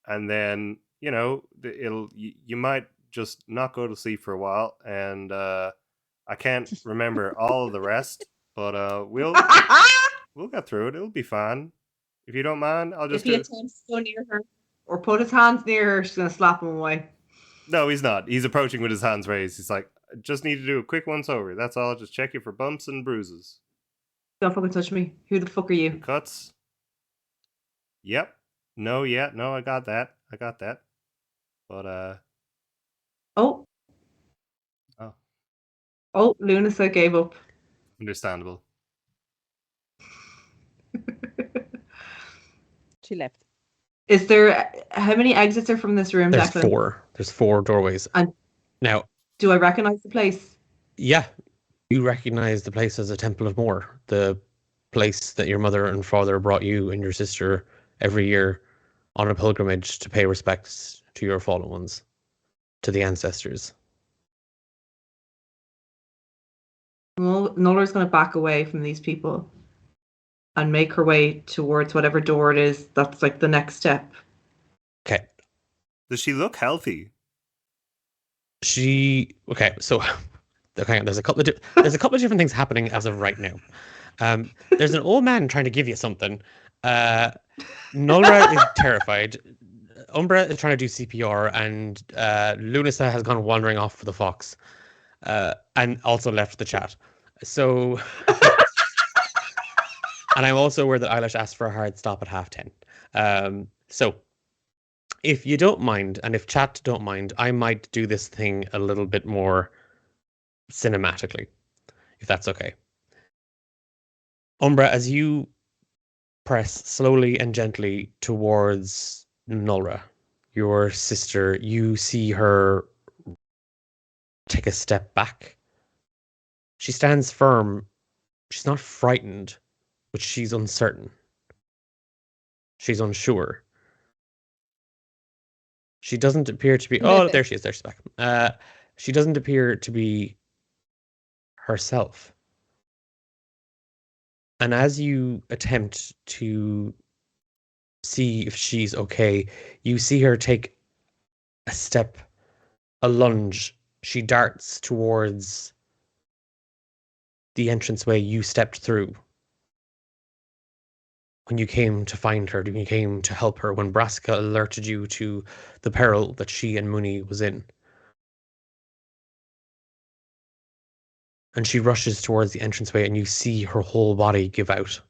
And then, you know, you might just not go to sleep for a while. And I can't remember all of the rest, but we'll get through it. It'll be fine. If you don't mind, I'll just... If he attempts to go near her, or put his hands near her, she's gonna slap him away. No, he's not. He's approaching with his hands raised. He's like, just need to do a quick once over. That's all. Just check you for bumps and bruises. Don't fucking touch me. Who the fuck are you? Cuts. Yep. No, yeah, no, I got that. But Oh. Oh. Oh, Lunasa gave up. Understandable. She left. Is there how many exits are from this room, There's Declan? 4. There's 4 doorways. And now, do I recognize the place? yeah, you recognize the place as a Temple of Moor, the place that your mother and father brought you and your sister every year on a pilgrimage to pay respects to your fallen ones, to the ancestors. Nola's going to back away from these people and make her way towards whatever door it is that's like the next step. Okay. Does she look healthy? Okay, so okay, there's a couple of different things happening as of right now. There's an old man trying to give you something. Nolra is terrified. Umbra is trying to do CPR, and Lunasa has gone wandering off for the fox, and also left the chat. So, and I'm also aware that Eilish asked for a hard stop at 10:30. So, if you don't mind, and if chat don't mind, I might do this thing a little bit more cinematically, if that's okay. Umbra, as you press slowly and gently towards Nolra, your sister, you see her take a step back. She stands firm. She's not frightened, but she's uncertain. She's unsure. She doesn't appear to be... Oh, there she is. There she's back. She doesn't appear to be herself. And as you attempt to see if she's okay, you see her take a step, a lunge. She darts towards the entranceway you stepped through when you came to find her, when you came to help her, when Brassica alerted you to the peril that she and Mooney was in. And she rushes towards the entranceway, and you see her whole body give out.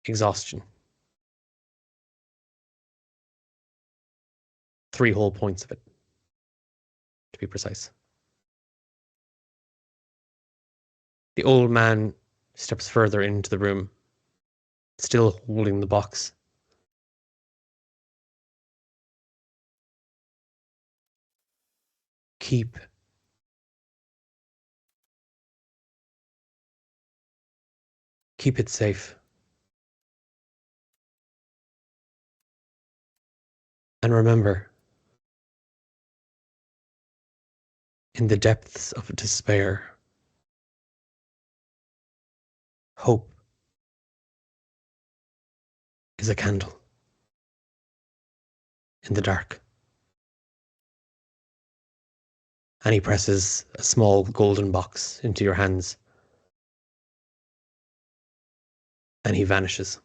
Exhaustion. 3 whole points of it, to be precise. The old man steps further into the room, still holding the box. Keep it safe. And remember, in the depths of despair, hope is a candle in the dark. And he presses a small golden box into your hands. And he vanishes.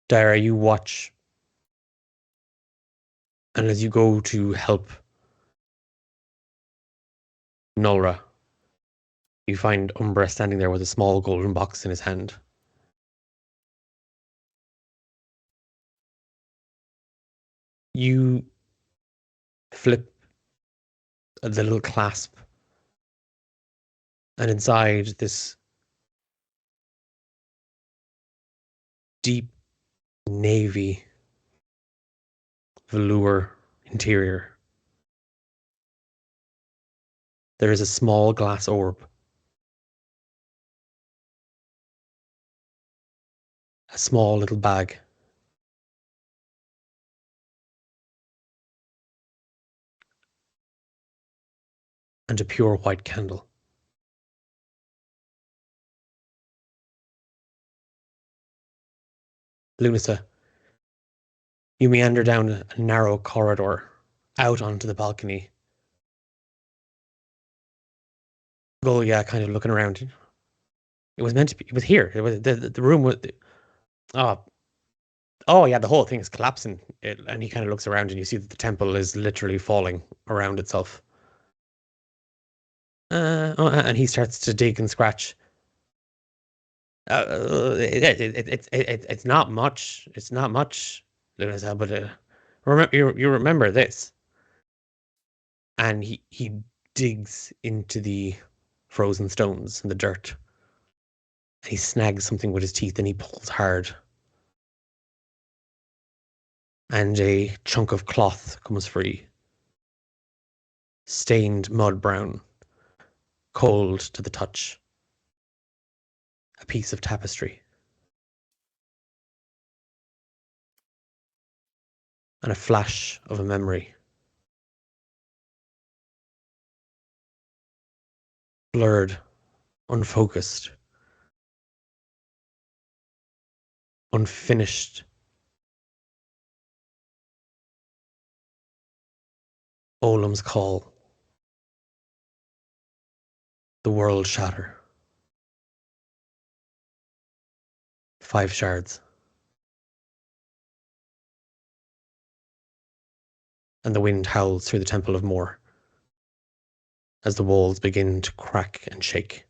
Dara, you watch. And as you go to help Nolra, you find Umbra standing there with a small golden box in his hand. You flip the little clasp, and inside this deep navy velour interior, there is a small glass orb. A small little bag. And a pure white candle. Lunasa, you meander down a narrow corridor out onto the balcony. Gull, yeah, kind of looking around. It was meant to be. It was here. It was the room was. Oh yeah, the whole thing is collapsing. And he kind of looks around, and you see that the temple is literally falling around itself. And he starts to dig and scratch. It's not much. It's not much, Luna, but remember you remember this. And he digs into the frozen stones and the dirt. And he snags something with his teeth and he pulls hard. And a chunk of cloth comes free. Stained mud brown. Cold to the touch. A piece of tapestry. And a flash of a memory. Blurred, unfocused, unfinished. Olam's call. The world shatter. 5 shards. And the wind howls through the Temple of Mor as the walls begin to crack and shake.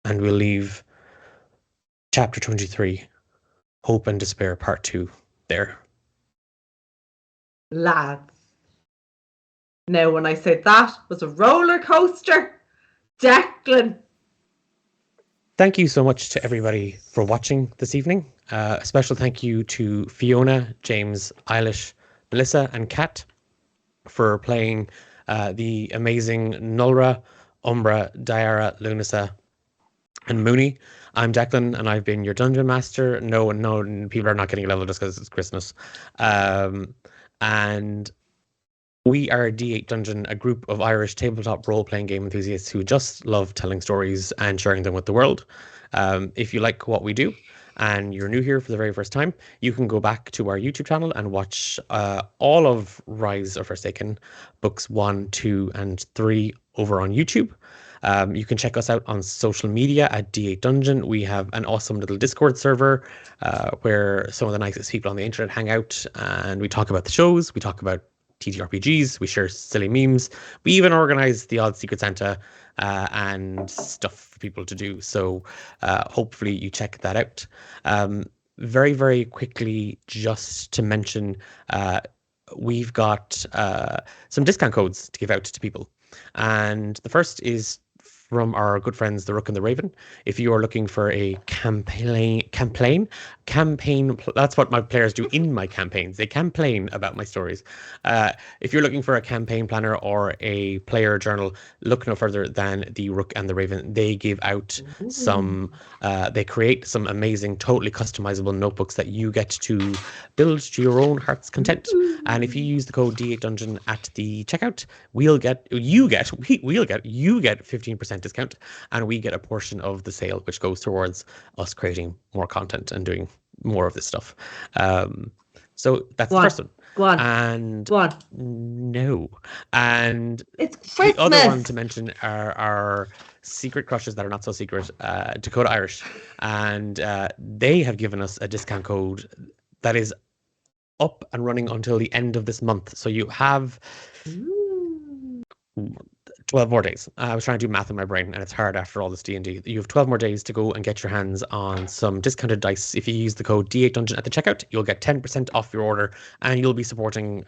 And we'll leave chapter 23, Hope and Despair, part 2, there. Lads. Now, when I said that was a roller coaster, Declan. Thank you so much to everybody for watching this evening. A special thank you to Fiona, James, Eilish, Melissa, and Kat for playing the amazing Nulra, Umbra, Diara, Lunasa, and Mooney. I'm Declan, and I've been your dungeon master. No, people are not getting a level just because it's Christmas. And we are D8 Dungeon, a group of Irish tabletop role-playing game enthusiasts who just love telling stories and sharing them with the world. If you like what we do, and you're new here for the very first time, you can go back to our YouTube channel and watch all of Rise of Forsaken, books 1, 2, and 3 over on YouTube. You can check us out on social media at D8 Dungeon. We have an awesome little Discord server where some of the nicest people on the internet hang out, and we talk about the shows, we talk about TTRPGs, we share silly memes, we even organize the odd Secret Santa and stuff for people to do. So hopefully you check that out. Very, very quickly, just to mention, we've got some discount codes to give out to people. And the first is from our good friends, the Rook and the Raven. If you are looking for a campaign, that's what my players do in my campaigns. They campaign about my stories. If you're looking for a campaign planner or a player journal, look no further than the Rook and the Raven. They give out some, they create some amazing, totally customizable notebooks that you get to build to your own heart's content. And if you use the code D8 Dungeon at the checkout, you get 15% discount, and we get a portion of the sale, which goes towards us creating more content and doing more of this stuff. So that's the first one. Go on. And no. And it's Christmas. The other one to mention are our secret crushes that are not so secret, Dakota Irish. And they have given us a discount code that is up and running until the end of this month. So you have 12 more days. I was trying to do math in my brain, and it's hard after all this D&D. You have 12 more days to go and get your hands on some discounted dice. If you use the code D8 Dungeon at the checkout, you'll get 10% off your order, and you'll be supporting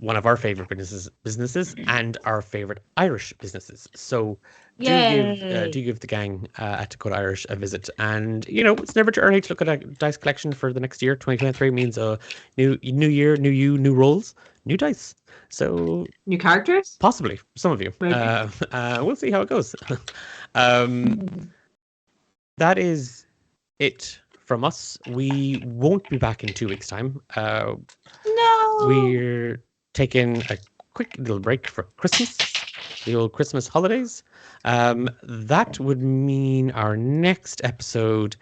one of our favorite businesses and our favorite Irish businesses. So do give the gang at Dakota Irish a visit. And it's never too early to look at a dice collection for the next year. 2023 means a new year, new you, new roles, new dice. So new characters, possibly some of you. We'll see how it goes. That is it from us. We won't be back in 2 weeks' time. No, we're taking a quick little break for Christmas, the old Christmas holidays. That would mean our next episode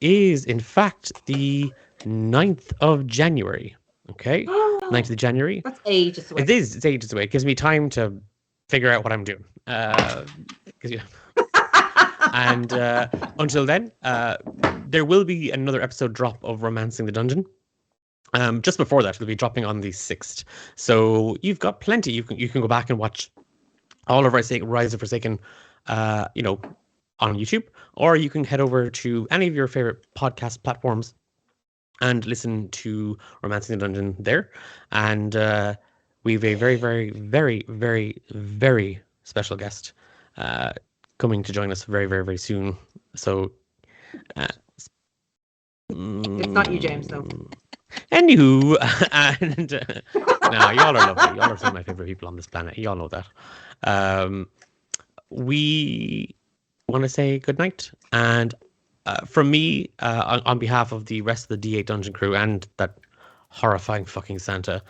is, in fact, the 9th of January. Okay, 9th of January. That's ages away. It is. It's ages away. It gives me time to figure out what I'm doing. 'Cause, you know. And until then, there will be another episode drop of Romancing the Dungeon. Just before that, it'll be dropping on the 6th. So you've got plenty. You can go back and watch all of Rise of Forsaken, you know, on YouTube, or you can head over to any of your favorite podcast platforms and listen to Romancing the Dungeon there. And we have a very, very, very, very, very special guest coming to join us very, very, very soon. So It's not you, James, though. Anywho, and no, y'all are lovely. Y'all are some of my favorite people on this planet. Y'all know that. We want to say good night, and from me, on behalf of the rest of the D8 Dungeon crew and that horrifying fucking Santa,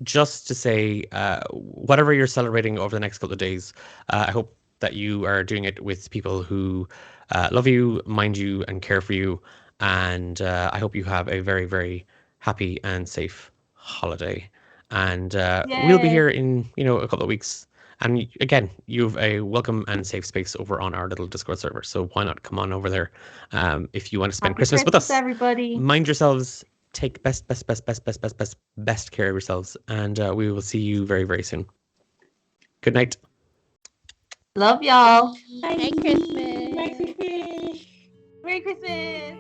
just to say, whatever you're celebrating over the next couple of days, I hope that you are doing it with people who love you, mind you, and care for you. And I hope you have a very, very happy and safe holiday. And we'll be here in, you know, a couple of weeks. And again, you've a welcome and safe space over on our little Discord server. So why not come on over there if you want to spend Happy Christmas with us. everybody. Mind yourselves. Take best care of yourselves. And we will see you very, very soon. Good night. Love y'all. Merry Christmas. Merry Christmas.